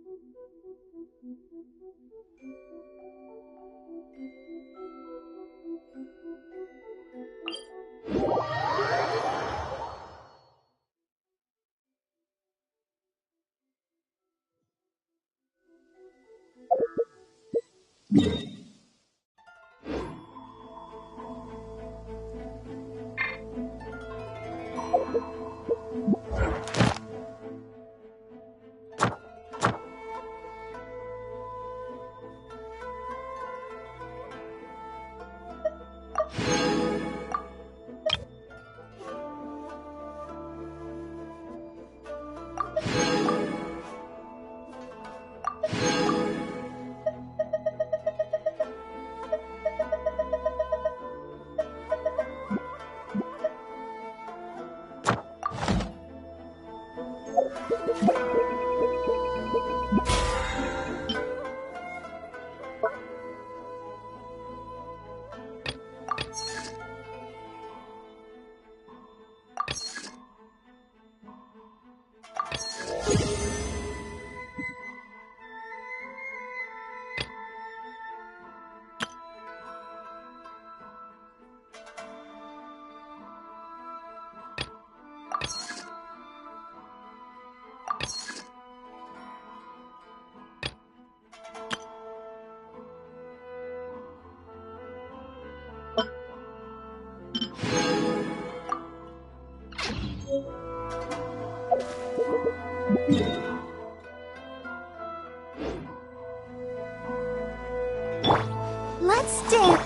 Let's dance.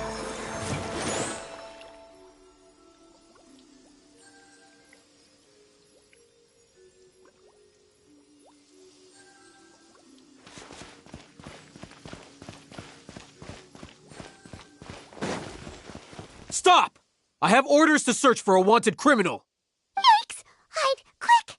Stop! I have orders to search for a wanted criminal. Yikes! Hide! Quick!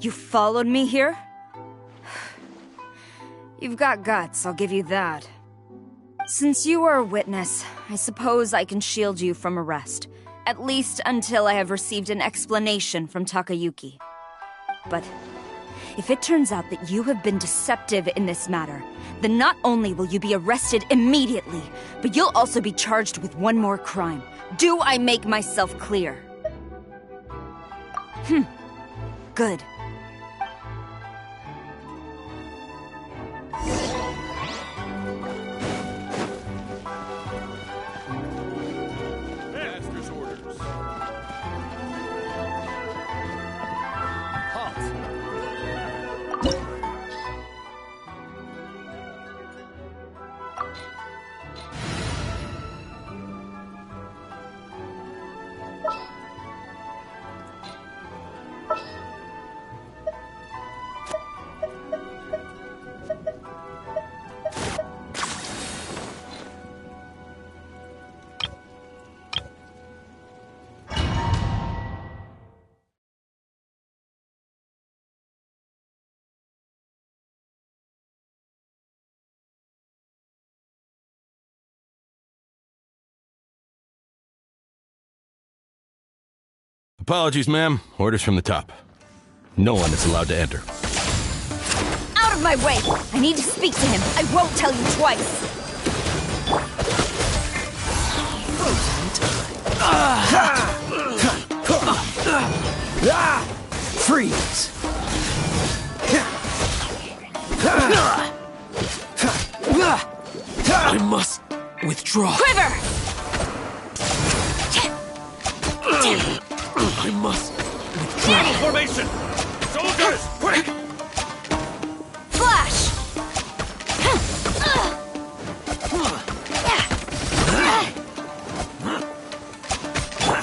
You followed me here? You've got guts, I'll give you that. Since you are a witness, I suppose I can shield you from arrest. At least until I have received an explanation from Takayuki. But if it turns out that you have been deceptive in this matter, then not only will you be arrested immediately, but you'll also be charged with one more crime. Do I make myself clear? Good. Master's orders. Halt. Apologies, ma'am. Orders from the top. No one is allowed to enter. Out of my way! I need to speak to him. I won't tell you twice. Freeze! I must withdraw. Quiver! I must withdraw. Battle formation! Soldiers, quick! Flash!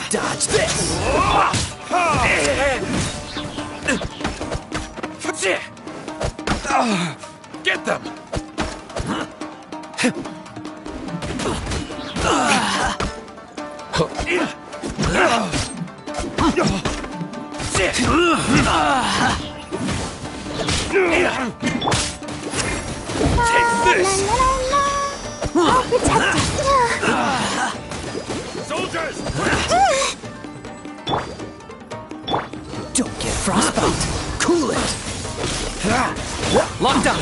Dodge this! Get them! Take this! Soldiers! Don't get frostbite. Cool it. Lock down!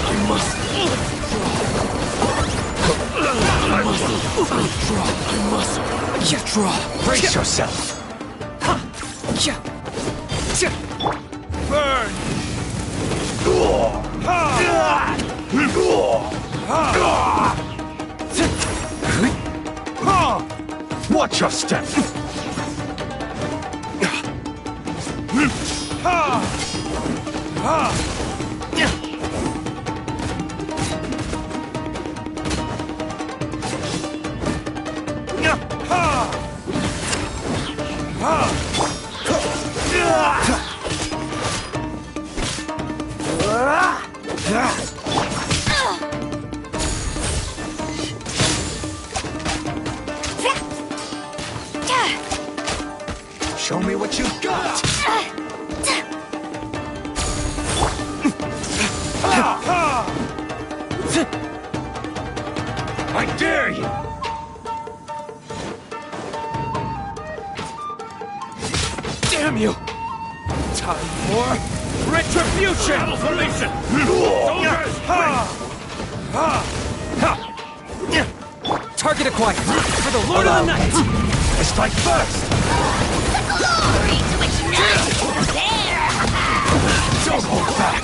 I must withdraw. Brace yourself. Burn! Watch your step! Show me what you've got! I dare you! Damn you! Time for retribution! Battle formation! Target acquired! For the Lord of the Night! I strike first! The glory to which none can compare! Don't hold back!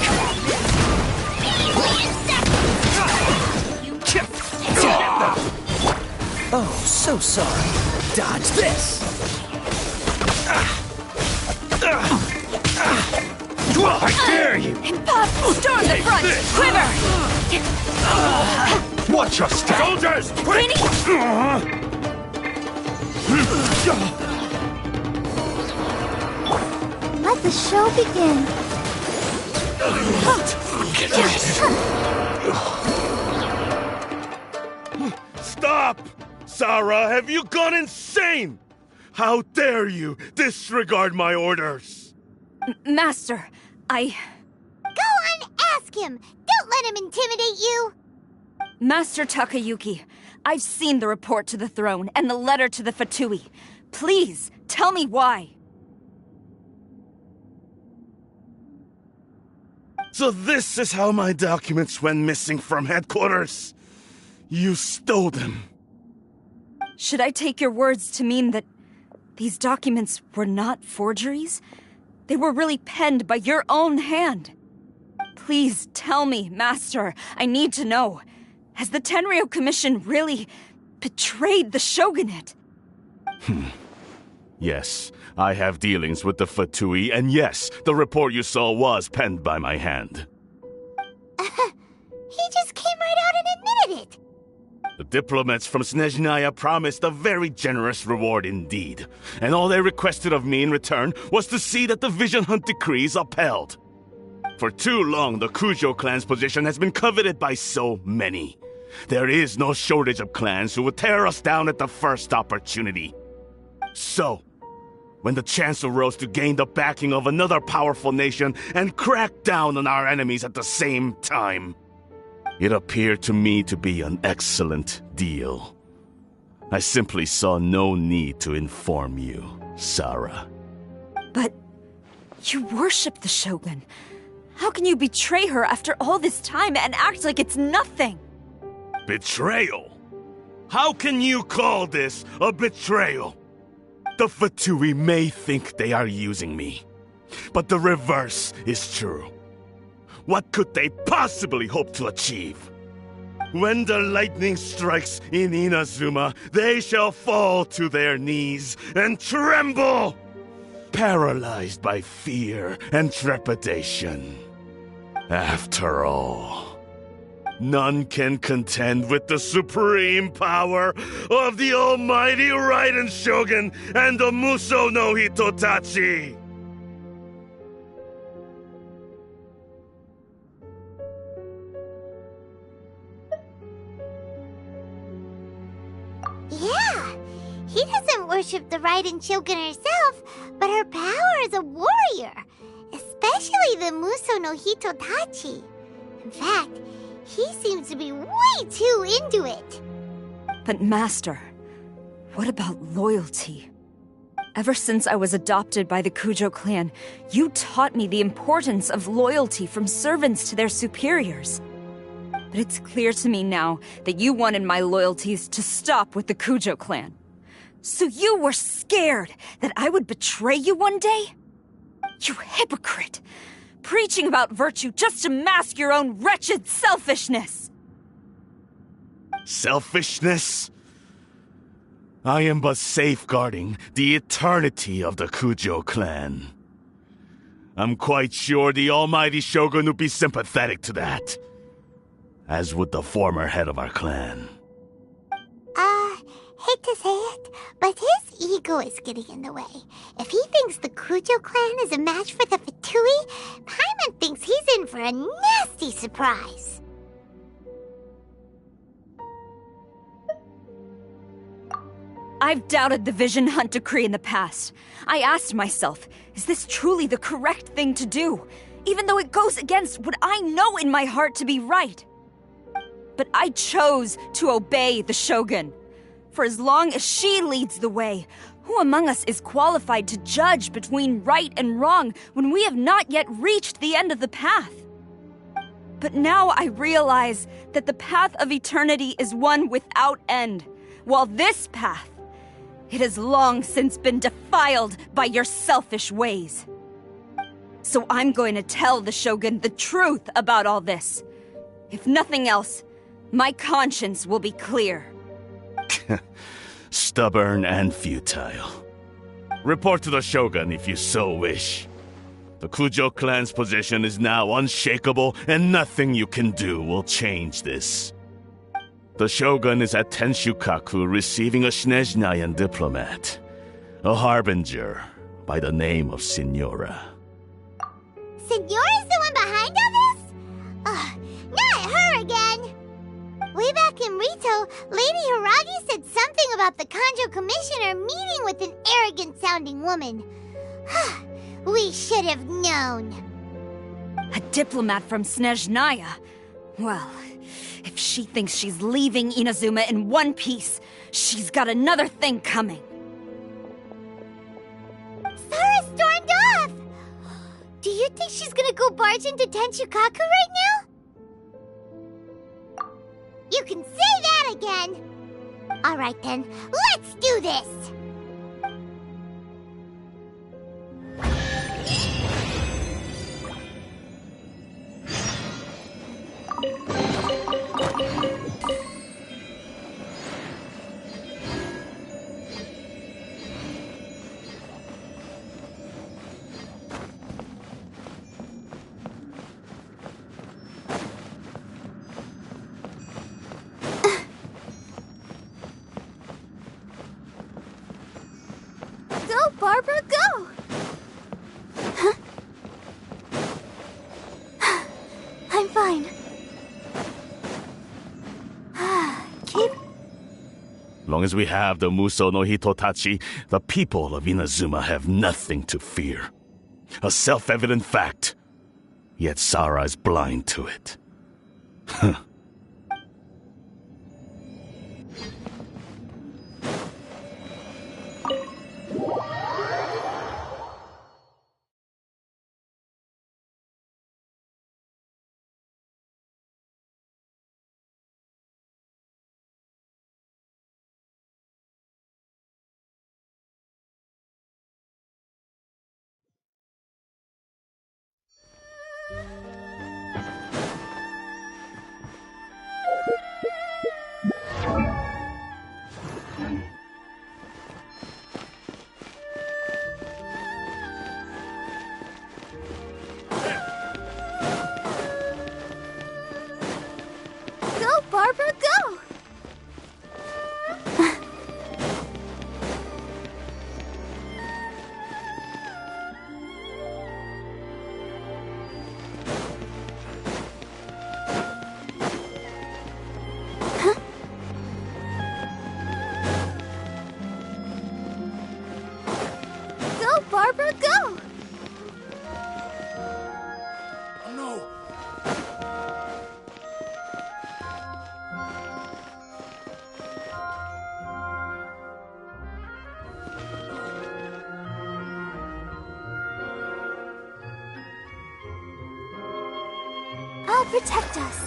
Oh, so sorry. Dodge this! I dare you! Pop! Storm the front! Quiver! Watch your step! Soldiers! Quick! Let the show begin. Stop! Sarah, have you gone insane? How dare you disregard my orders? Master, Go on, ask him! Don't let him intimidate you! Master Takayuki, I've seen the report to the throne and the letter to the Fatui. Please, tell me why. So this is how my documents went missing from headquarters? You stole them. Should I take your words to mean that these documents were not forgeries? They were really penned by your own hand. Please tell me, Master. I need to know. Has the Tenryo Commission really betrayed the Shogunate? Yes, I have dealings with the Fatui, and yes, the report you saw was penned by my hand. He just came right out and admitted it! The diplomats from Snezhnaya promised a very generous reward indeed, and all they requested of me in return was to see that the Vision Hunt decrees upheld. For too long, the Kujo clan's position has been coveted by so many. There is no shortage of clans who would tear us down at the first opportunity. So, when the chance arose to gain the backing of another powerful nation and crack down on our enemies at the same time, it appeared to me to be an excellent deal. I simply saw no need to inform you, Sarah. But you worship the Shogun. How can you betray her after all this time and act like it's nothing? Betrayal? How can you call this a betrayal? The Fatui may think they are using me, but the reverse is true. What could they possibly hope to achieve? When the lightning strikes in Inazuma, they shall fall to their knees and tremble, paralyzed by fear and trepidation. After all, none can contend with the supreme power of the almighty Raiden Shogun and the Muso no Hitotachi! Yeah, he doesn't worship the Raiden Shogun herself, but her power as a warrior, especially the Muso no Hitotachi. In fact, he seems to be way too into it. But Master, what about loyalty? Ever since I was adopted by the Kujo clan, you taught me the importance of loyalty from servants to their superiors. But it's clear to me now that you wanted my loyalties to stop with the Kujo clan. So you were scared that I would betray you one day? You hypocrite! Preaching about virtue just to mask your own wretched selfishness! Selfishness? I am but safeguarding the eternity of the Kujo clan. I'm quite sure the almighty Shogun would be sympathetic to that. As would the former head of our clan. Hate to say it, but his ego is getting in the way. If he thinks the Kujo clan is a match for the Fatui, Paimon thinks he's in for a nasty surprise. I've doubted the Vision Hunt decree in the past. I asked myself, is this truly the correct thing to do? Even though it goes against what I know in my heart to be right. But I chose to obey the Shogun. For as long as she leads the way, who among us is qualified to judge between right and wrong when we have not yet reached the end of the path? But now I realize that the path of eternity is one without end, while this path, it has long since been defiled by your selfish ways. So I'm going to tell the Shogun the truth about all this. If nothing else, my conscience will be clear. Stubborn and futile. Report to the Shogun if you so wish. The Kujo clan's position is now unshakable, and nothing you can do will change this. The Shogun is at Tenshukaku receiving a Snezhnayan diplomat, a harbinger by the name of Signora. Signora's the one behind all this? Not her again! Way back in Rito, Lady Hiragi said something about the Kanjo Commissioner meeting with an arrogant-sounding woman. We should have known. A diplomat from Snezhnaya? Well, if she thinks she's leaving Inazuma in one piece, she's got another thing coming. Sara stormed off! Do you think she's gonna go barge into Tenshukaku right now? You can say that again! Alright then, let's do this! Go, Barbara, go! Huh? I'm fine. Keep... Long as we have the Muso no Hitotachi, the people of Inazuma have nothing to fear. A self-evident fact. Yet Sara is blind to it. Go, Barbara, go! Go, Barbara, go! Oh no! I'll protect us.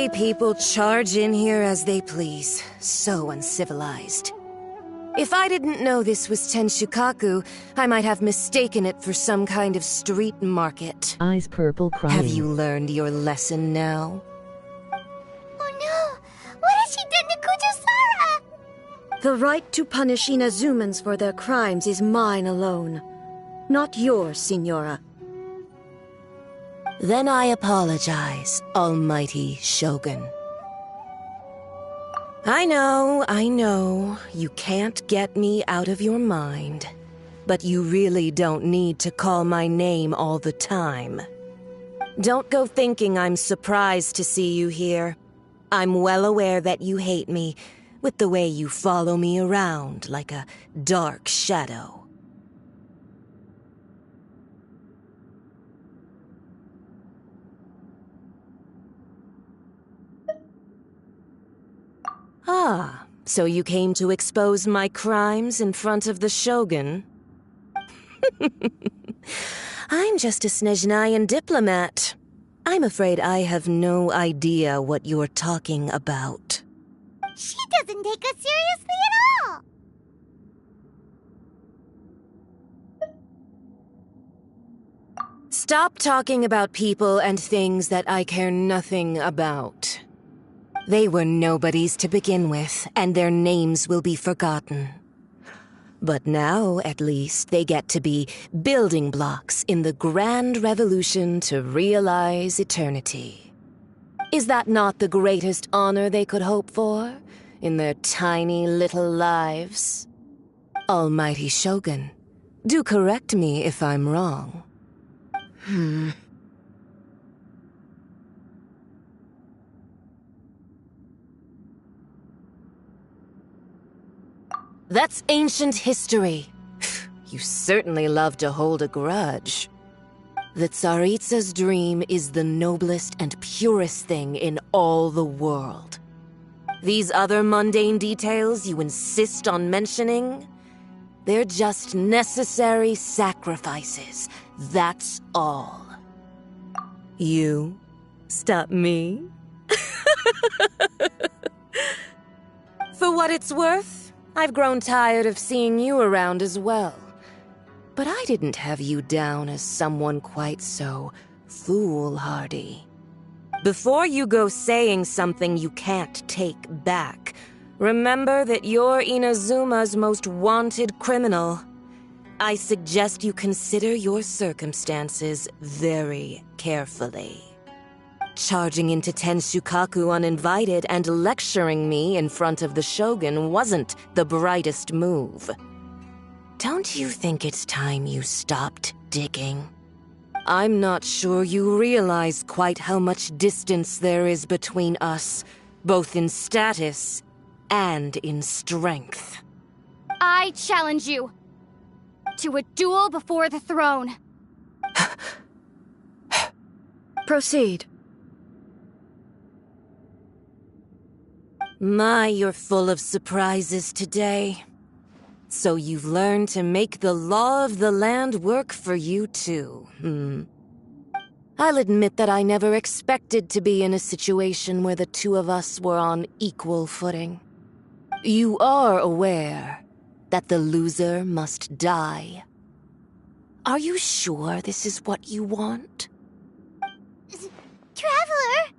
lay people charge in here as they please. So uncivilized. If I didn't know this was Tenshukaku, I might have mistaken it for some kind of street market. Eyes purple crying. Have you learned your lesson now? Oh no! What has she done to Kujusara? The right to punish Inazumans for their crimes is mine alone. Not yours, Signora. Then I apologize, Almighty Shogun. I know, you can't get me out of your mind. But you really don't need to call my name all the time. Don't go thinking I'm surprised to see you here. I'm well aware that you hate me, with the way you follow me around like a dark shadow. Ah, so you came to expose my crimes in front of the Shogun? I'm just a Snezhnayan diplomat. I'm afraid I have no idea what you're talking about. She doesn't take us seriously at all! Stop talking about people and things that I care nothing about. They were nobodies to begin with, and their names will be forgotten. But now, at least, they get to be building blocks in the grand revolution to realize eternity. Is that not the greatest honor they could hope for in their tiny little lives? Almighty Shogun, do correct me if I'm wrong. That's ancient history. You certainly love to hold a grudge. The Tsaritsa's dream is the noblest and purest thing in all the world. These other mundane details you insist on mentioning, they're just necessary sacrifices. That's all. You stop me? For what it's worth, I've grown tired of seeing you around as well. But I didn't have you down as someone quite so foolhardy. Before you go saying something you can't take back, remember that you're Inazuma's most wanted criminal. I suggest you consider your circumstances very carefully. Charging into Tenshukaku uninvited and lecturing me in front of the Shogun wasn't the brightest move. Don't you think it's time you stopped digging? I'm not sure you realize quite how much distance there is between us, both in status and in strength. I challenge you to a duel before the throne. Proceed. My, you're full of surprises today. So you've learned to make the law of the land work for you too, I'll admit that I never expected to be in a situation where the two of us were on equal footing. You are aware that the loser must die. Are you sure this is what you want? Traveler!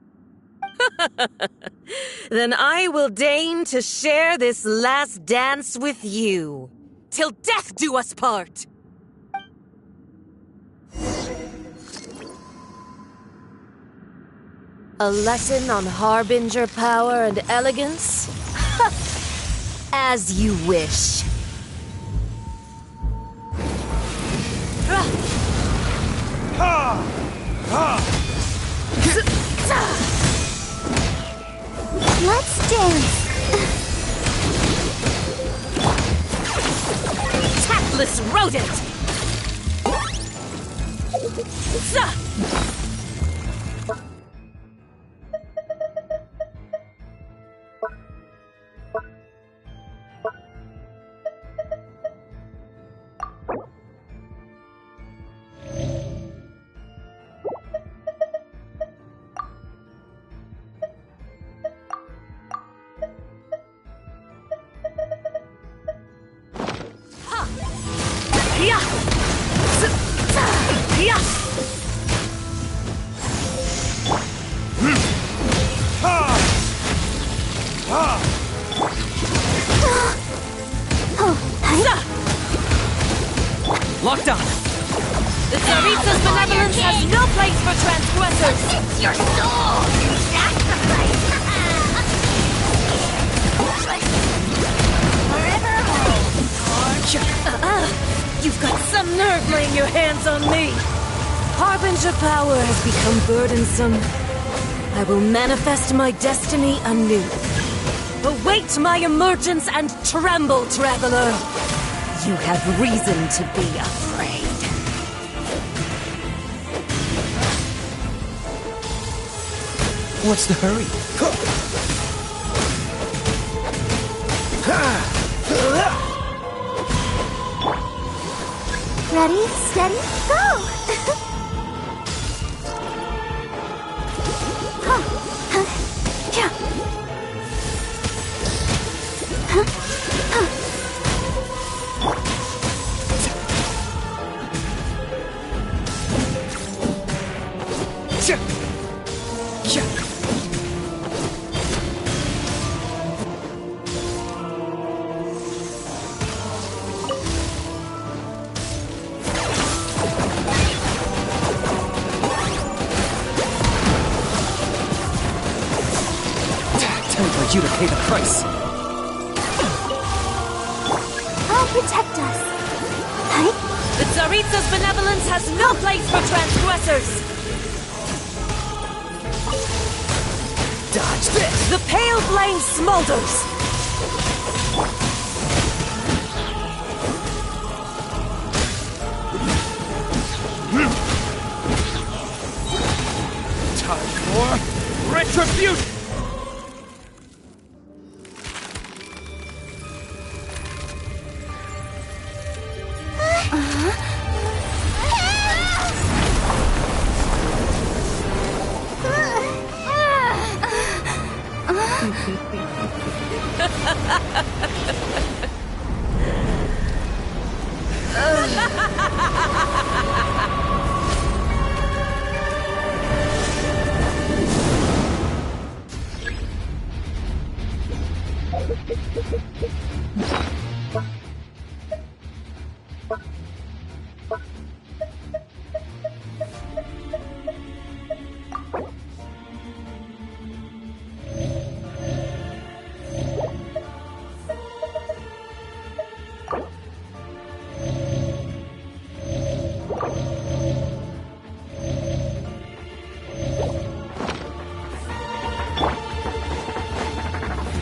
Then I will deign to share this last dance with you, till death do us part! A lesson on Harbinger power and elegance? As you wish. Let's dance. Tactless rodent! Locked on. The Tsaritsa's benevolence has no place for transgressors! It's your soul! Sacrifice! Forever hold! You've got some nerve laying your hands on me! Harbinger power has become burdensome. I will manifest my destiny anew. Await my emergence and tremble, traveler! You have reason to be afraid. What's the hurry? Ready, steady, go! Time for you to pay the price. I'll protect us. The Tsaritsa's benevolence has no place for transgressors! Dodge this! The pale flame smolders! Time for retribution!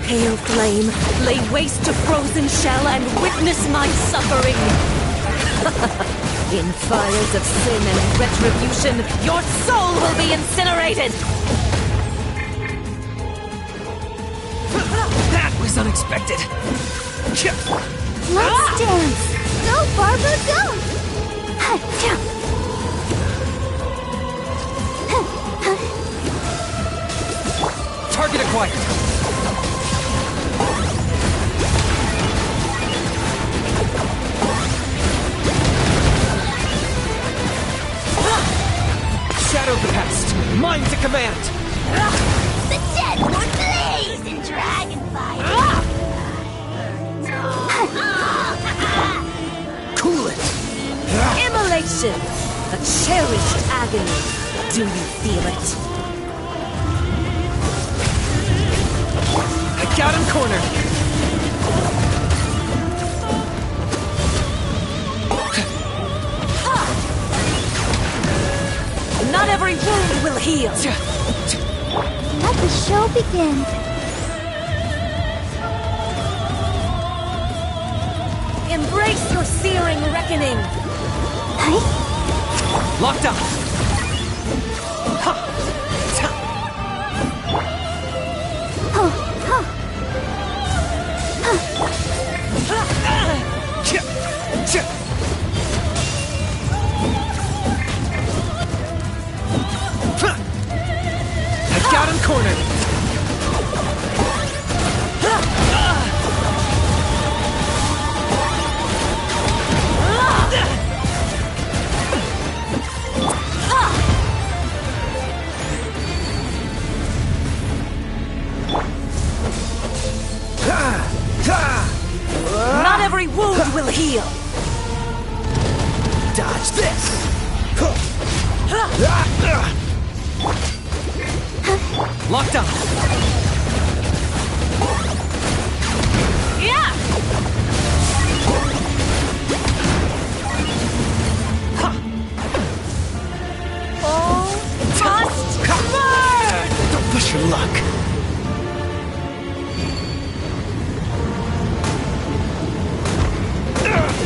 Pale flame, lay waste to frozen shell and witness my suffering! In fires of sin and retribution, your soul will be incinerated! That was unexpected! Let's dance! Go, Barbara, go! Target acquired! Shadow of the past, mine to command! The dead would blaze in dragonfire! Cool it! Immolation! A cherished agony! Do you feel it? I got him cornered! Not every wound will heal! Let the show begin. Embrace your searing reckoning! Locked up! I got him cornered! Not every wound will heal. Dodge this! Locked on. Yeah! Oh, must burn! Don't push your luck.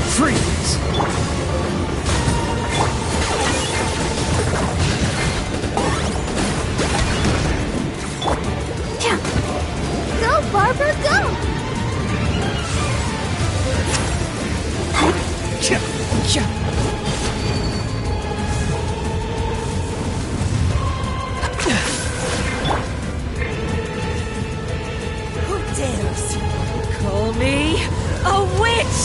Freeze! Go, Barbara, go! Who dares call me a witch?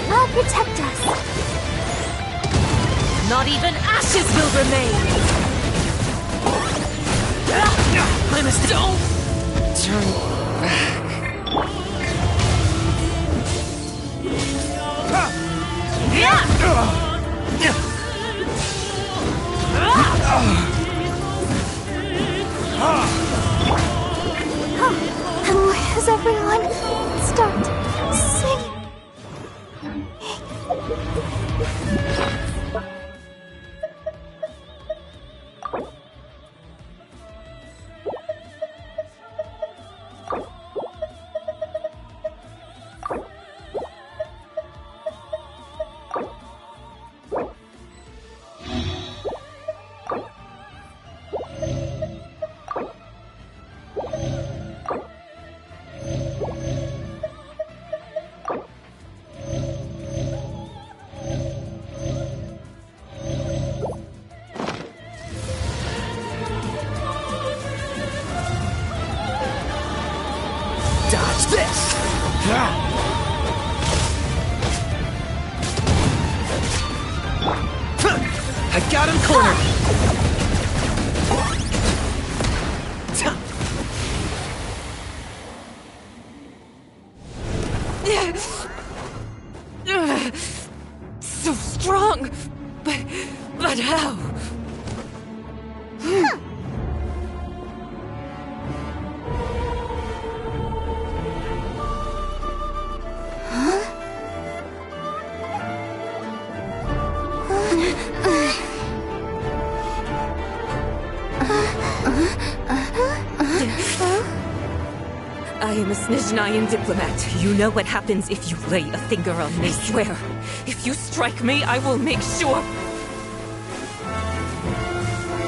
I'll protect us. Not even ashes will remain. I must don't turn back. And where does everyone start singing? Dodge this! I got him cornered. So strong, but how? I am a Snezhnayan diplomat. You know what happens if you lay a finger on me. I swear, if you strike me, I will make sure.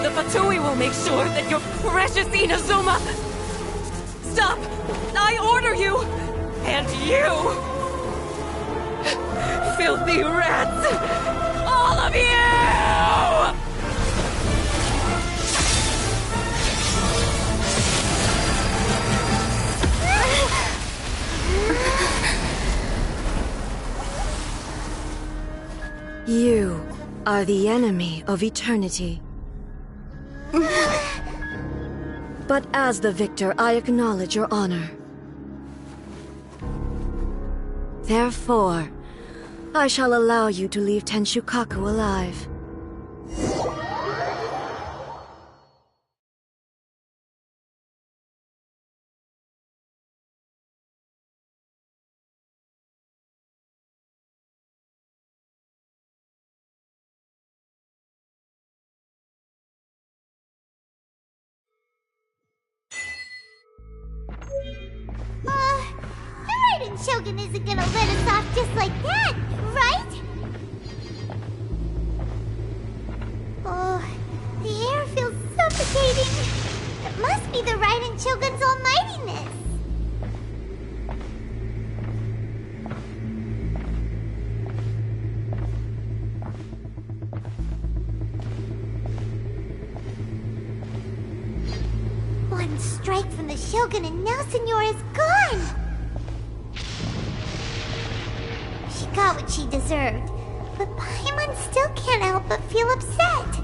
The Fatui will make sure that your precious Inazuma. Stop! I order you! And you! Filthy rats! All of you! You are the enemy of eternity. But as the victor, I acknowledge your honor. Therefore, I shall allow you to leave Tenshukaku alive. The Raiden Shogun isn't gonna let us off just like that, right? Oh, the air feels suffocating. It must be the Raiden Shogun's almightiness. One strike from the Shogun and now Signora's gone! She got what she deserved. But Paimon still can't help but feel upset.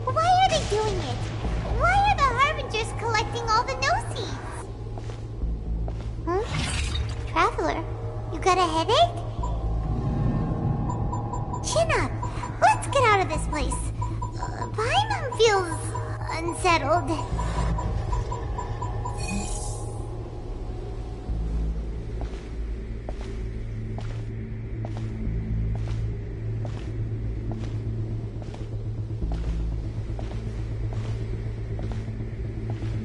Why are they doing it? Why are the Harbingers collecting all the no-seeds? Traveler, you got a headache? Chin up. Let's get out of this place. Paimon feels unsettled.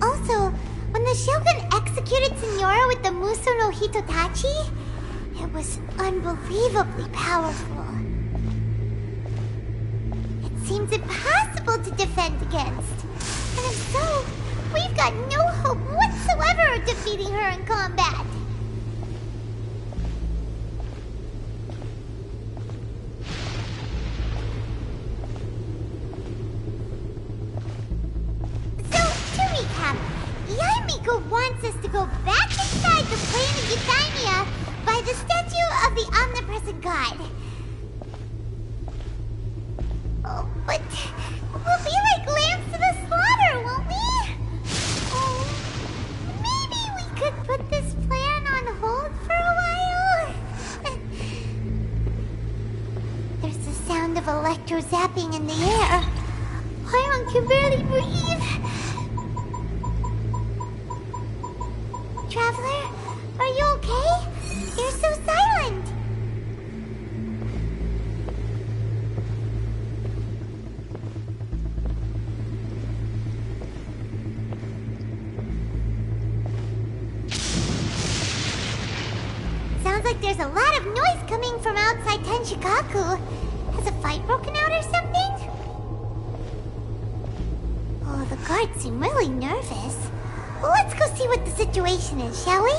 Also, when the Shogun executed Signora with the Muso no Hitotachi, it was unbelievably powerful. It seems impossible to defend against. And if so, we've got no hope whatsoever of defeating her in combat. Yaimiko wants us to go back inside the plane of Euthymia by the statue of the omnipresent god. Oh, but we'll be like lambs to the slaughter, won't we? Oh, maybe we could put this plan on hold for a while? There's the sound of electro-zapping in the air. Paimon can barely breathe. Traveler, are you okay? You're so silent. Sounds like there's a lot of noise coming from outside Tenshikaku. Has a fight broken out or something? Oh, the guards seem really nervous. Let's go see what the situation is, shall we?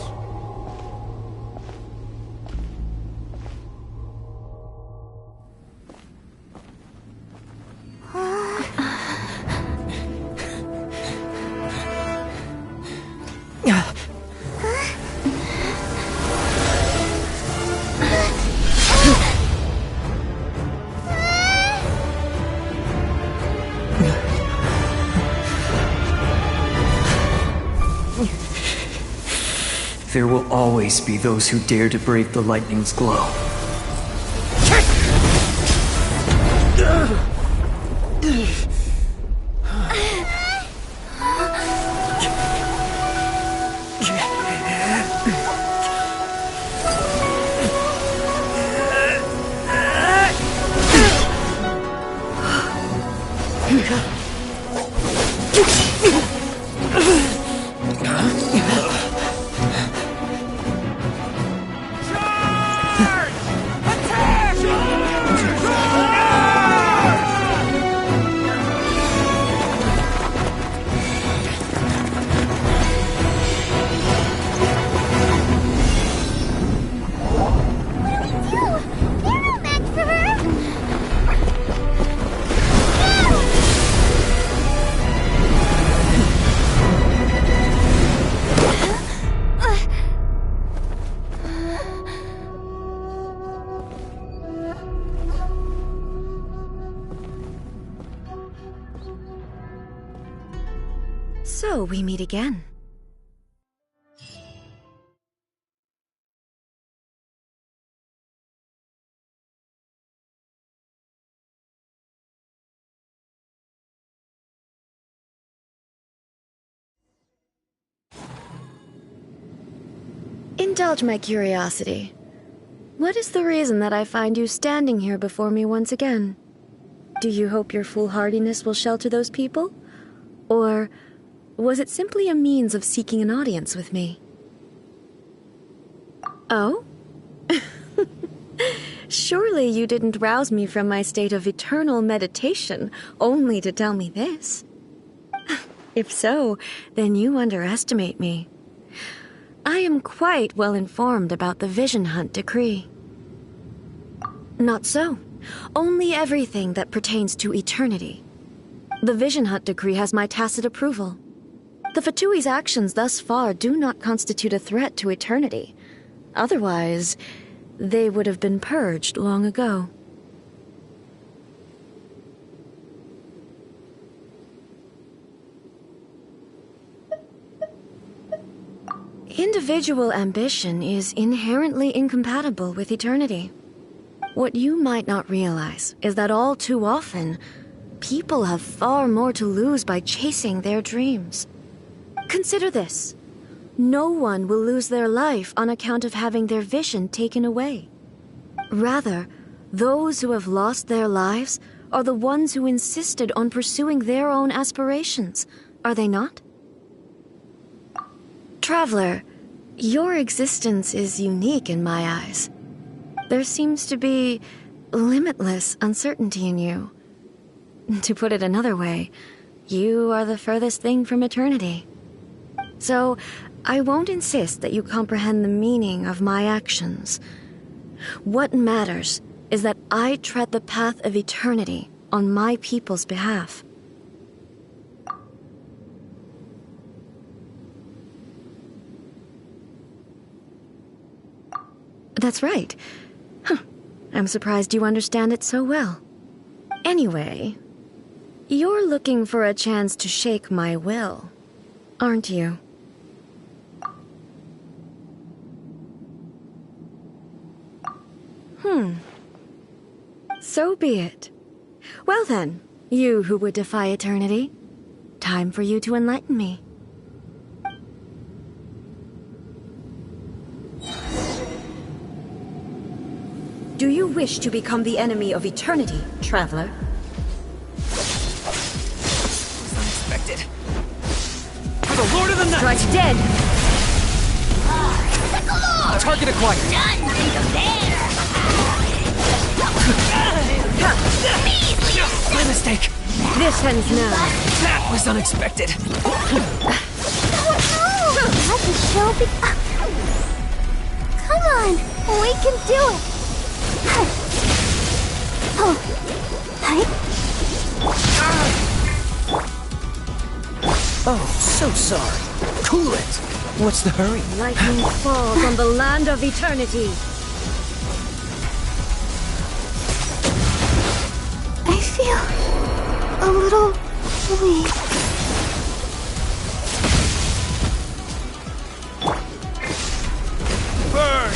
There will always be those who dare to brave the lightning's glow. So we meet again. Indulge my curiosity. What is the reason that I find you standing here before me once again? Do you hope your foolhardiness will shelter those people? Or was it simply a means of seeking an audience with me? Oh? Surely you didn't rouse me from my state of eternal meditation only to tell me this. If so, then you underestimate me. I am quite well informed about the Vision Hunt decree. Not so. Only everything that pertains to eternity. The Vision Hunt decree has my tacit approval. The Fatui's actions thus far do not constitute a threat to eternity. Otherwise, they would have been purged long ago. Individual ambition is inherently incompatible with eternity. What you might not realize is that all too often, people have far more to lose by chasing their dreams. Consider this. No one will lose their life on account of having their vision taken away. Rather, those who have lost their lives are the ones who insisted on pursuing their own aspirations, are they not? Traveler, your existence is unique in my eyes. There seems to be limitless uncertainty in you. To put it another way, you are the furthest thing from eternity. So, I won't insist that you comprehend the meaning of my actions. What matters is that I tread the path of eternity on my people's behalf. That's right. Huh. I'm surprised you understand it so well. Anyway, you're looking for a chance to shake my will, aren't you? So be it. Well then, you who would defy eternity, time for you to enlighten me. Do you wish to become the enemy of eternity, traveler? Unexpected. For the Lord of the Night! Strike dead! Target acquired! None can compare! My mistake! This ends now. That was unexpected! Let the show be... Come on! We can do it! Oh, so sorry. Cool it! What's the hurry? Lightning falls on the land of eternity. I feel a little weak. Burn!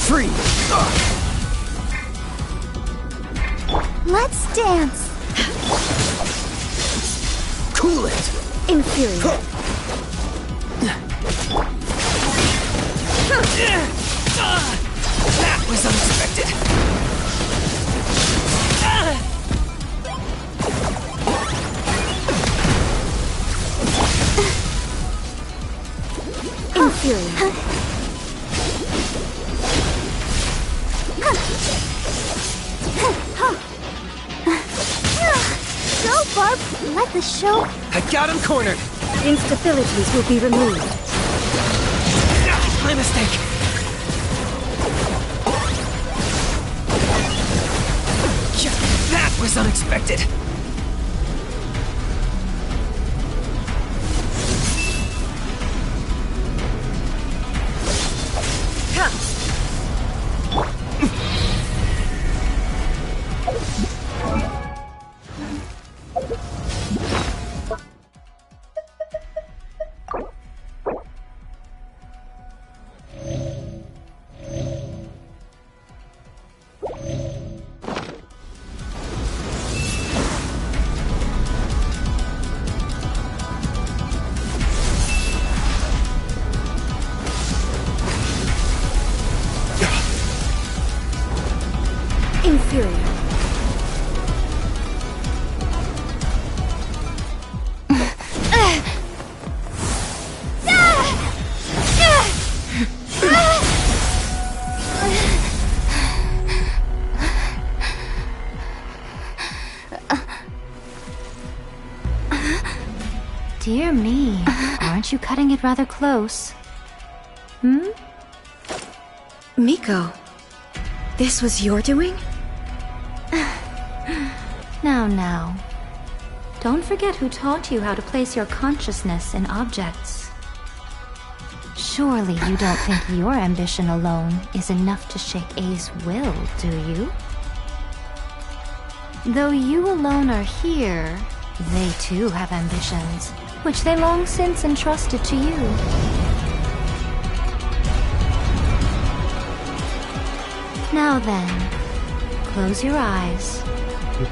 Free! Let's dance. Cool it! Inferior. That was unexpected! Inferior. Go, Barb. Let the show... I got him cornered! Instabilities will be removed. My mistake! That was unexpected! me, aren't you cutting it rather close? Miko, this was your doing? Now. Don't forget who taught you how to place your consciousness in objects. Surely you don't think your ambition alone is enough to shake A's will, do you? Though you alone are here, they too have ambitions, which they long since entrusted to you. Now then, close your eyes. We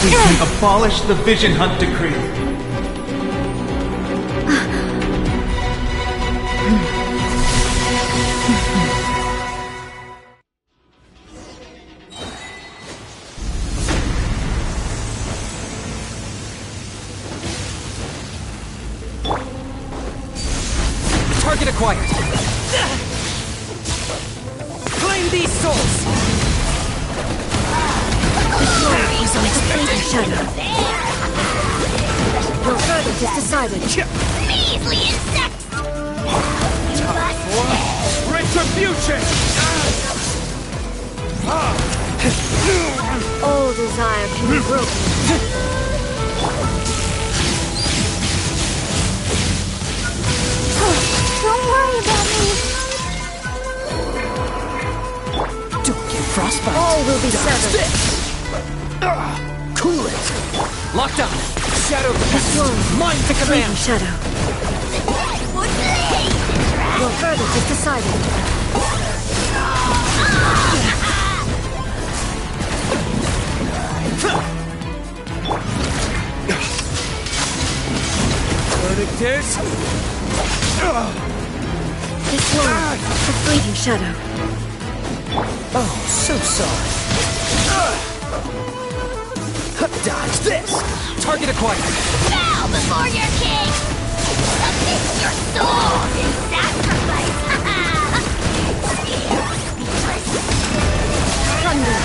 can abolish the Vision Hunt decree. Target acquired. Claim these souls. Was unexpected, Shadow. Your verdict is decided. Measly insects! Time for retribution! All desire can be broken. Don't worry about me. Don't get frostbite. All will be severed. Cool it. Locked on. Shadow the past. Mind the command. Shadow. Your verdict is decided. Verdict is... This one, the fleeting Shadow. Oh, so sorry. Dodge this. Target acquired. Bow before your king! Submit your soul in sacrifice! Thunder.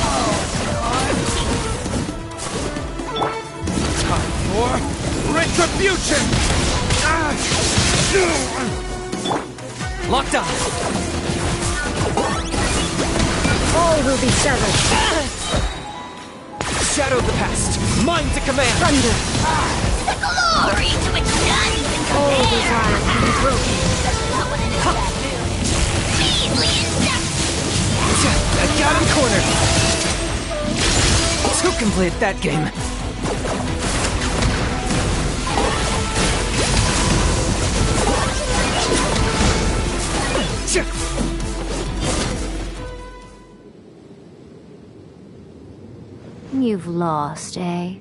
Time for retribution! Locked on. All will be severed. Shadow the past. Mind to command. Thunder. The glory to which none can All compare! desire can be broken. That one in a bad mood. Measly insects! I got him cornered. Who can play at that game? You've lost, eh?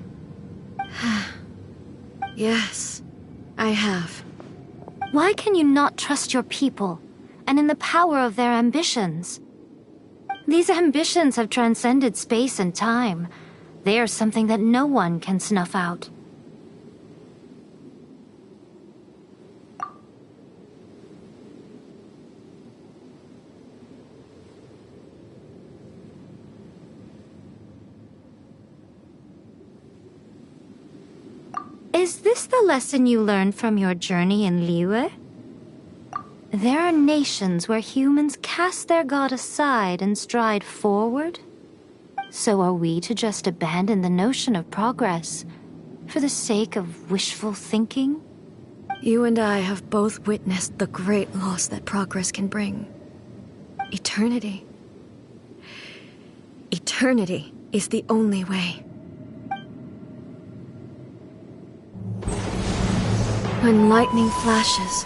Yes, I have. Why can you not trust your people, and in the power of their ambitions? These ambitions have transcended space and time. They are something that no one can snuff out. Is this the lesson you learned from your journey in Liyue? There are nations where humans cast their god aside and stride forward. So are we to just abandon the notion of progress for the sake of wishful thinking? You and I have both witnessed the great loss that progress can bring. Eternity. Eternity is the only way. When lightning flashes,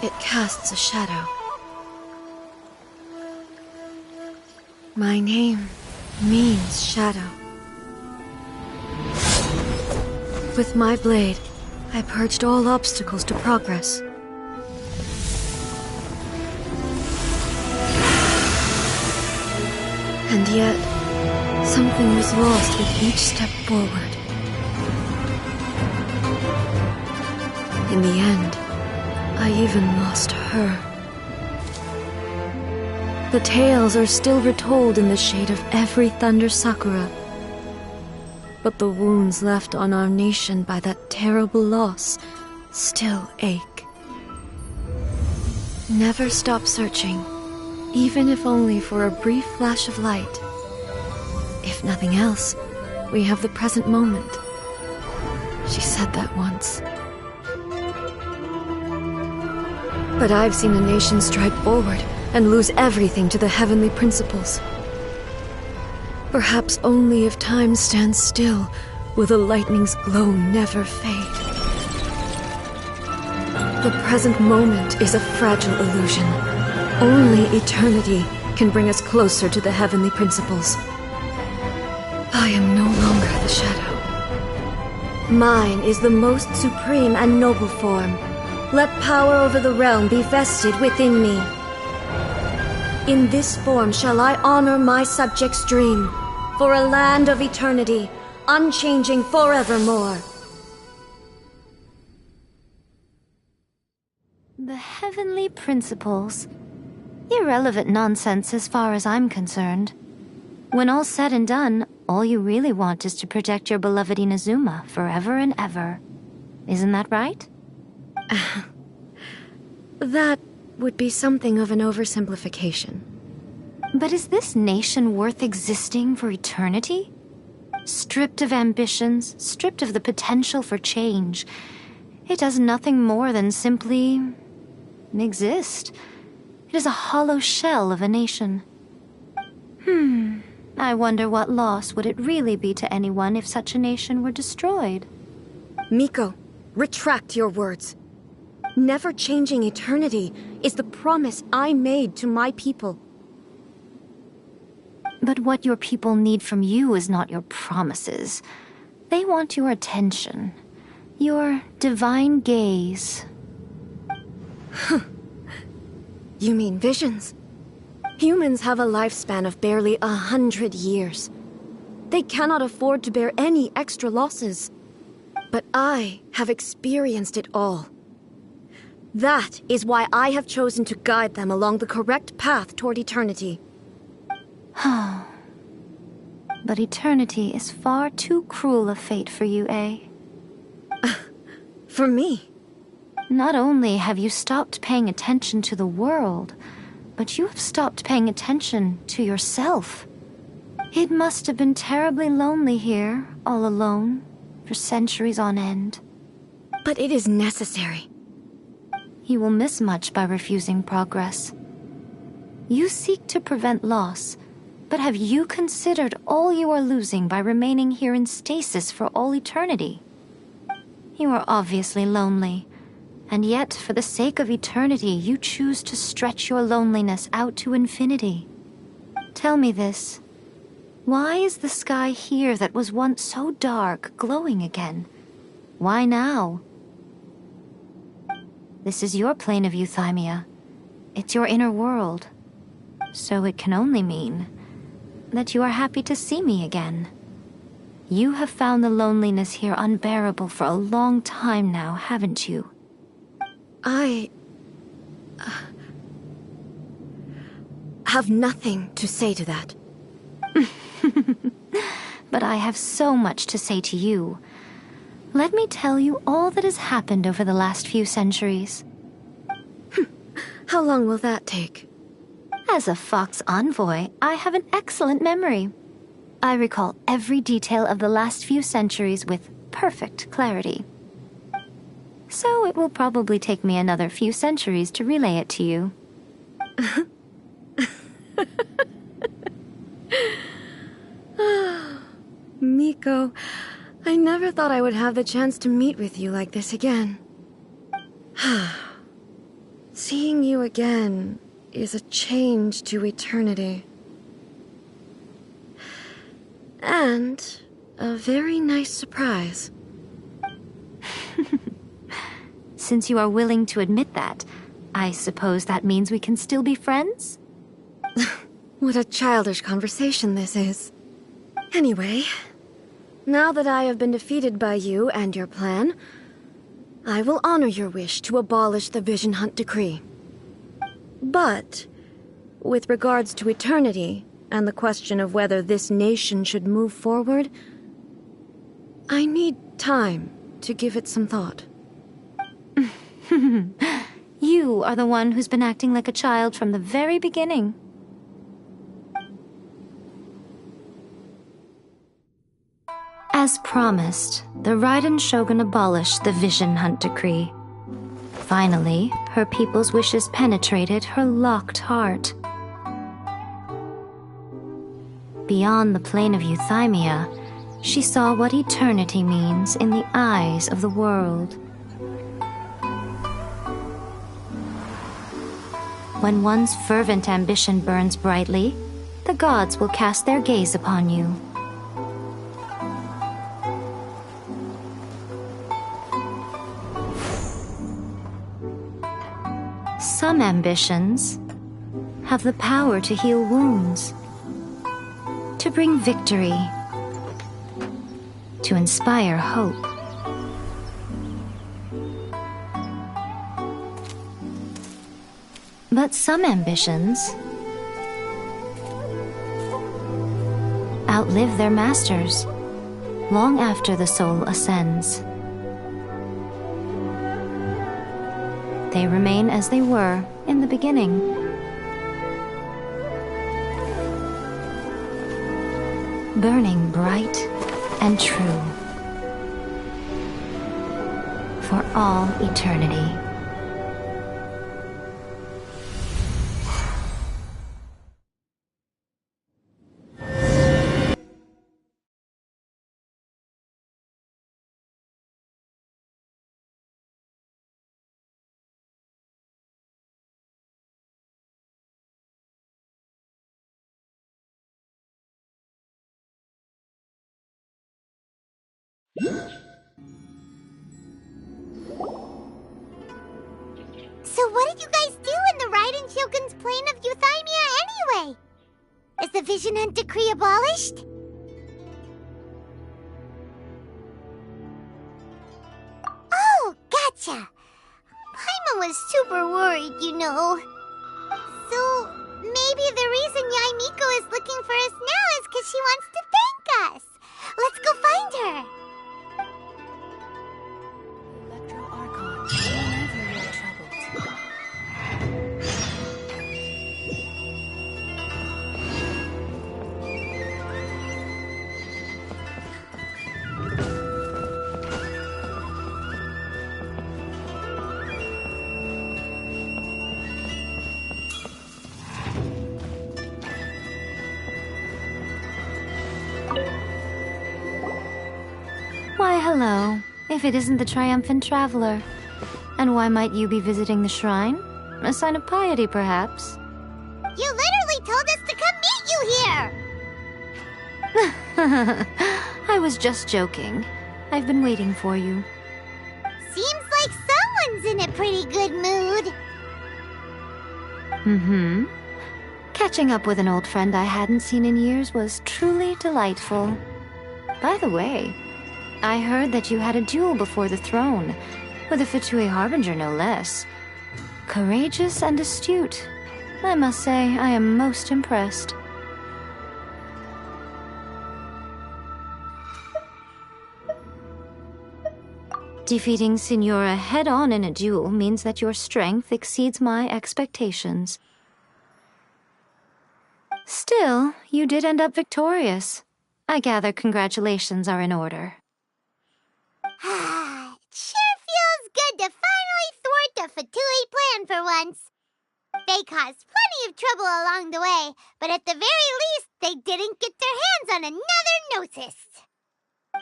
it casts a shadow. My name means shadow. With my blade, I purged all obstacles to progress. And yet, something was lost with each step forward. In the end, I even lost her. The tales are still retold in the shade of every Thunder Sakura. But the wounds left on our nation by that terrible loss still ache. Never stop searching, even if only for a brief flash of light. If nothing else, we have the present moment. She said that once. But I've seen a nation stride forward and lose everything to the heavenly principles. Perhaps only if time stands still will the lightning's glow never fade. The present moment is a fragile illusion. Only eternity can bring us closer to the heavenly principles. I am no longer the shadow. Mine is the most supreme and noble form. Let power over the realm be vested within me. In this form shall I honor my subjects' dream, for a land of eternity, unchanging forevermore. The heavenly principles. Irrelevant nonsense as far as I'm concerned. When all's said and done, all you really want is to protect your beloved Inazuma forever and ever. Isn't that right? That would be something of an oversimplification. But is this nation worth existing for eternity? Stripped of ambitions, stripped of the potential for change, it does nothing more than simply exist. It is a hollow shell of a nation. I wonder what loss would it really be to anyone if such a nation were destroyed? Miko, retract your words. Never changing eternity is the promise I made to my people. But what your people need from you is not your promises. They want your attention. Your divine gaze. You mean visions? Humans have a lifespan of barely 100 years. They cannot afford to bear any extra losses. But I have experienced it all. That is why I have chosen to guide them along the correct path toward eternity. But eternity is far too cruel a fate for you, eh? For me? Not only have you stopped paying attention to the world, but you have stopped paying attention to yourself. It must have been terribly lonely here, all alone, for centuries on end. But it is necessary. You will miss much by refusing progress. You seek to prevent loss, but have you considered all you are losing by remaining here in stasis for all eternity? You are obviously lonely, and yet for the sake of eternity you choose to stretch your loneliness out to infinity. Tell me this. Why is the sky here that was once so dark glowing again? Why now? This is your plane of euthymia. It's your inner world. So it can only mean that you are happy to see me again. You have found the loneliness here unbearable for a long time now, haven't you? I have nothing to say to that. But I have so much to say to you. Let me tell you all that has happened over the last few centuries. How long will that take? As a Fox envoy, I have an excellent memory. I recall every detail of the last few centuries with perfect clarity. So it will probably take me another few centuries to relay it to you. Miko, I never thought I would have the chance to meet with you like this again. Seeing you again is a change to eternity. And a very nice surprise. Since you are willing to admit that, I suppose that means we can still be friends? What a childish conversation this is. Anyway, now that I have been defeated by you and your plan, I will honor your wish to abolish the Vision Hunt Decree. But, with regards to eternity and the question of whether this nation should move forward, I need time to give it some thought. You are the one who's been acting like a child from the very beginning. As promised, the Raiden Shogun abolished the Vision Hunt Decree. Finally, her people's wishes penetrated her locked heart. Beyond the plane of euthymia, she saw what eternity means in the eyes of the world. When one's fervent ambition burns brightly, the gods will cast their gaze upon you. Some ambitions have the power to heal wounds, to bring victory, to inspire hope. But some ambitions outlive their masters long after the soul ascends. They remain as they were in the beginning. Burning bright and true for all eternity. So what did you guys do in the Raiden Shogun's plane of euthymia anyway? Is the Vision Hunt Decree abolished? Oh, gotcha. Paimon was super worried, you know. So maybe the reason Yaimiko is looking for us now is because she wants to thank us. Let's go find her. Why, hello, if it isn't the triumphant traveler. And why might you be visiting the shrine? A sign of piety, perhaps? You literally told us to come meet you here! I was just joking. I've been waiting for you. Seems like someone's in a pretty good mood. Mm-hmm. Catching up with an old friend I hadn't seen in years was truly delightful. By the way, I heard that you had a duel before the throne, with a Fatui Harbinger no less. Courageous and astute. I must say, I am most impressed. Defeating Signora head-on in a duel means that your strength exceeds my expectations. Still, you did end up victorious. I gather congratulations are in order. It sure feels good to finally thwart a Fatui plan for once. They caused plenty of trouble along the way, but at the very least, they didn't get their hands on another Gnosis.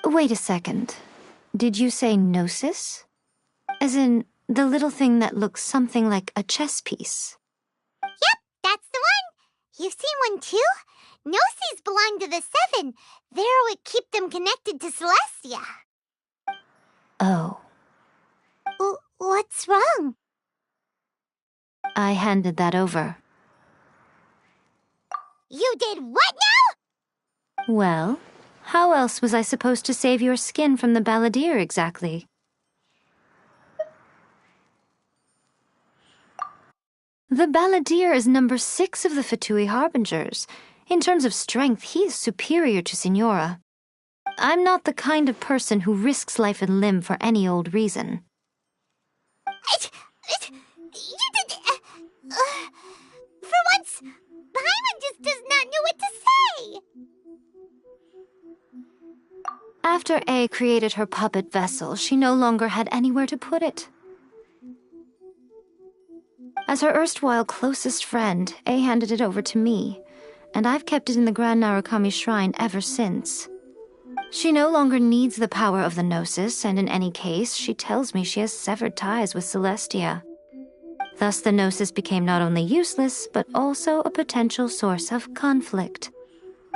Wait a second. Did you say Gnosis? As in, the little thing that looks something like a chess piece? Yep, that's the one. You've seen one too? Gnosis belong to the Seven. They're what keep them connected to Celestia. Oh. What's wrong? I handed that over. You did what now? Well, how else was I supposed to save your skin from the balladeer exactly? The balladeer is number 6 of the Fatui Harbingers. In terms of strength, he is superior to Signora. I'm not the kind of person who risks life and limb for any old reason. For once, Paimon just does not know what to say. After A created her puppet vessel, she no longer had anywhere to put it. As her erstwhile closest friend, A handed it over to me, and I've kept it in the Grand Narukami Shrine ever since. She no longer needs the power of the Gnosis, and in any case, she tells me she has severed ties with Celestia. Thus, the Gnosis became not only useless, but also a potential source of conflict.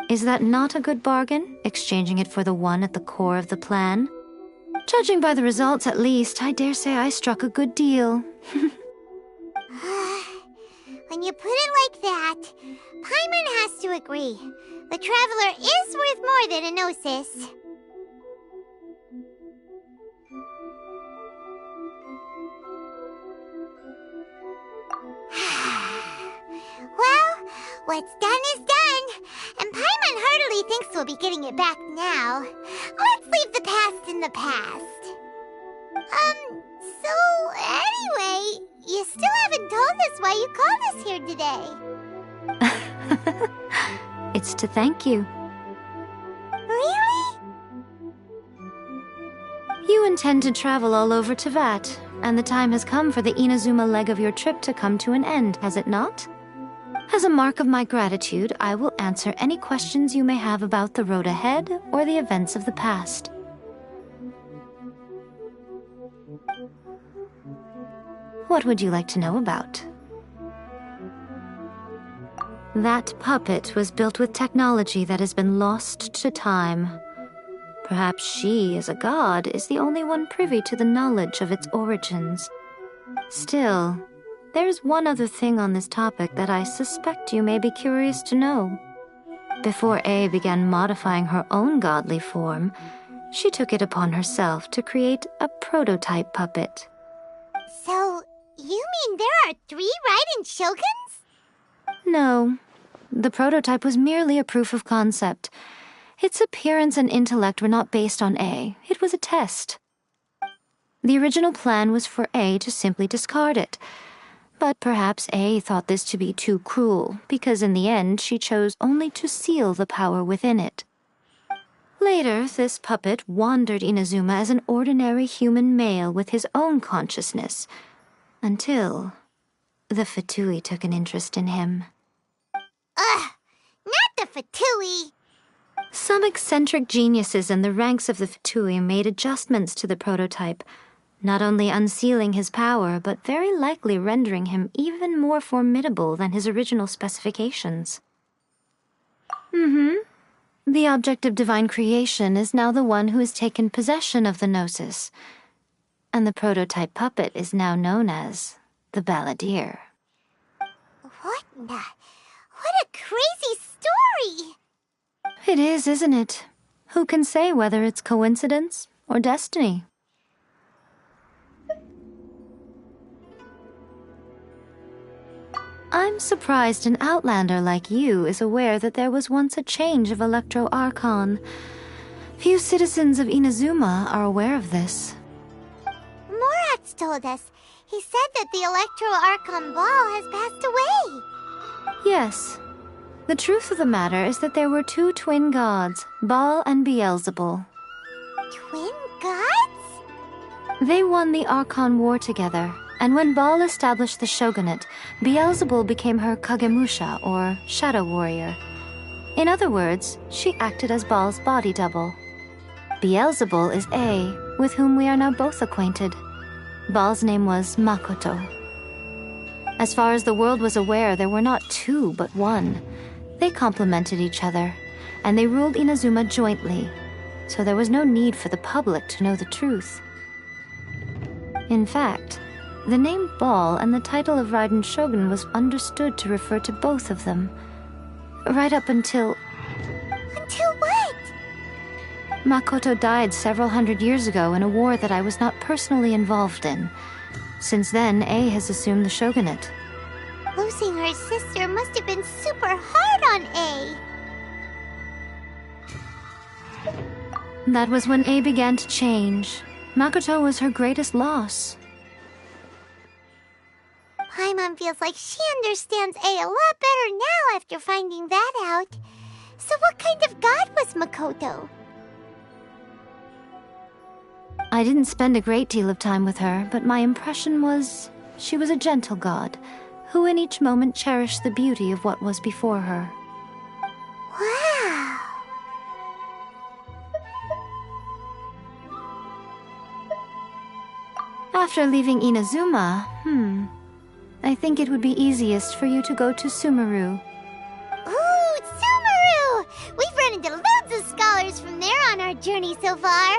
Is that not a good bargain, exchanging it for the one at the core of the plan? Judging by the results, at least, I dare say I struck a good deal. When you put it like that, Paimon has to agree. The Traveler is worth more than a Gnosis. Well, what's done is done, and Paimon heartily thinks we'll be getting it back now. Let's leave the past in the past. So anyway, you still haven't told us why you called us here today. It's to thank you. Really? You intend to travel all over Teyvat, and the time has come for the Inazuma leg of your trip to come to an end, has it not? As a mark of my gratitude, I will answer any questions you may have about the road ahead or the events of the past. What would you like to know about? That puppet was built with technology that has been lost to time. Perhaps she, as a god, is the only one privy to the knowledge of its origins. Still, there's one other thing on this topic that I suspect you may be curious to know. Before A began modifying her own godly form, she took it upon herself to create a prototype puppet. So, you mean there are 3 Raiden Shoguns? No. The prototype was merely a proof of concept. Its appearance and intellect were not based on A. It was a test. The original plan was for A to simply discard it. But perhaps A thought this to be too cruel, because in the end she chose only to seal the power within it. Later, this puppet wandered Inazuma as an ordinary human male with his own consciousness, until the Fatui took an interest in him. Ugh! Not the Fatui! Some eccentric geniuses in the ranks of the Fatui made adjustments to the prototype, not only unsealing his power, but very likely rendering him even more formidable than his original specifications. The object of divine creation is now the one who has taken possession of the Gnosis, and the prototype puppet is now known as the Balladeer. What a crazy story! It is, isn't it? Who can say whether it's coincidence or destiny? I'm surprised an outlander like you is aware that there was once a change of Electro Archon. Few citizens of Inazuma are aware of this. Morat's told us. He said that the Electro Archon Ball has passed away. Yes. The truth of the matter is that there were 2 twin gods, Baal and Beelzebul. Twin gods? They won the Archon War together, and when Baal established the shogunate, Beelzebul became her Kagemusha, or shadow warrior. In other words, she acted as Baal's body double. Beelzebul is A, with whom we are now both acquainted. Baal's name was Makoto. As far as the world was aware, there were not 2, but 1. They complemented each other, and they ruled Inazuma jointly, so there was no need for the public to know the truth. In fact, the name Baal and the title of Raiden Shogun was understood to refer to both of them. right up until... Until what? Makoto died several hundred years ago in a war that I was not personally involved in. Since then, A has assumed the shogunate. Losing her sister must have been super hard on A. That was when A began to change. Makoto was her greatest loss. Paimon feels like she understands A a lot better now after finding that out. So what kind of god was Makoto? I didn't spend a great deal of time with her, but my impression was she was a gentle god, who in each moment cherished the beauty of what was before her. Wow! After leaving Inazuma, I think it would be easiest for you to go to Sumeru. Ooh, Sumeru! We've run into loads of scholars from there on our journey so far.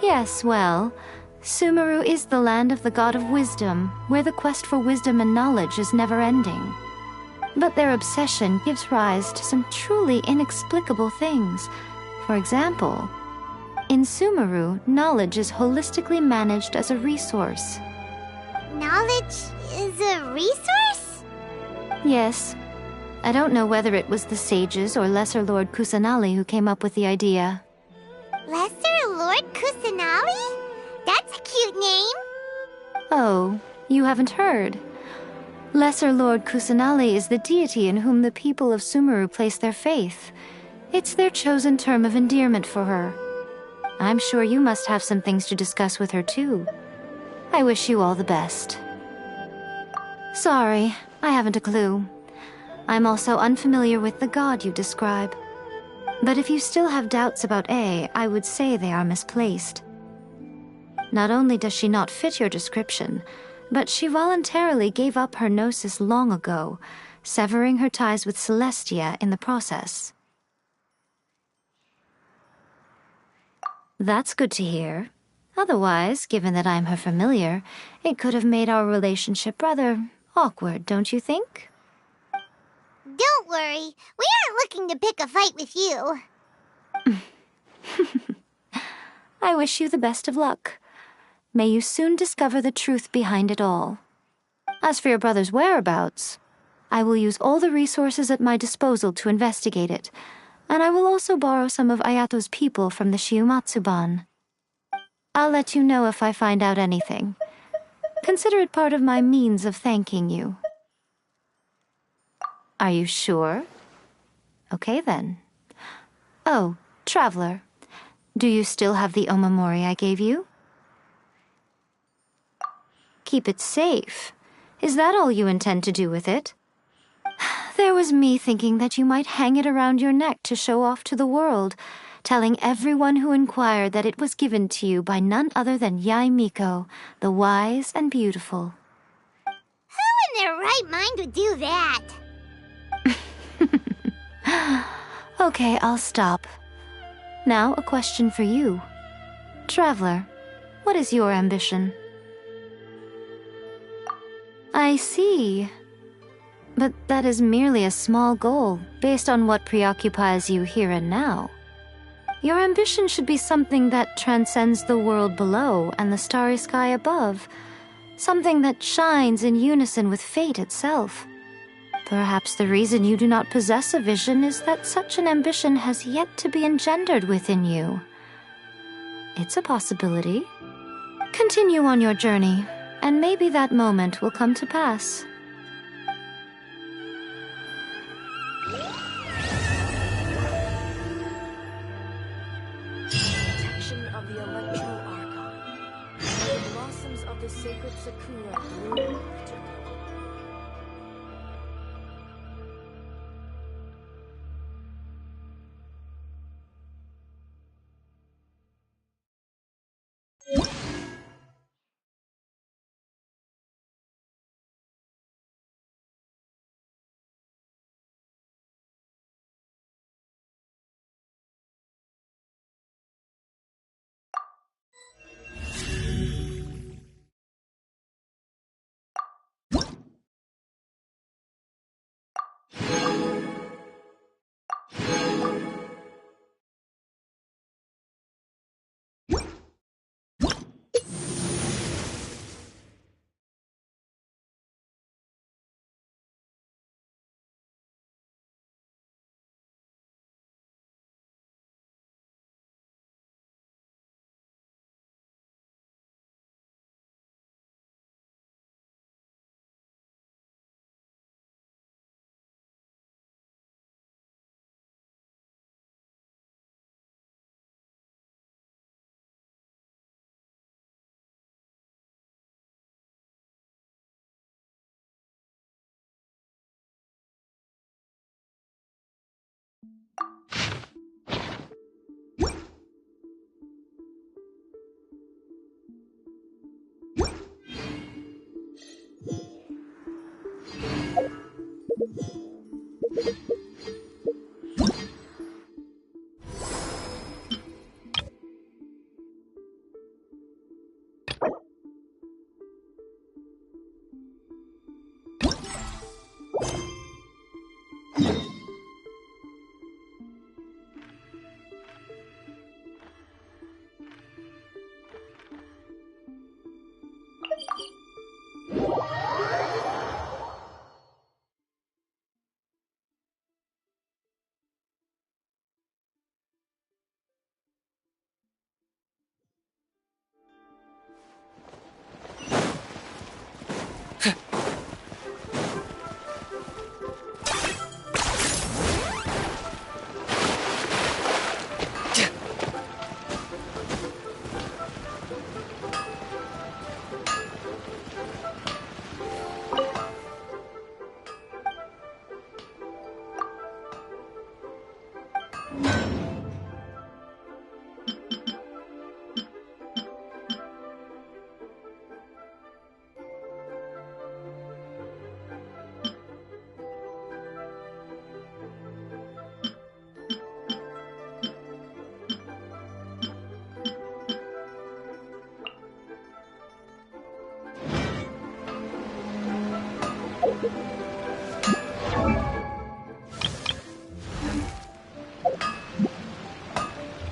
Yes, well, Sumeru is the land of the god of wisdom, where the quest for wisdom and knowledge is never-ending. But their obsession gives rise to some truly inexplicable things. For example, in Sumeru, knowledge is holistically managed as a resource. Knowledge is a resource? Yes. I don't know whether it was the sages or Lesser Lord Kusanali who came up with the idea. Lesser Lord Kusanali? That's a cute name. Oh, you haven't heard. Lesser Lord Kusanali is the deity in whom the people of Sumeru place their faith. It's their chosen term of endearment for her. I'm sure you must have some things to discuss with her too. I wish you all the best. Sorry, I haven't a clue. I'm also unfamiliar with the god you describe. But if you still have doubts about A, I would say they are misplaced. Not only does she not fit your description, but she voluntarily gave up her gnosis long ago, severing her ties with Celestia in the process. That's good to hear. Otherwise, given that I'm her familiar, it could have made our relationship rather awkward, don't you think? Don't worry, we aren't looking to pick a fight with you. I wish you the best of luck. May you soon discover the truth behind it all. As for your brother's whereabouts, I will use all the resources at my disposal to investigate it, and I will also borrow some of Ayato's people from the Shiumatsuban. I'll let you know if I find out anything. Consider it part of my means of thanking you. Are you sure? Okay then. Oh, Traveler, do you still have the omamori I gave you? Keep it safe. Is that all you intend to do with it? There was me thinking that you might hang it around your neck to show off to the world, telling everyone who inquired that it was given to you by none other than Yae Miko, the wise and beautiful. Who in their right mind would do that? Okay, I'll stop. Now, a question for you. Traveler, what is your ambition? I see. But that is merely a small goal, based on what preoccupies you here and now. Your ambition should be something that transcends the world below and the starry sky above. Something that shines in unison with fate itself. Perhaps the reason you do not possess a vision is that such an ambition has yet to be engendered within you. It's a possibility. Continue on your journey, and maybe that moment will come to pass. Protection of the Electro Archon. The blossoms of the sacred Sakura bloom.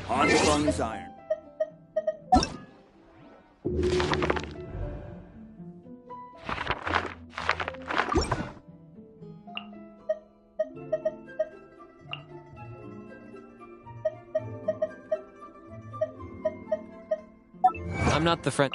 On the lungs iron. I'm not the friend.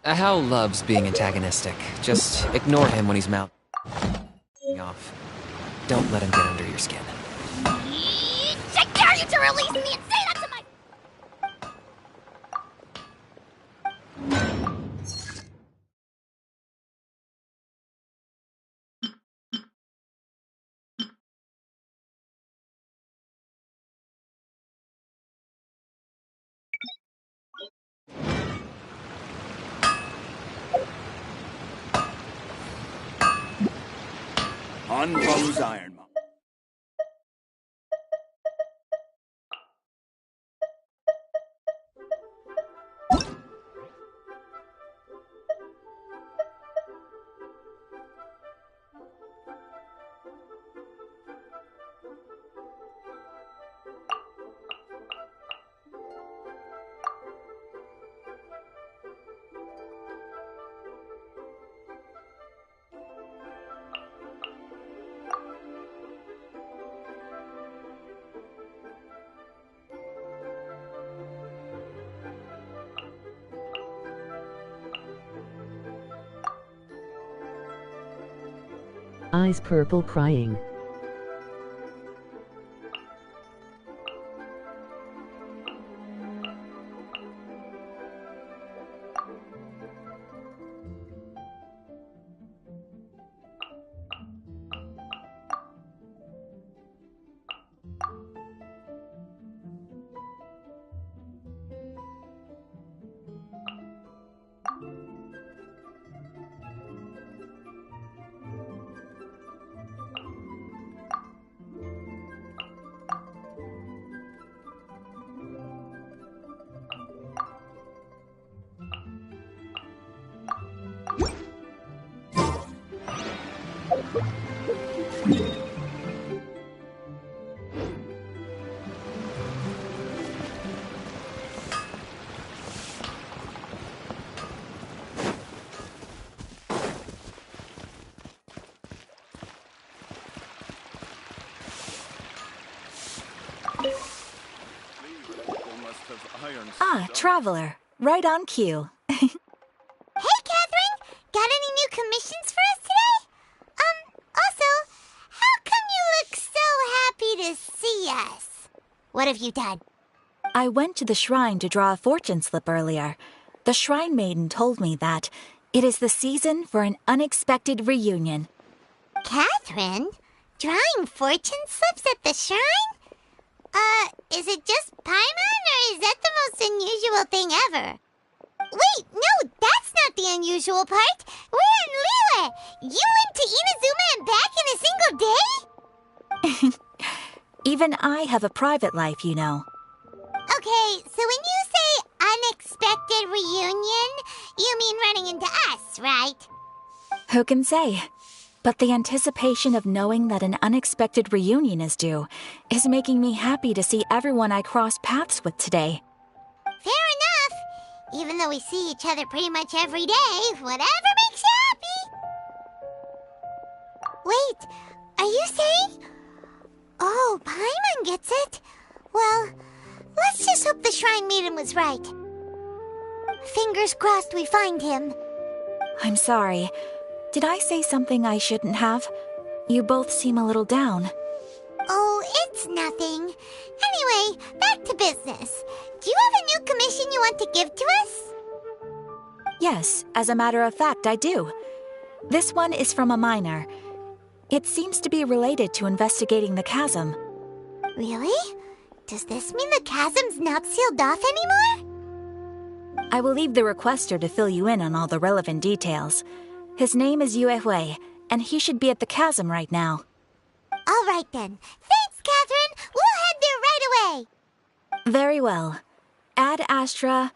Hal loves being antagonistic. Just ignore him when he's mouthing off. Don't let him get under your skin. I dare you to release me and say that to my... On comes Iron Man. Eyes purple crying. Ah, Traveler. Right on cue. Hey, Catherine! Got any new commissions for us today? Also, how come you look so happy to see us? What have you done? I went to the shrine to draw a fortune slip earlier. The shrine maiden told me that it is the season for an unexpected reunion. Catherine? Drawing fortune slips at the shrine? Is it just Paimon, or is that the most unusual thing ever? Wait, no, that's not the unusual part. We're in Liyue. You went to Inazuma and back in a single day? Even I have a private life, you know. Okay, so when you say unexpected reunion, you mean running into us, right? Who can say? But the anticipation of knowing that an unexpected reunion is due is making me happy to see everyone I cross paths with today. Fair enough. Even though we see each other pretty much every day, whatever makes you happy. Wait, are you saying? Oh, Paimon gets it. Well, let's just hope the Shrine Maiden was right. Fingers crossed we find him. I'm sorry. Did I say something I shouldn't have? You both seem a little down. Oh, it's nothing. Anyway, back to business. Do you have a new commission you want to give to us? Yes, as a matter of fact, I do. This one is from a miner. It seems to be related to investigating the chasm. Really? Does this mean the chasm's not sealed off anymore? I will leave the requester to fill you in on all the relevant details. His name is Yue Hui, and he should be at the chasm right now. All right then. Thanks, Catherine. We'll head there right away. Very well. Ad Astra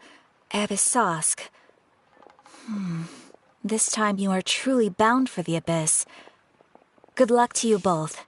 Abyssosque. This time you are truly bound for the abyss. Good luck to you both.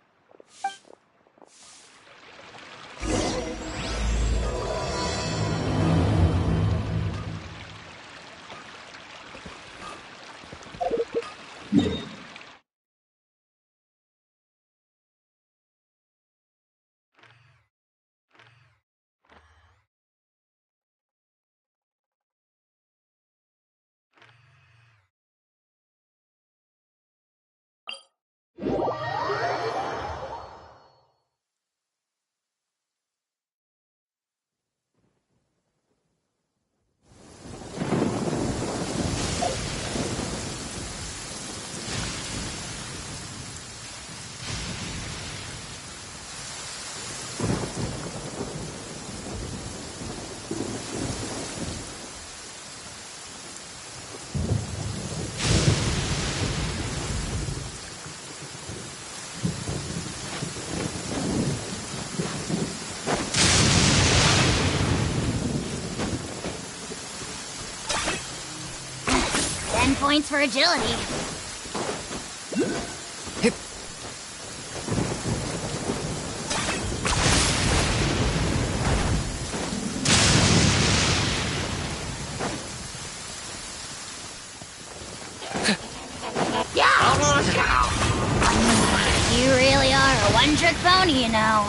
Points for agility. Hip. You really are a one-trick pony, you know.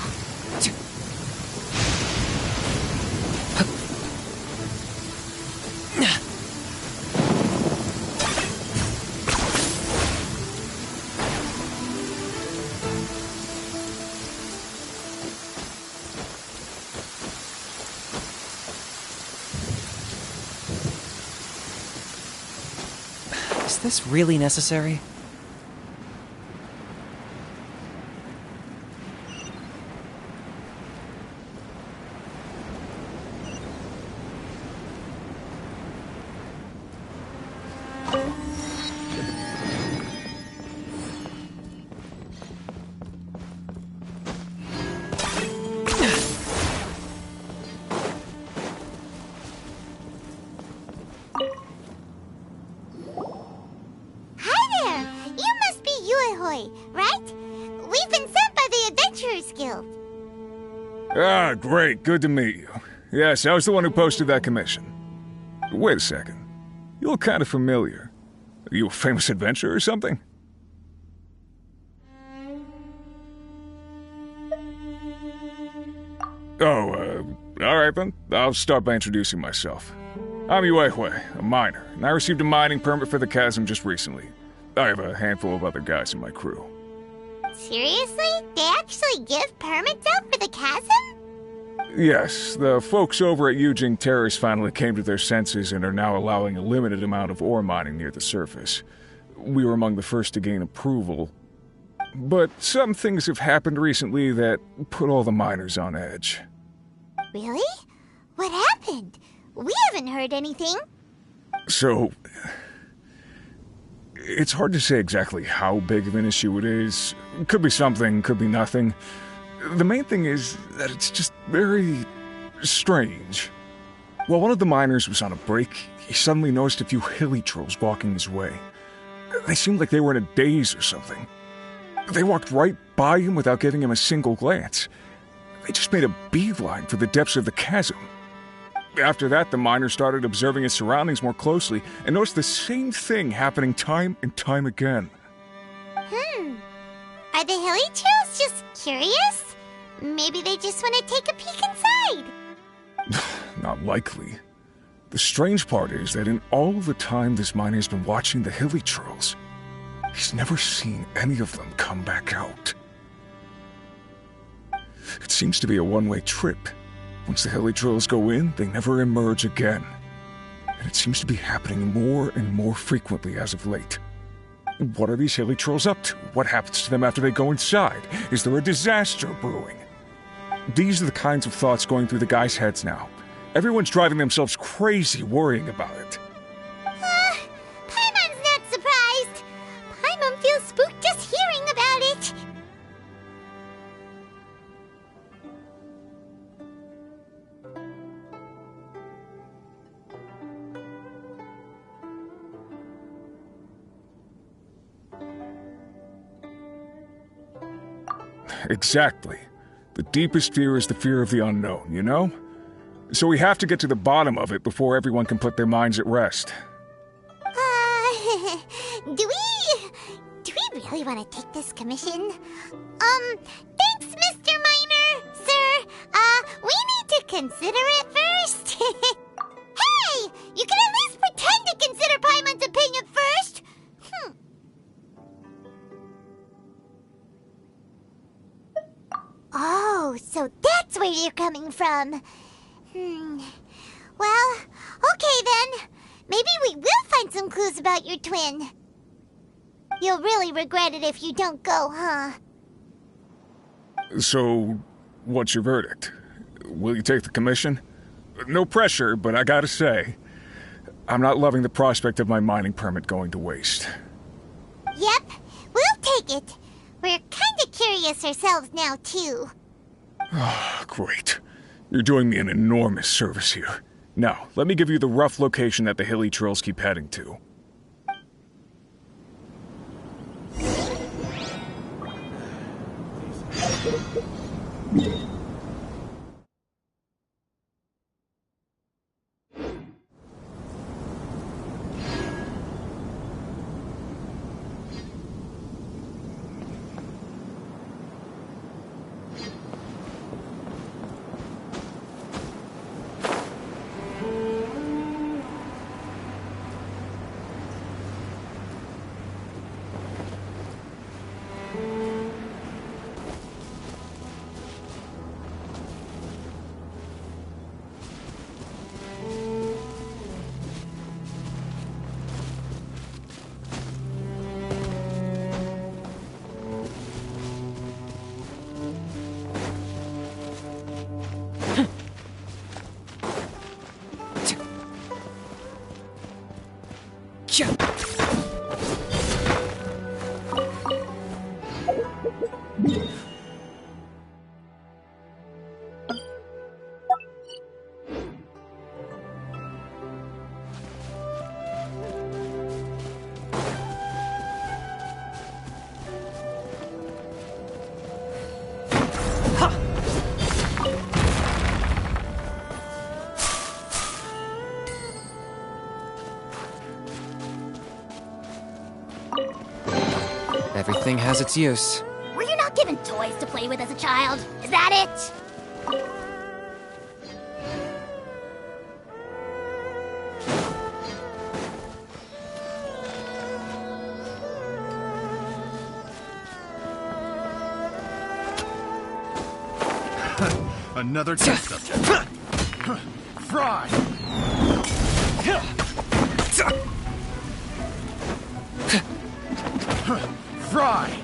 Is this really necessary? Right? We've been sent by the Adventurers Guild. Ah, great. Good to meet you. Yes, I was the one who posted that commission. Wait a second. You look kind of familiar. Are you a famous adventurer or something? Oh, alright then. I'll start by introducing myself. I'm Yue Hui, a miner, and I received a mining permit for the chasm just recently. I have a handful of other guys in my crew. Seriously? They actually give permits out for the chasm? Yes, the folks over at Yujing Terrace finally came to their senses and are now allowing a limited amount of ore mining near the surface. We were among the first to gain approval. But some things have happened recently that put all the miners on edge. Really? What happened? We haven't heard anything. So, it's hard to say exactly how big of an issue it is. Could be something, could be nothing. The main thing is that it's just very strange. While one of the miners was on a break, he suddenly noticed a few hilly trolls walking his way. They seemed like they were in a daze or something. They walked right by him without giving him a single glance. They just made a beeline for the depths of the chasm. After that, the miner started observing his surroundings more closely and noticed the same thing happening time and time again. Are the Hilly Trails just curious? Maybe they just want to take a peek inside. Not likely. The strange part is that in all the time this miner has been watching the Hilly Trails, he's never seen any of them come back out. It seems to be a one-way trip. Once the Hilly Trails go in, they never emerge again. And it seems to be happening more and more frequently as of late. What are these Hilly Trolls up to? What happens to them after they go inside? Is there a disaster brewing? These are the kinds of thoughts going through the guys' heads now. Everyone's driving themselves crazy worrying about it. Paimon's not surprised. Paimon feels spooked just hearing about it. Exactly. The deepest fear is the fear of the unknown, you know? So we have to get to the bottom of it before everyone can put their minds at rest. Do we really want to take this commission? Thanks, Mr. Miner, sir. We need to consider it first. Hey! You can at least pretend to consider Paimon's opinion first. Oh, so that's where you're coming from. Well, okay then. Maybe we will find some clues about your twin. You'll really regret it if you don't go, huh? So, what's your verdict? Will you take the commission? No pressure, but I gotta say, I'm not loving the prospect of my mining permit going to waste. Yep, we'll take it. We're kinda curious ourselves now, too. Great. You're doing me an enormous service here. Now, let me give you the rough location that the Hilly Trails keep heading to. Everything has its use. Were you not given toys to play with as a child? Is that it? Another test subject. Fry! Fry!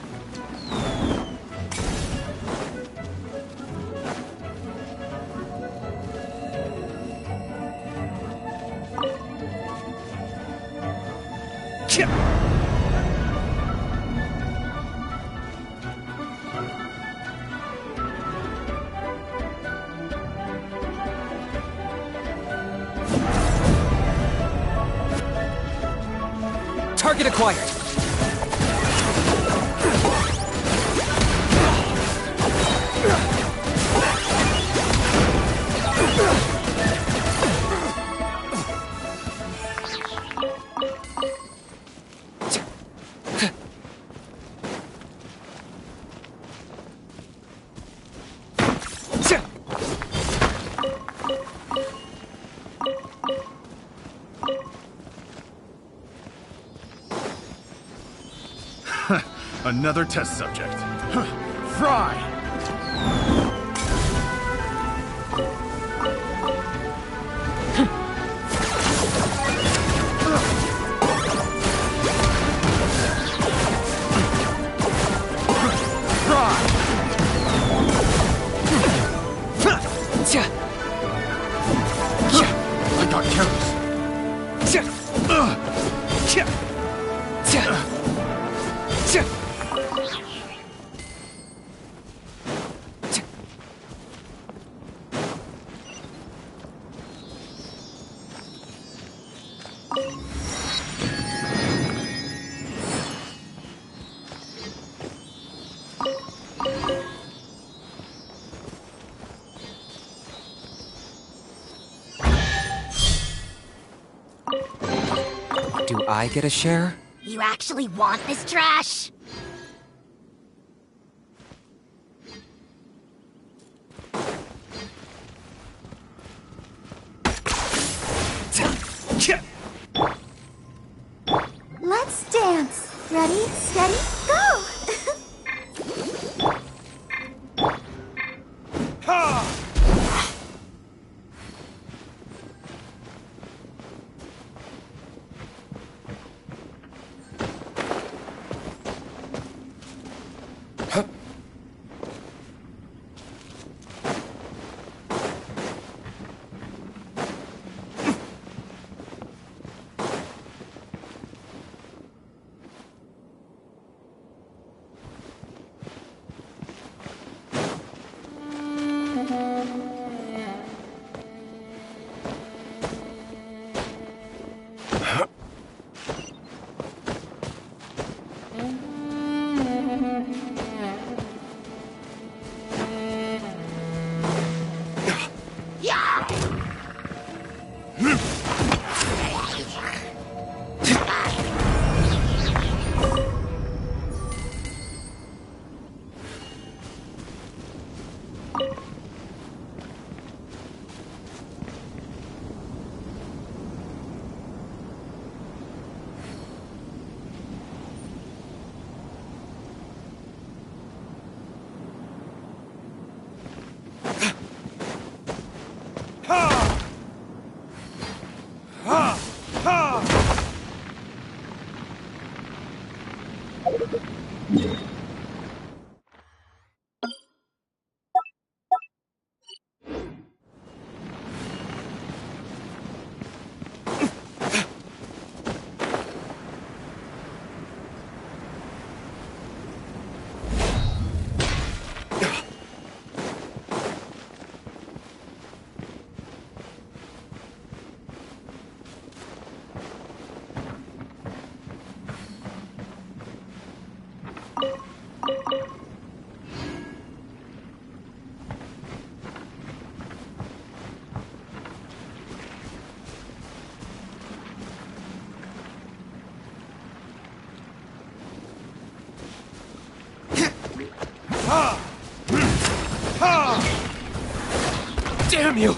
Target acquired. Another test subject. Fry! I got careless. Do I get a share? You actually want this trash? Let's dance. Ready, steady, go! Damn you!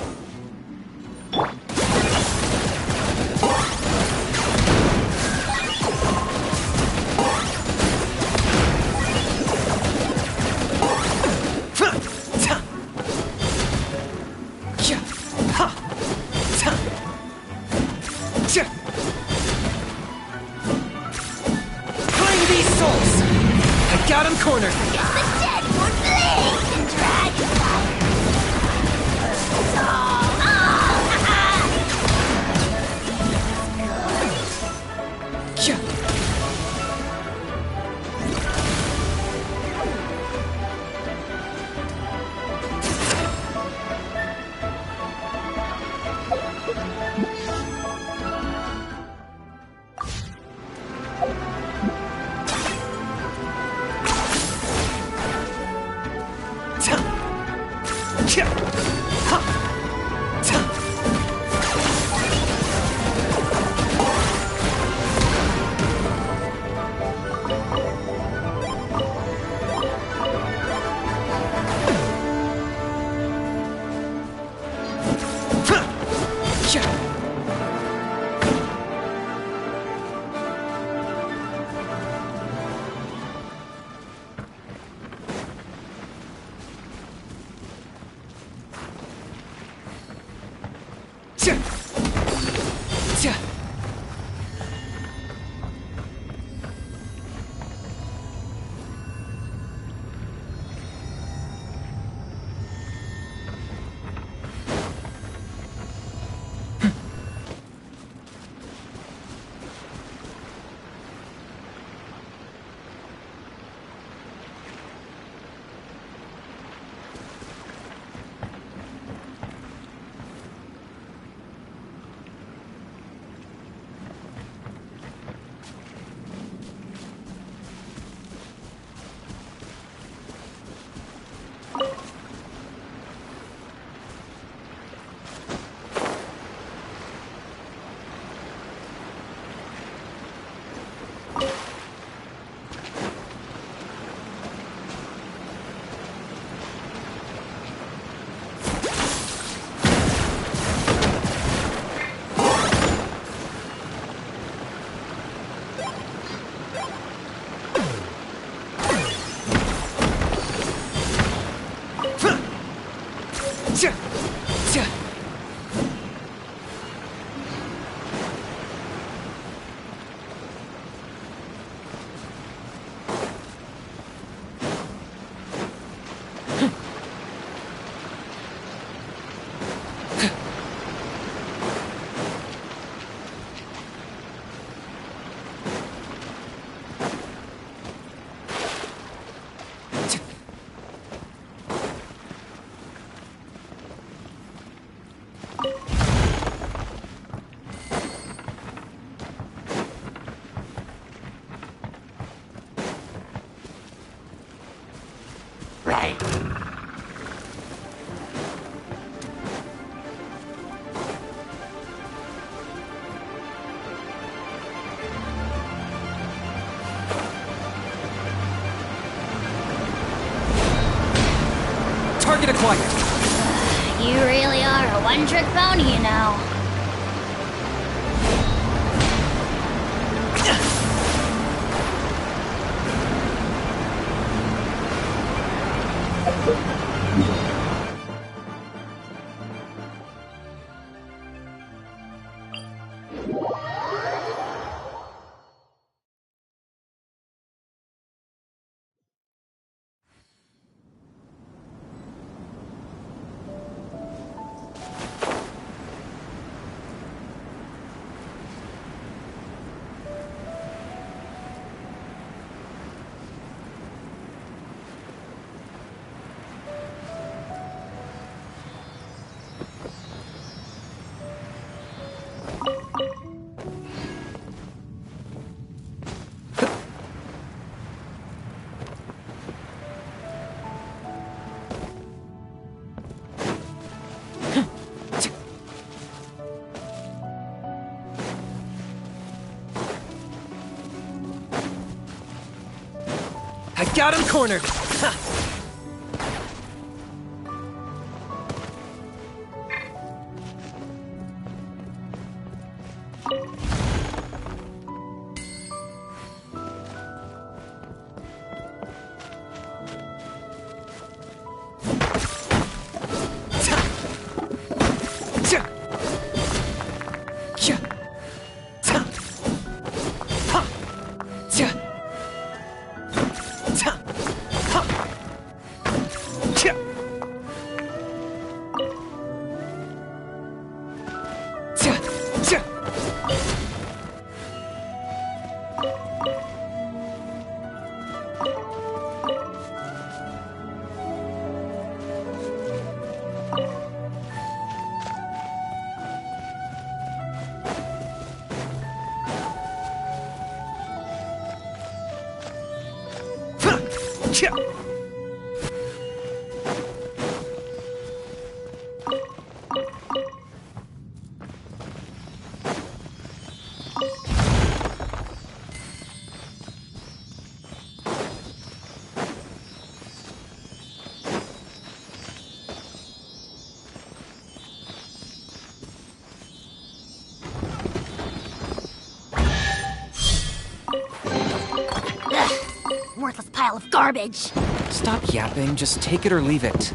Claim these souls! I got him cornered! The dead would blaze in dragon fire! Target acquired. You really are a one-trick pony, you know. I got him cornered! Ha. Worthless pile of garbage. Stop yapping, just take it or leave it.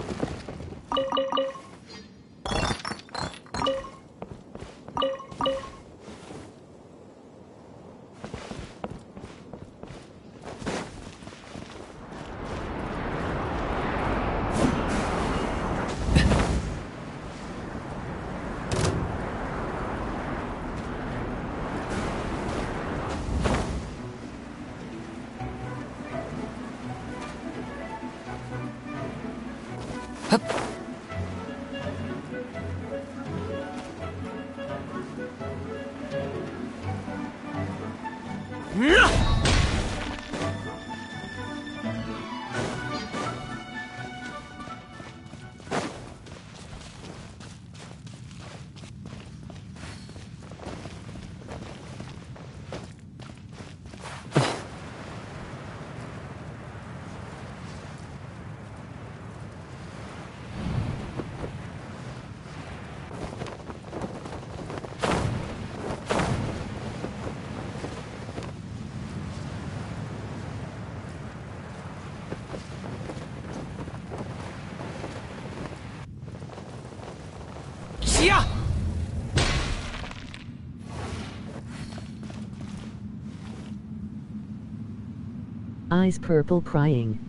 Yeah. Eyes purple crying.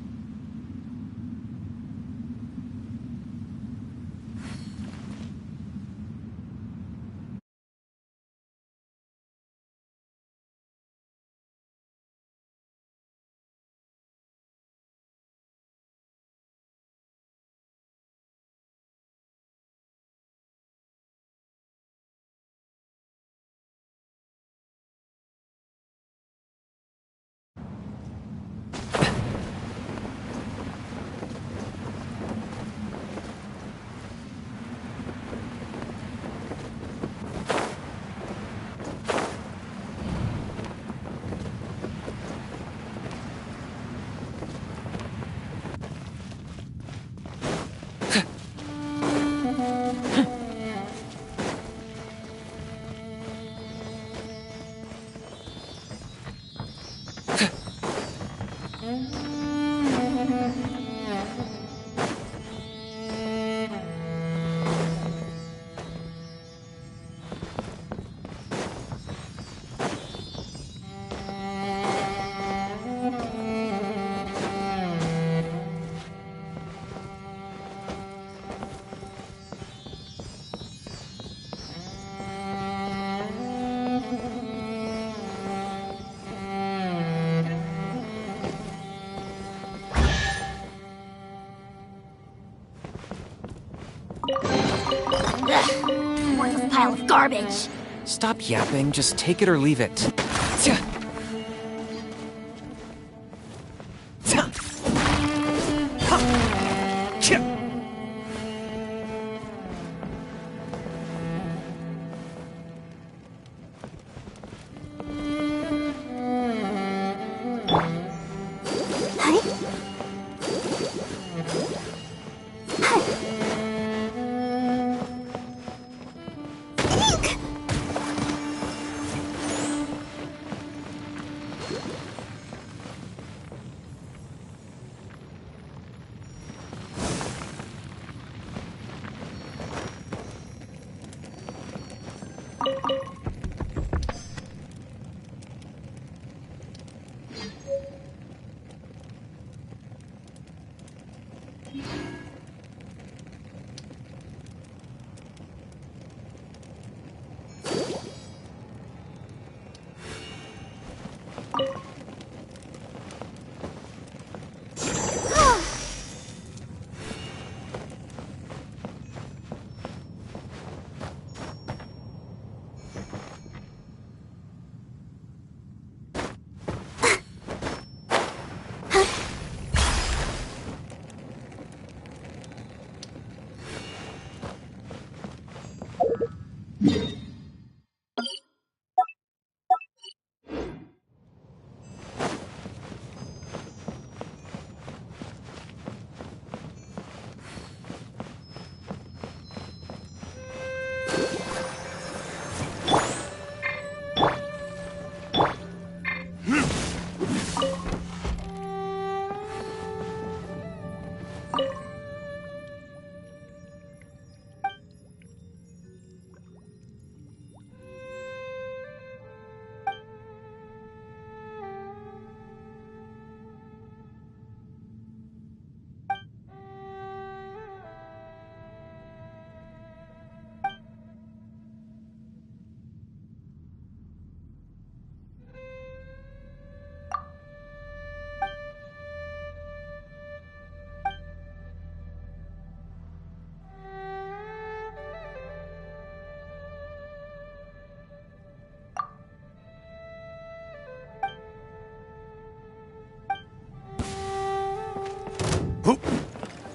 Ugh, worthless pile of garbage. Stop yapping, just take it or leave it.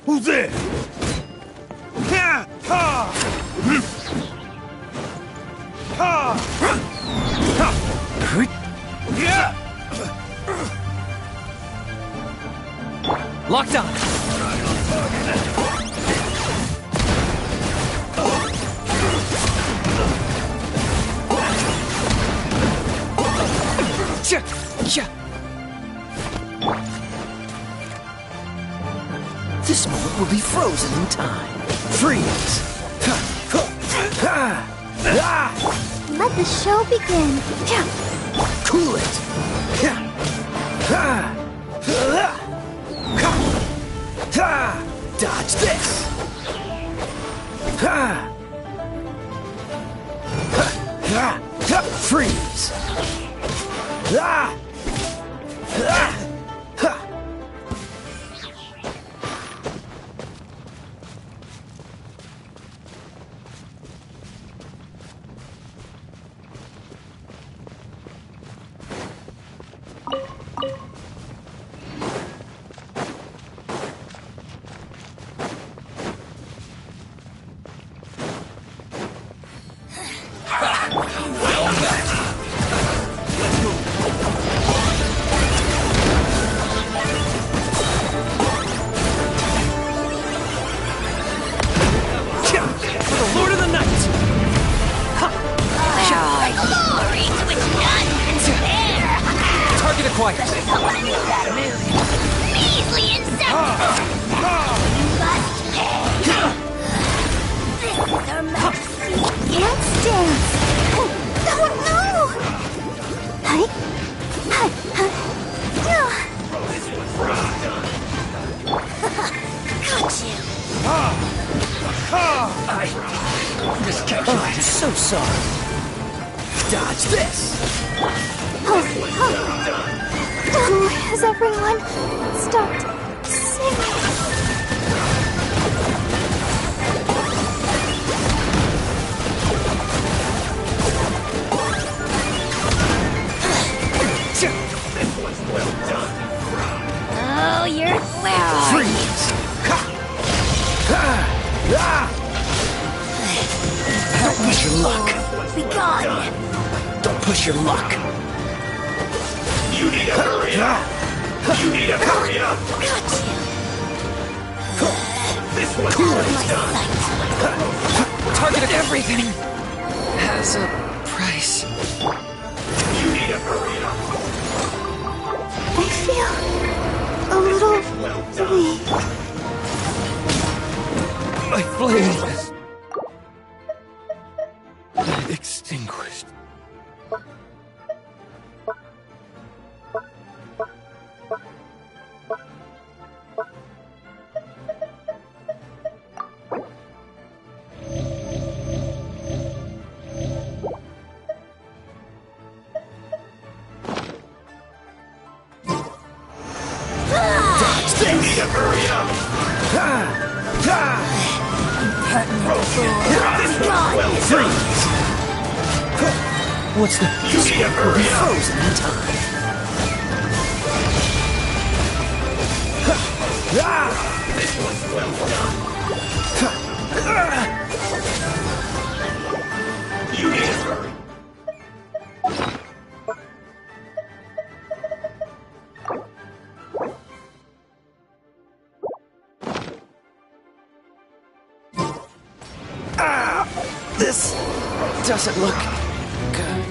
Who's there? Ha! Ha! Ha! Ha! Yeah! Locked on! This moment will be frozen in time. Freeze! Let the show begin. Cool it! Dodge this! Freeze! So sorry. Dodge this! Has everyone stopped singing? Oh, you're where are Freeze! Don't push your luck. Be gone. Don't push your luck. You need to hurry up. You need to hurry up. This one's done. Targeted everything has a price. You need to hurry up. I feel a little weak. My flame extinguished. You need to hurry up. Freeze! What's the... You need to hurry up. Frozen in time. This one's well done. You need to hurry. This doesn't look good.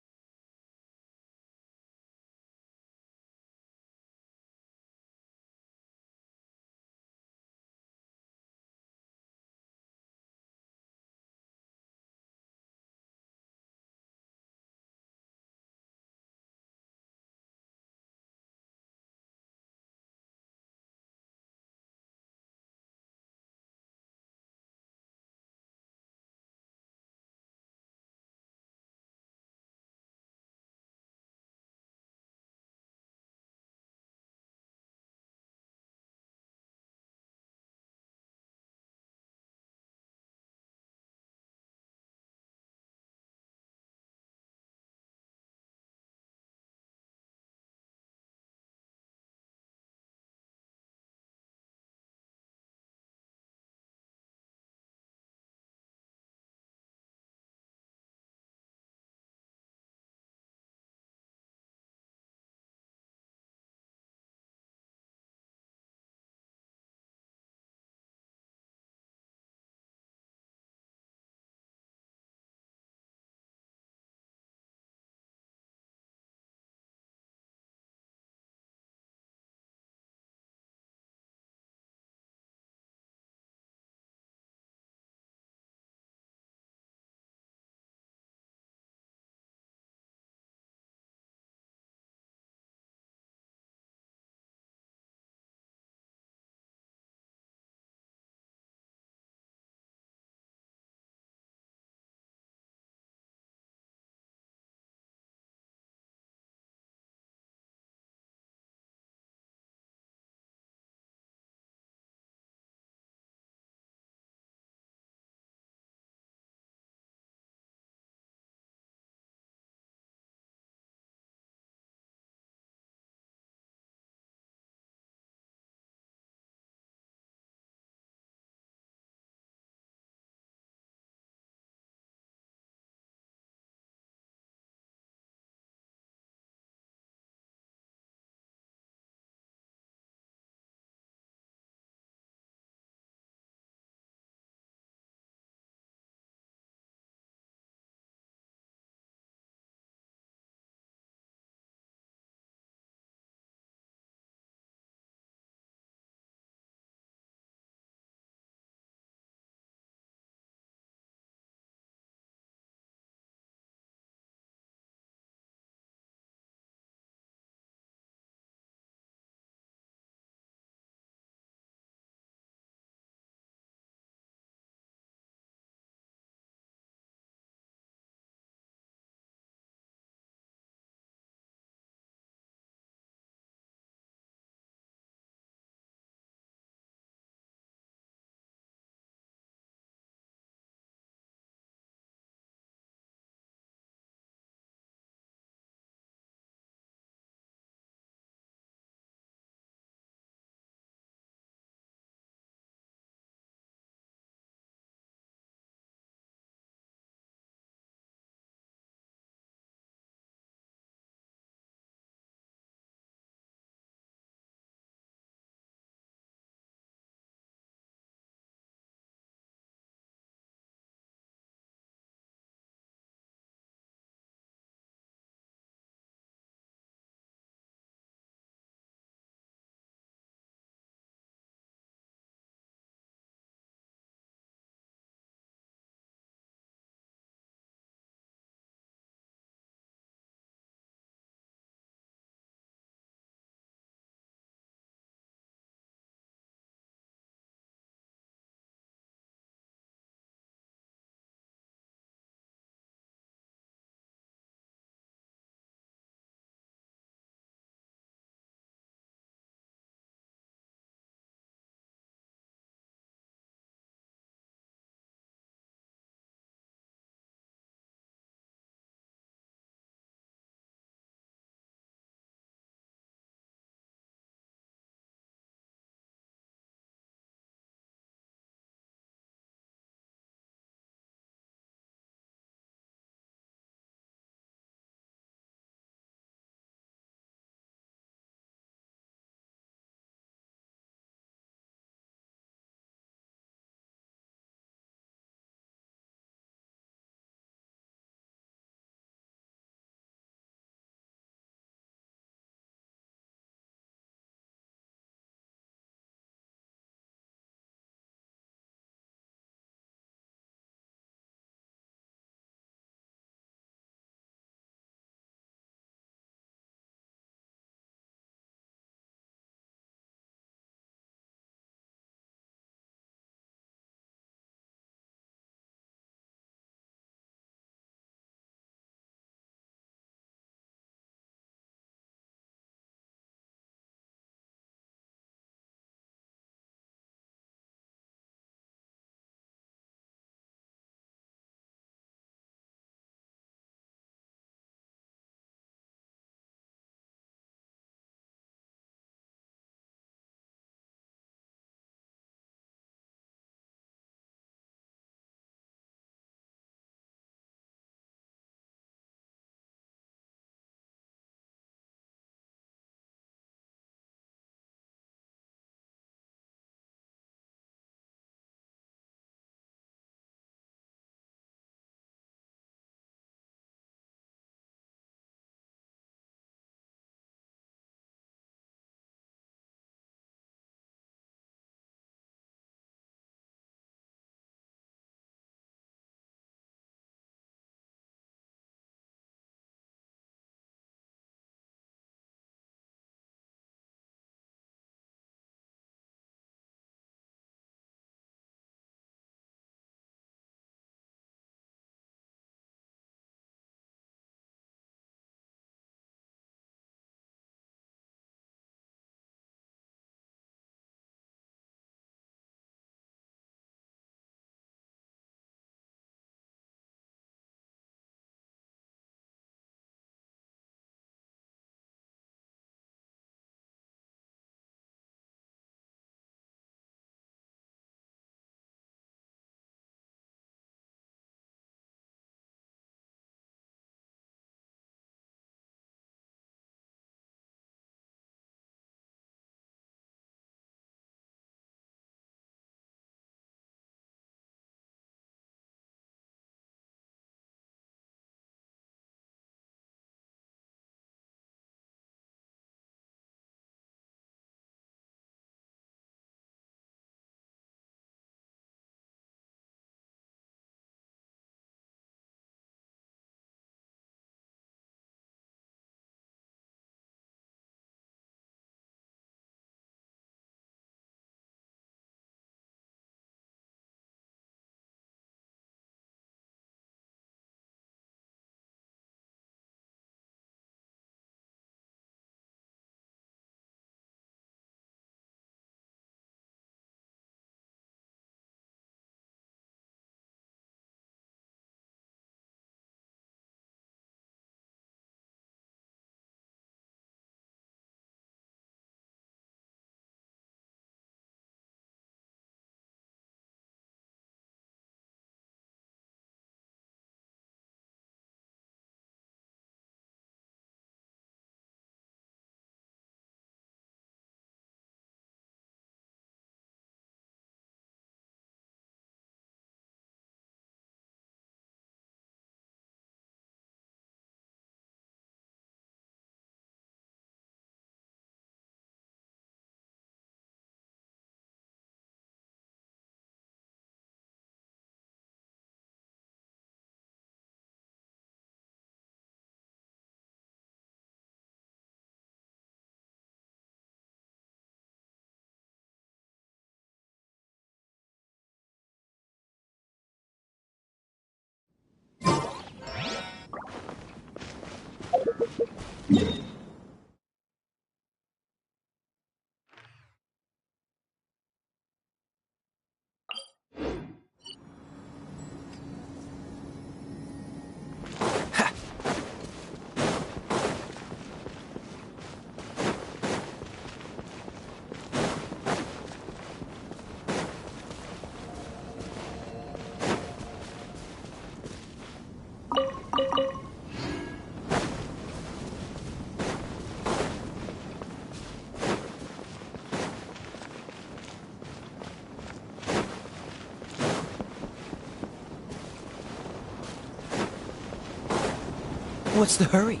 What's the hurry?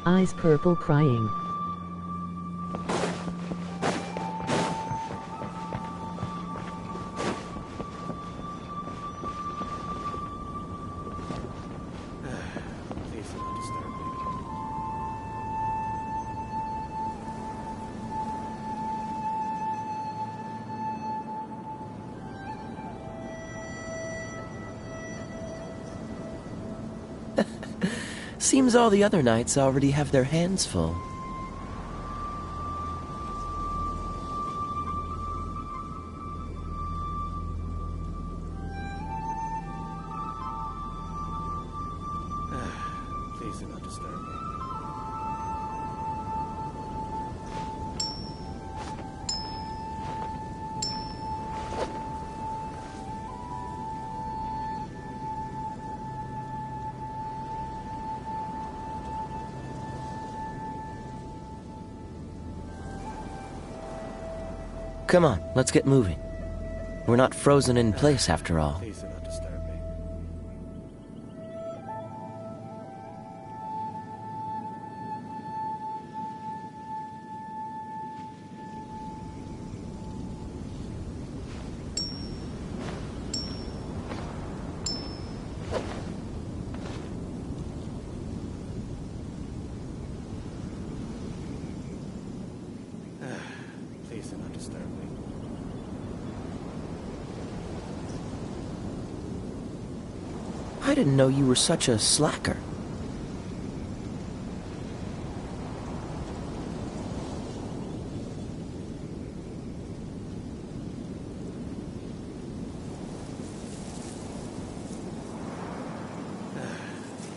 Eyes purple crying. Please do not disturb me. Seems all the other knights already have their hands full. Please do not disturb me. Come on, let's get moving. We're not frozen in place after all. Please do not disturb me. Please do not disturb me. I didn't know you were such a slacker.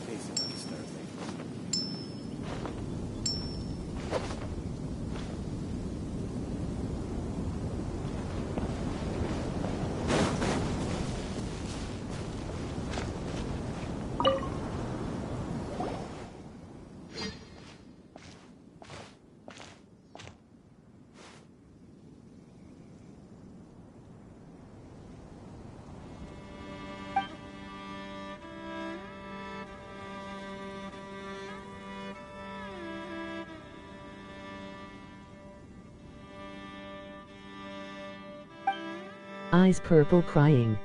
Please do not disturb me. Eyes purple crying.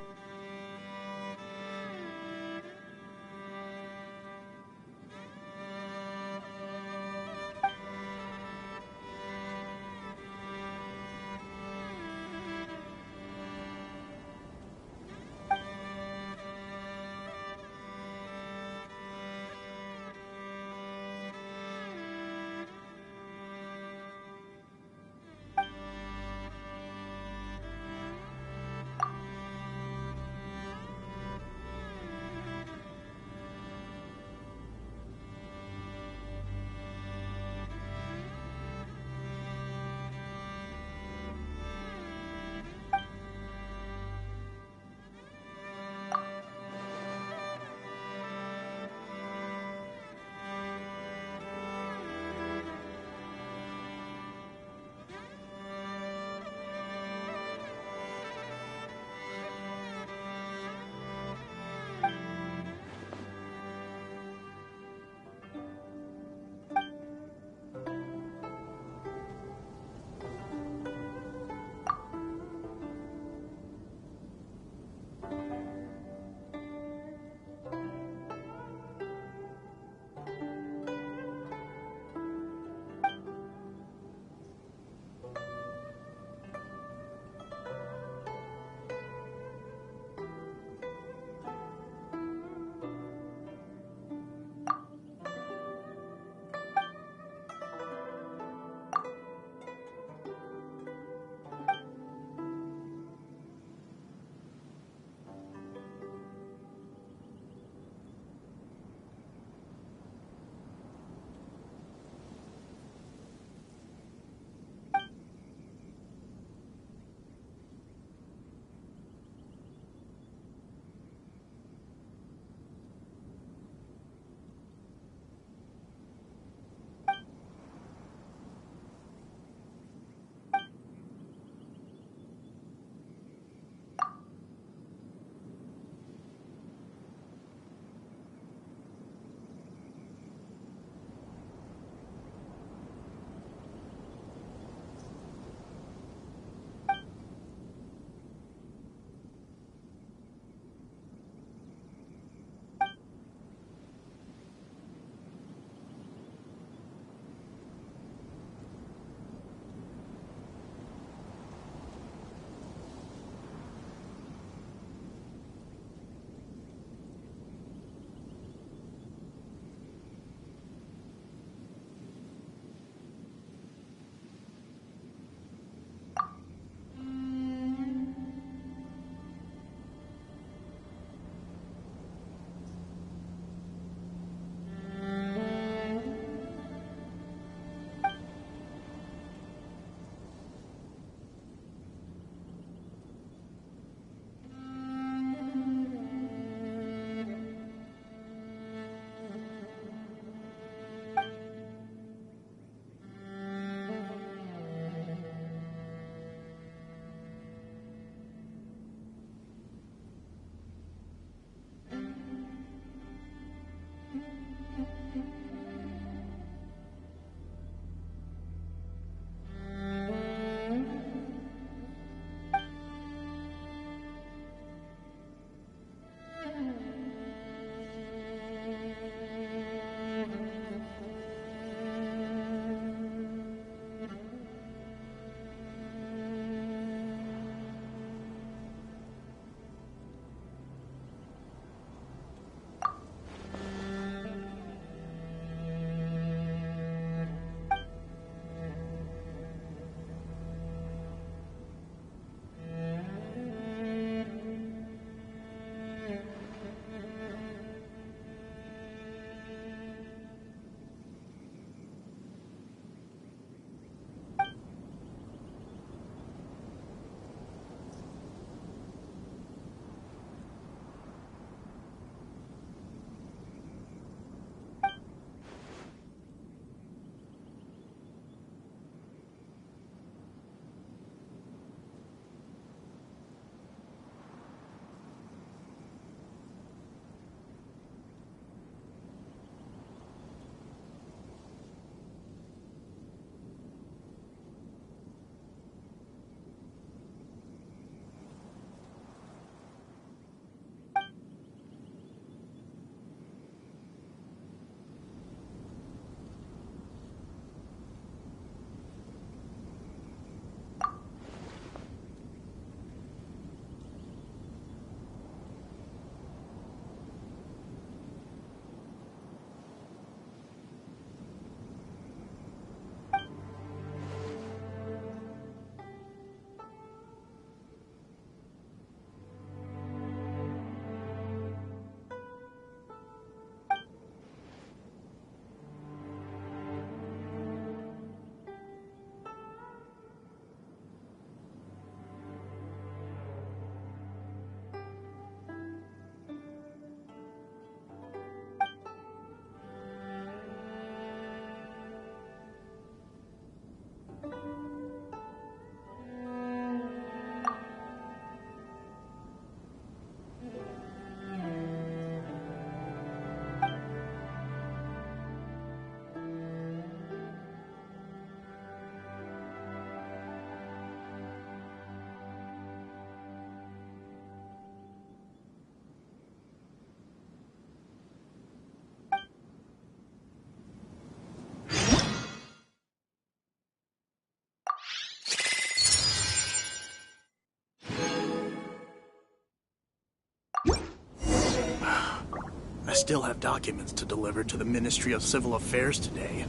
I still have documents to deliver to the Ministry of Civil Affairs today.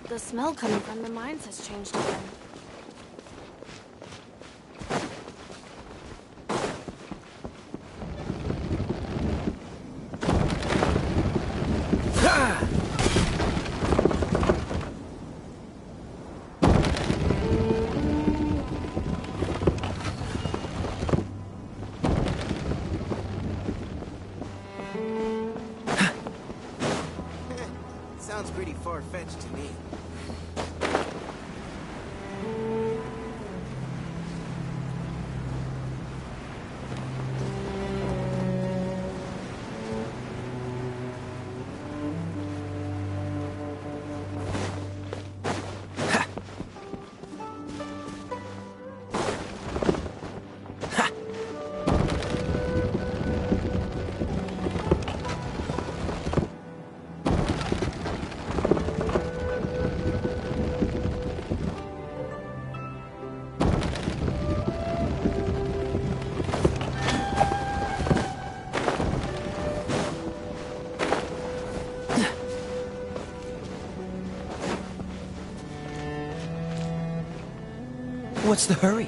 The smell coming from the mines has changed again. Sounds pretty far-fetched to me. What's the hurry?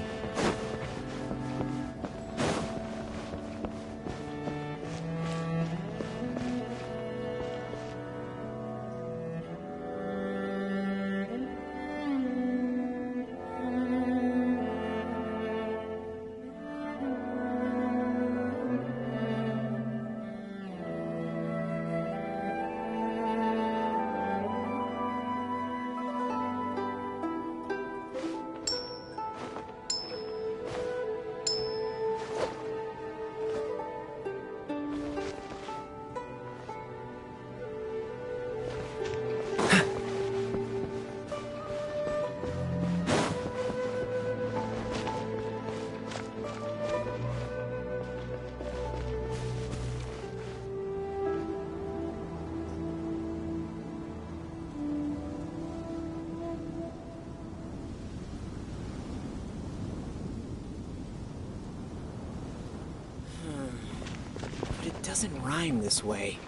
But it doesn't rhyme this way.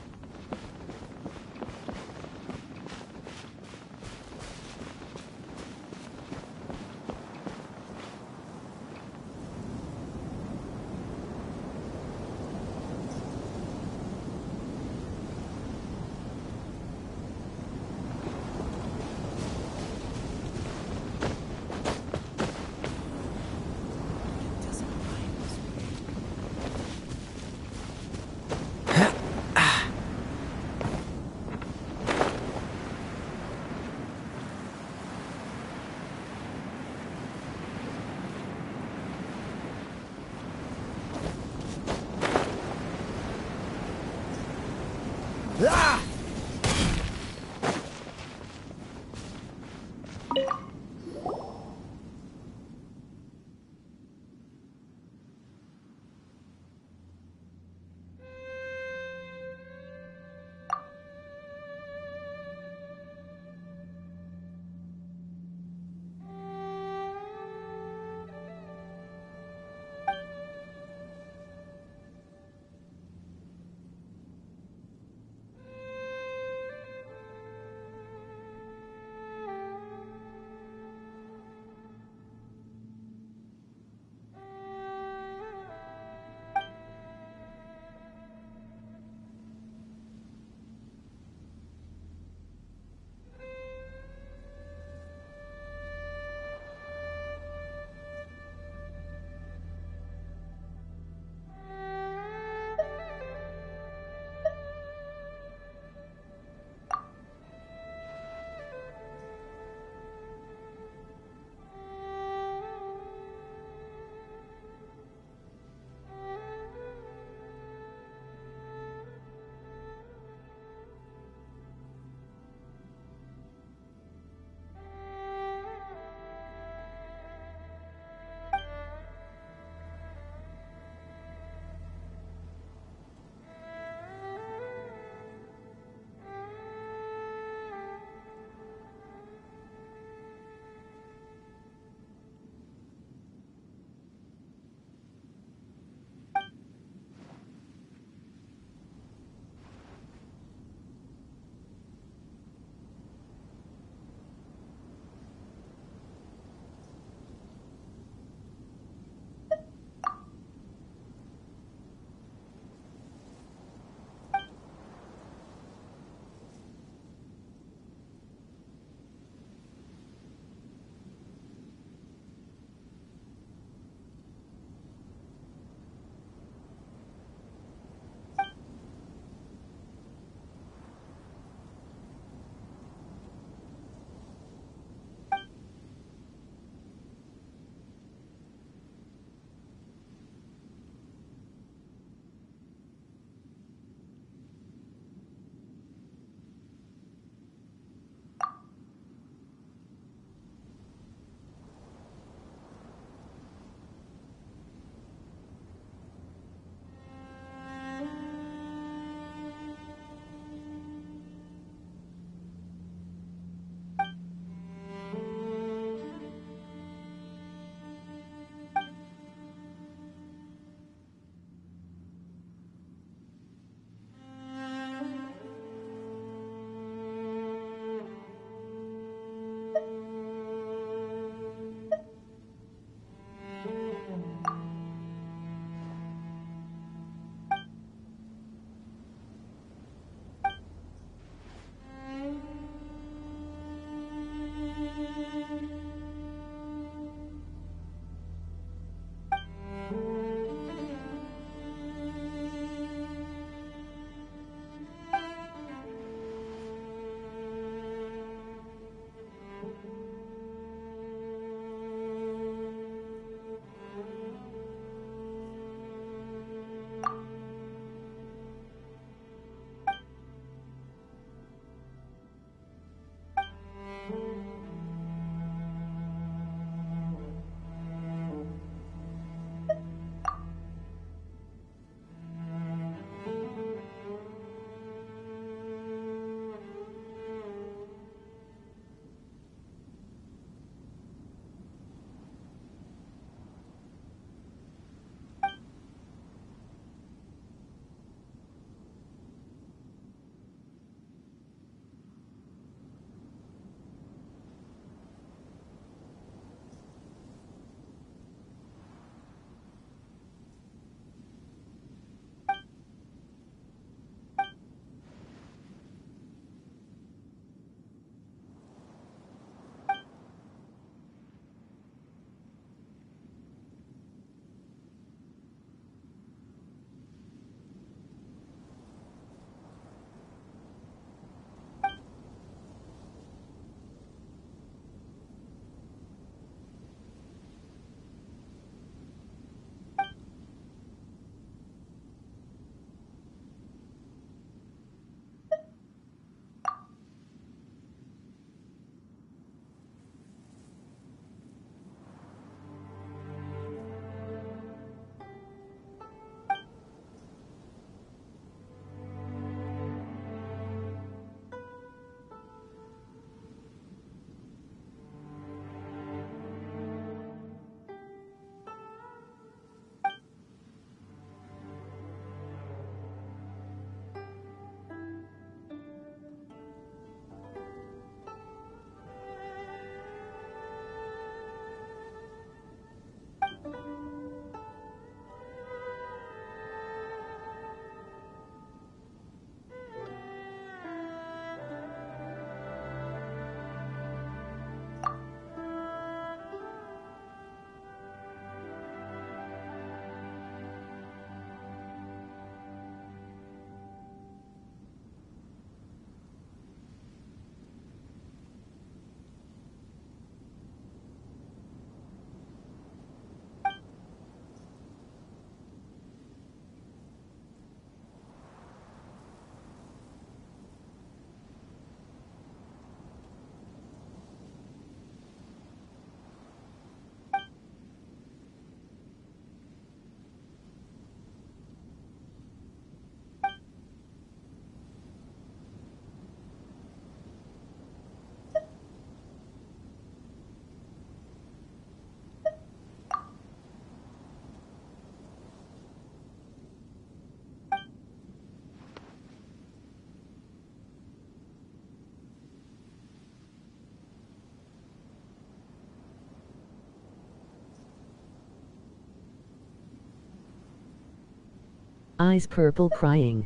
Eyes purple crying.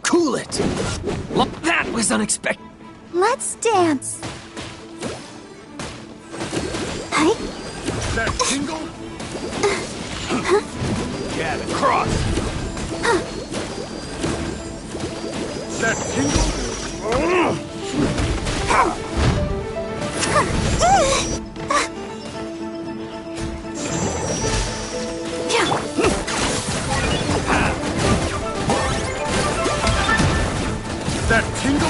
Cool it! That was unexpected. Let's dance. Hi. That tingle? Get across. That tingle? That tingle?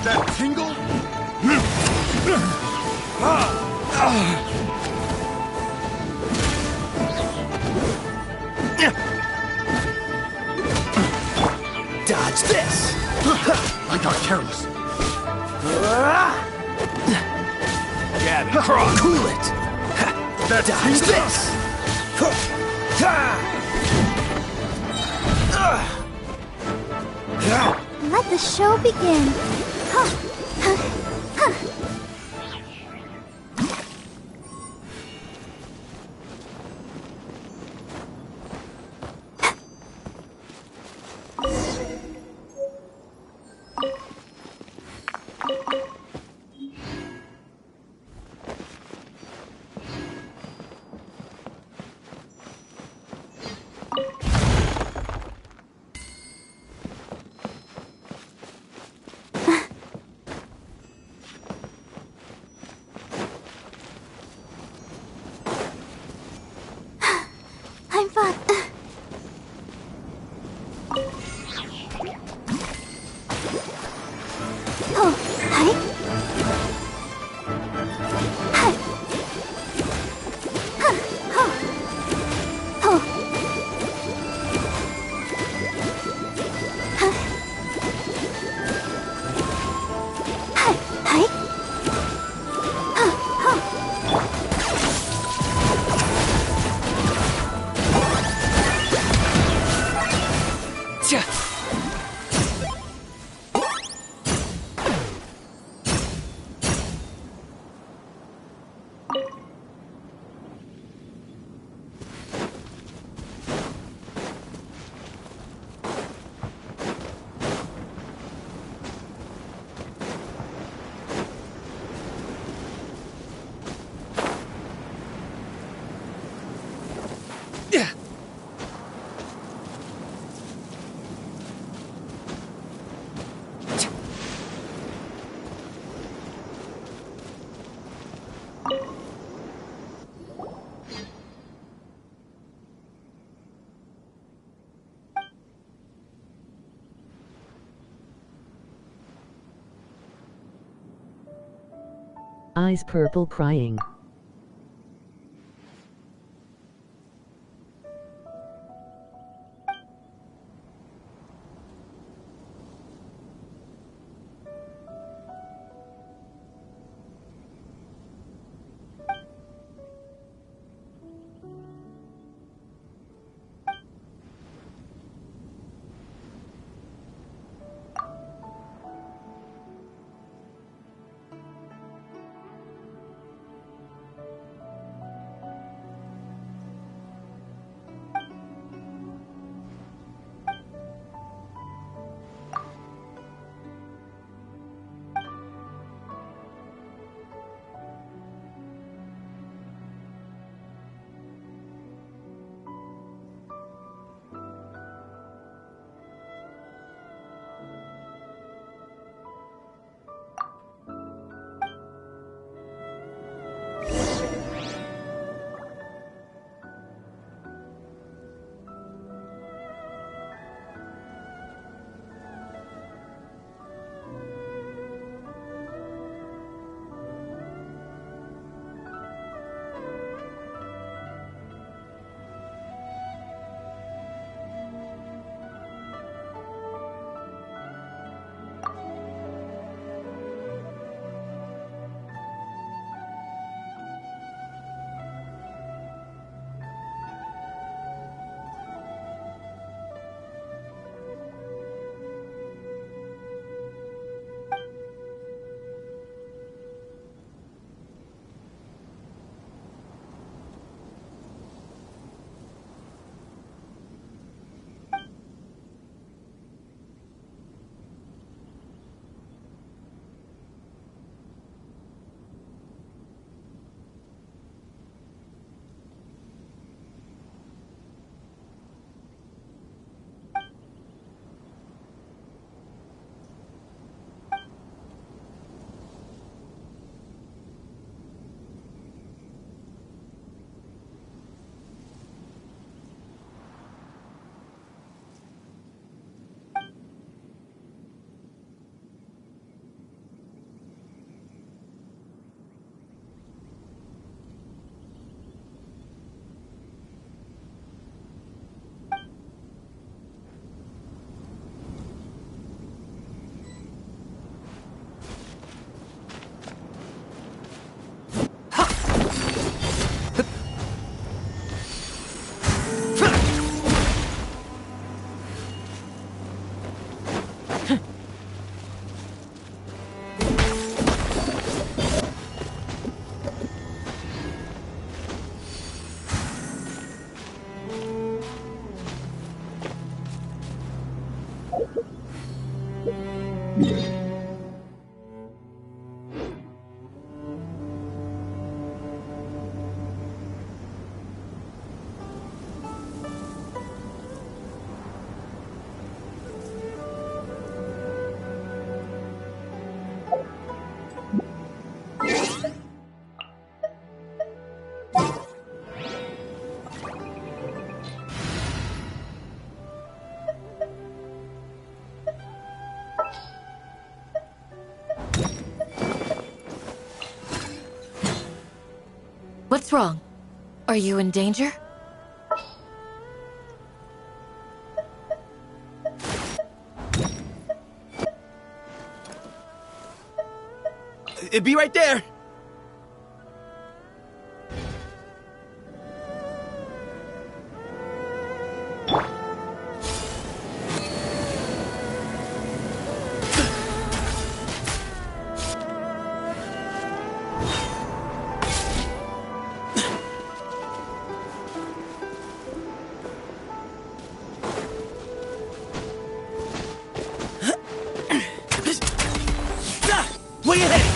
That tingle? Dodge this! I got careless. Get across! Cool it! That Dodge this! Let the show begin. I'm fine. Oh, hi. Hi. Oh. Oh. Hi. Hi. Eyes purple crying. What's wrong? Are you in danger? It'd be right there. Way ahead!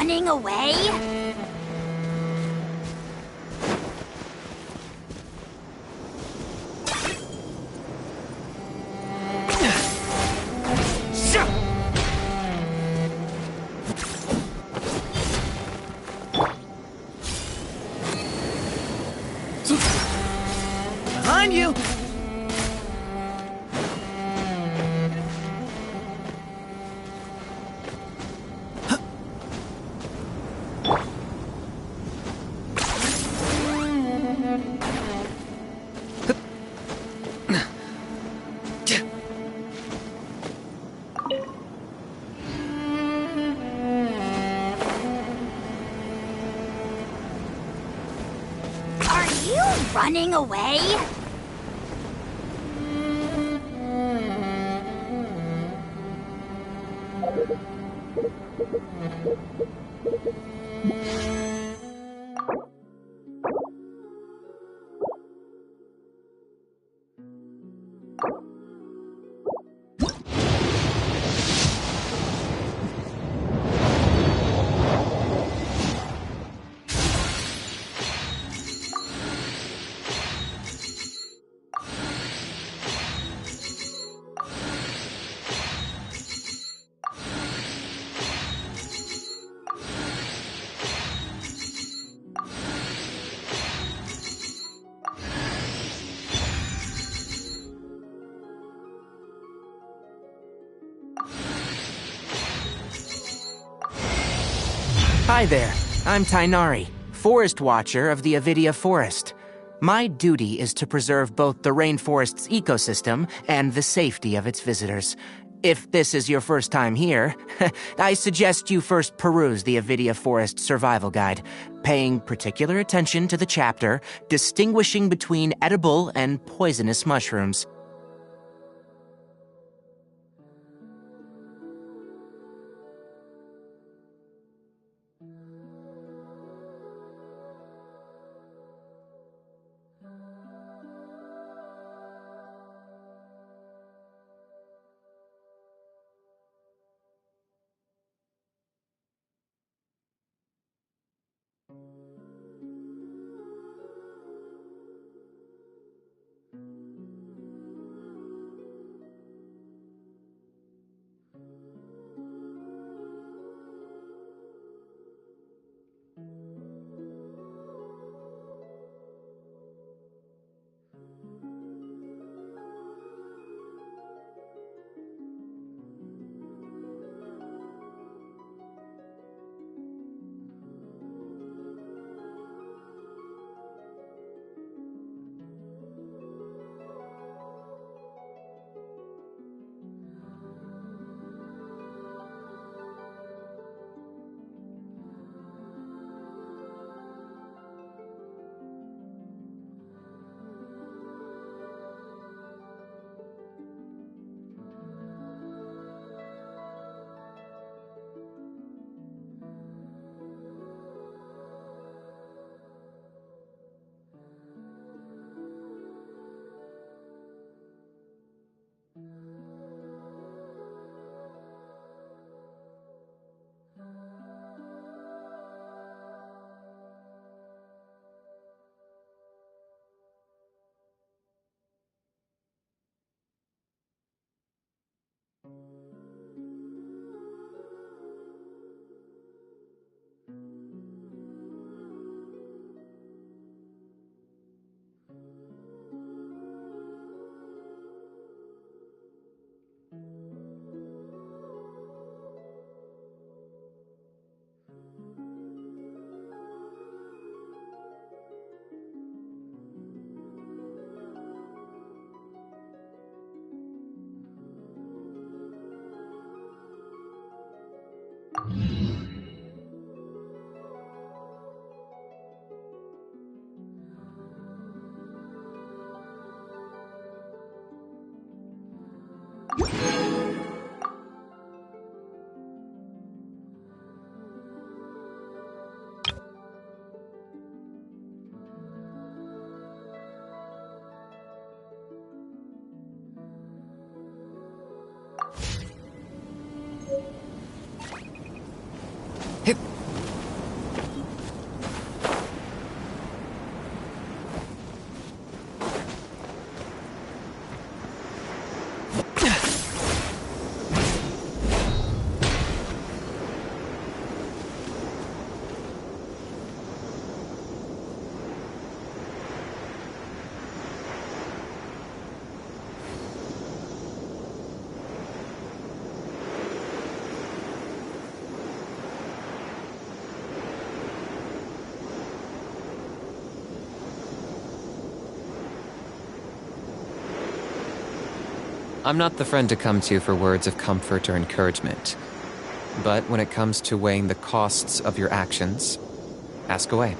running away? Behind you! Are you running away? Hi there, I'm Tainari, Forest Watcher of the Avidia Forest. My duty is to preserve both the rainforest's ecosystem and the safety of its visitors. If this is your first time here, I suggest you first peruse the Avidia Forest Survival Guide, paying particular attention to the chapter distinguishing between edible and poisonous mushrooms. I'm not the friend to come to for words of comfort or encouragement. But when it comes to weighing the costs of your actions, ask away.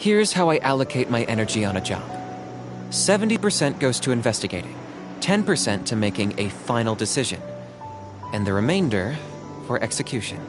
Here's how I allocate my energy on a job. 70% goes to investigating, 10% to making a final decision, and the remainder for execution.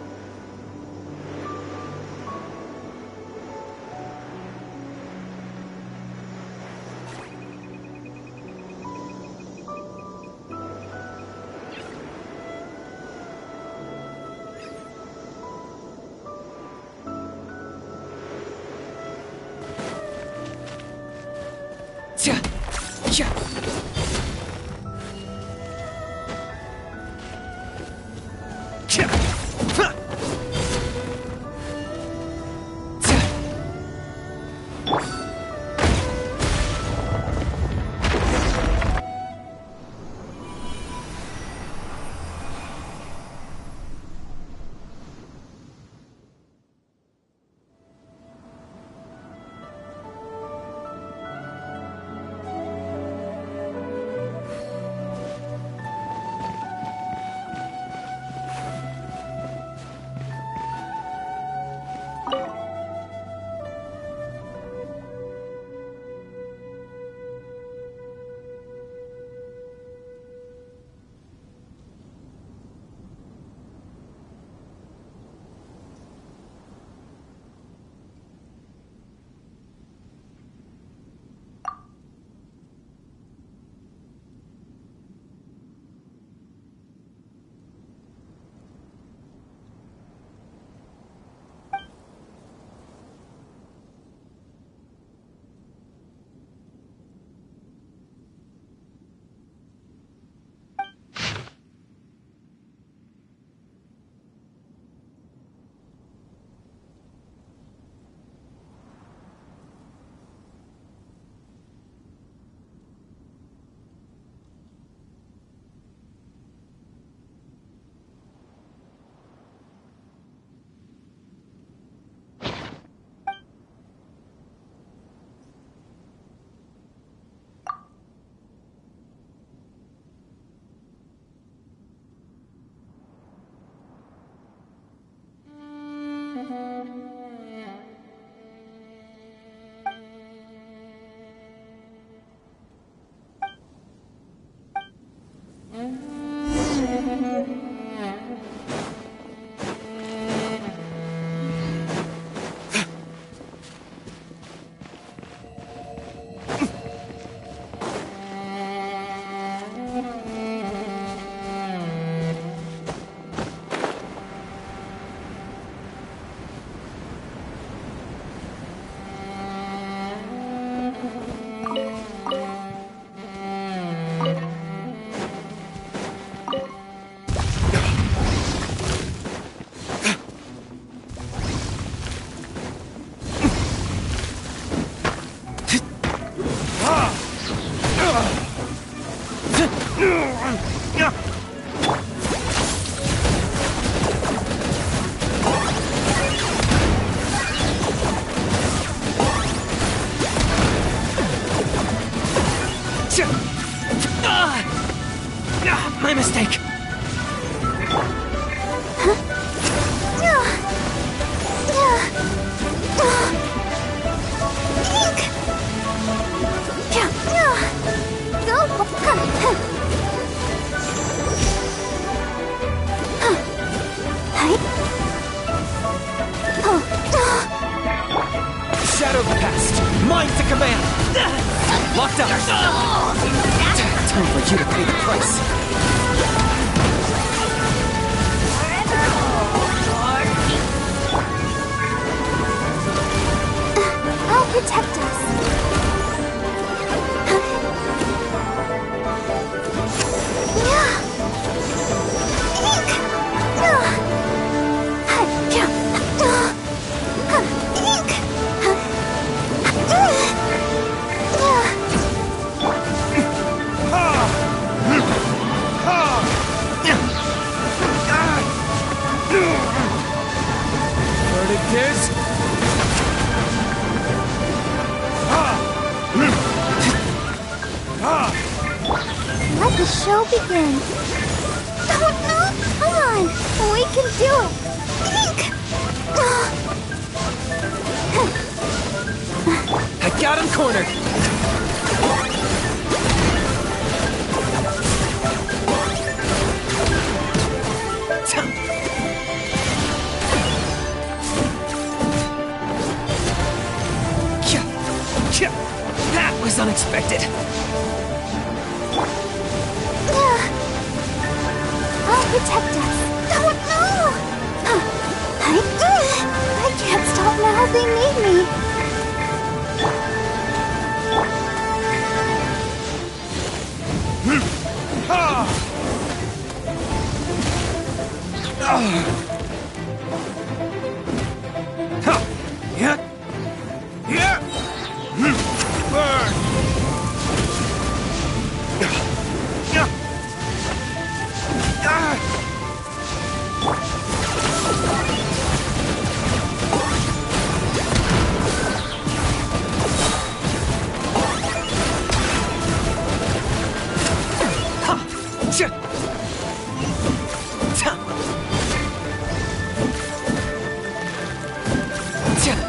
My mistake. Shadow the past. Mind to command. Locked up. Time for you to pay the price. I'll protect us. Verdict is... Let the show begin. Oh no! Come on! We can do it! I got him cornered. That was unexpected. I'll protect us. Oh no! I can't stop now. They need me.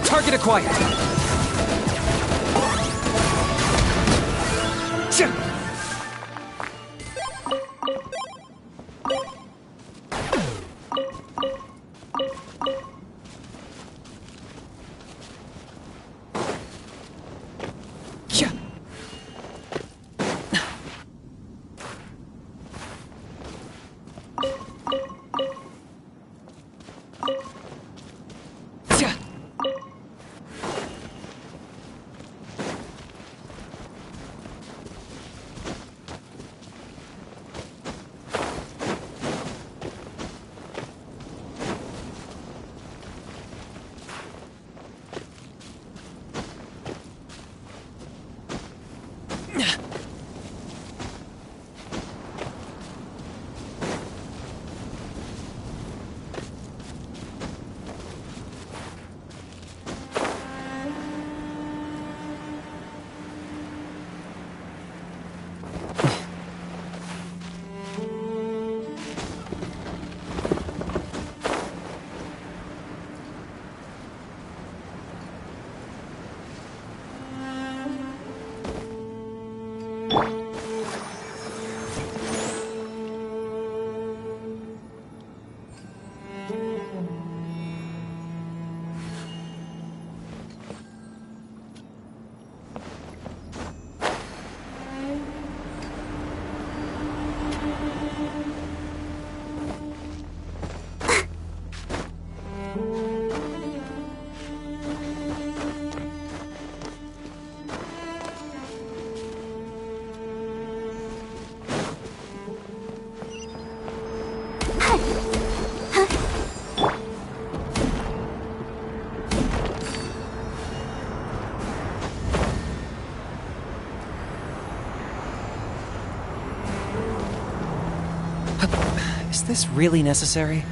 Target acquired. Is this really necessary?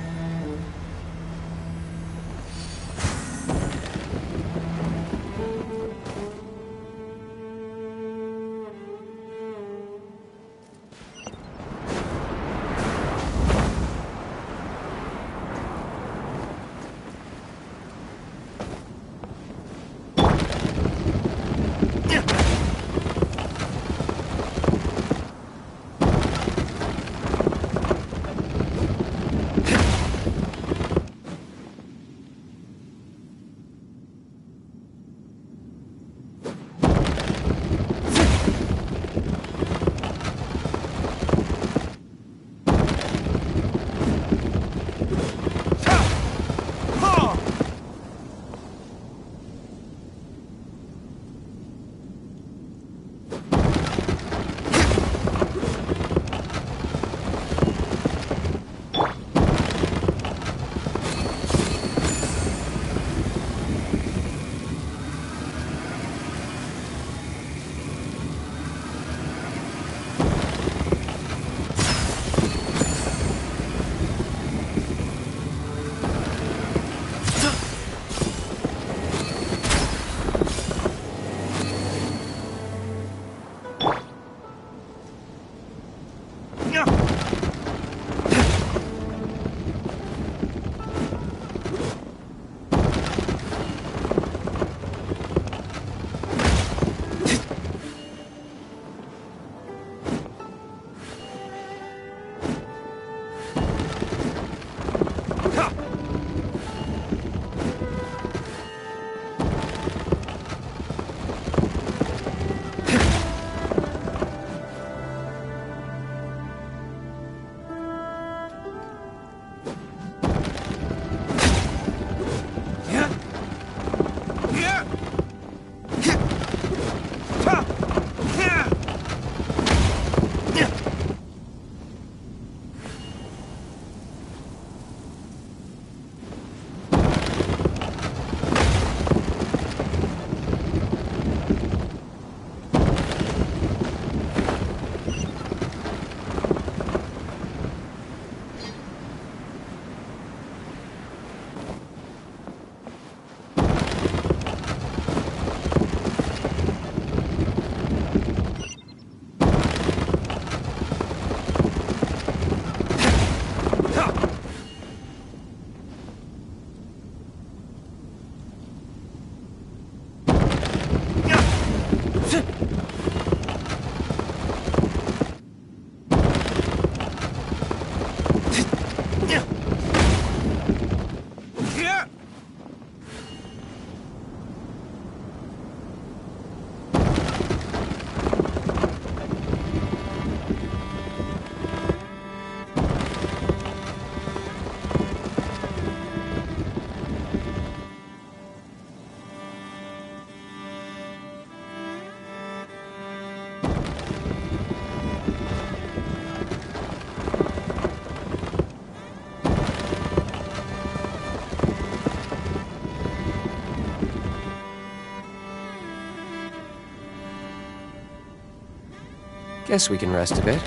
Guess we can rest a bit.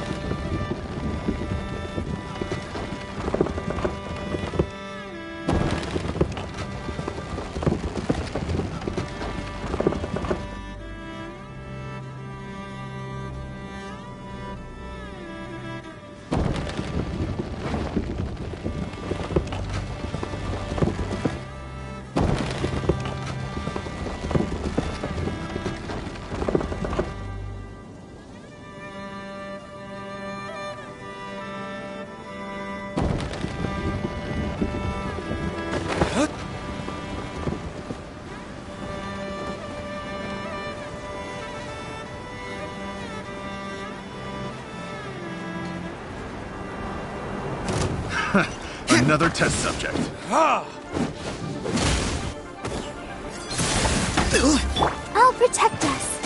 Another test subject. I'll protect us.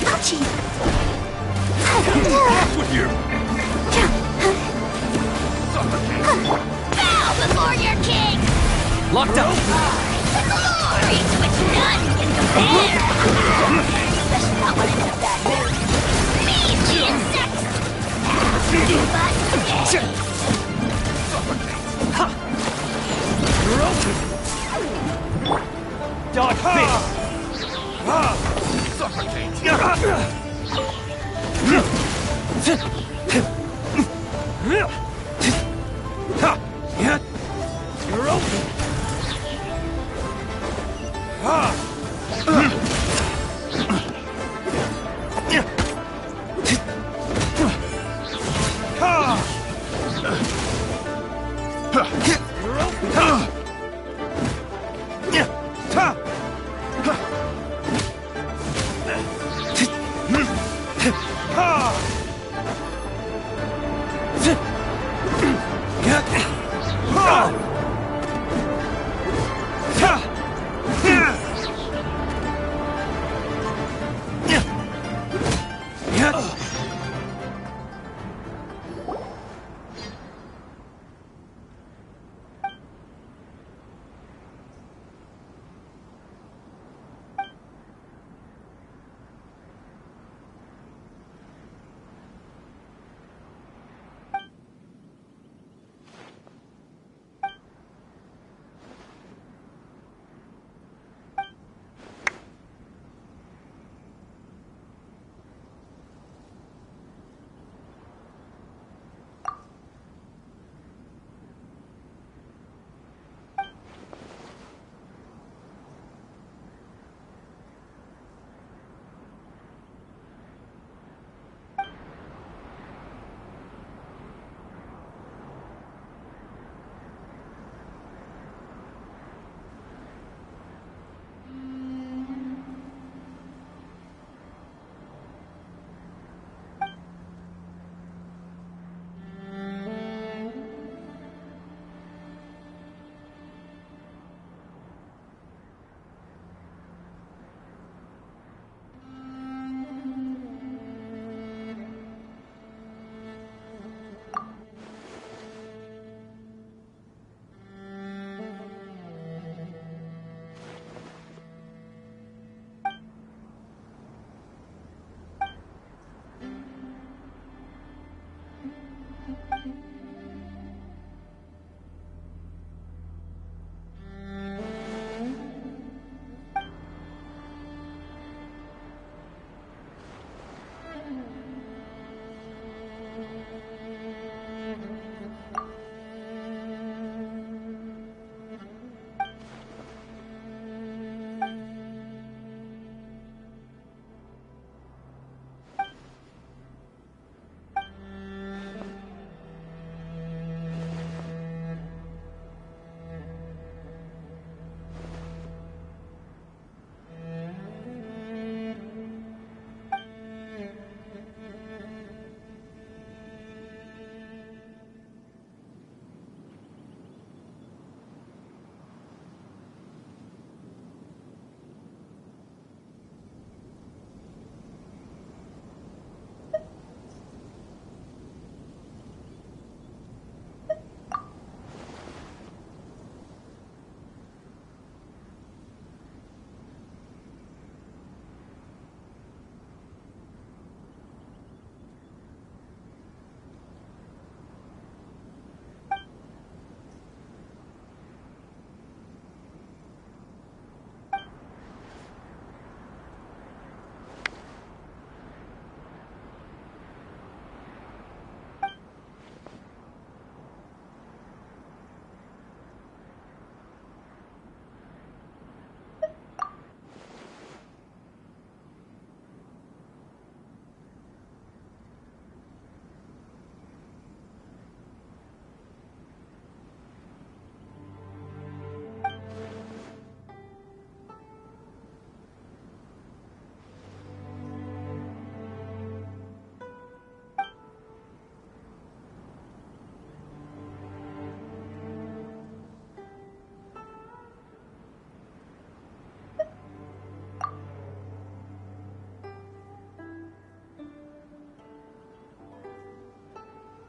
Ouchie! Off with you! Bow before your king! Locked up! The glory to which none can compare! Especially not when I'm in a bad mood. Measly insects! You must stay! Dog fist! Suffocate!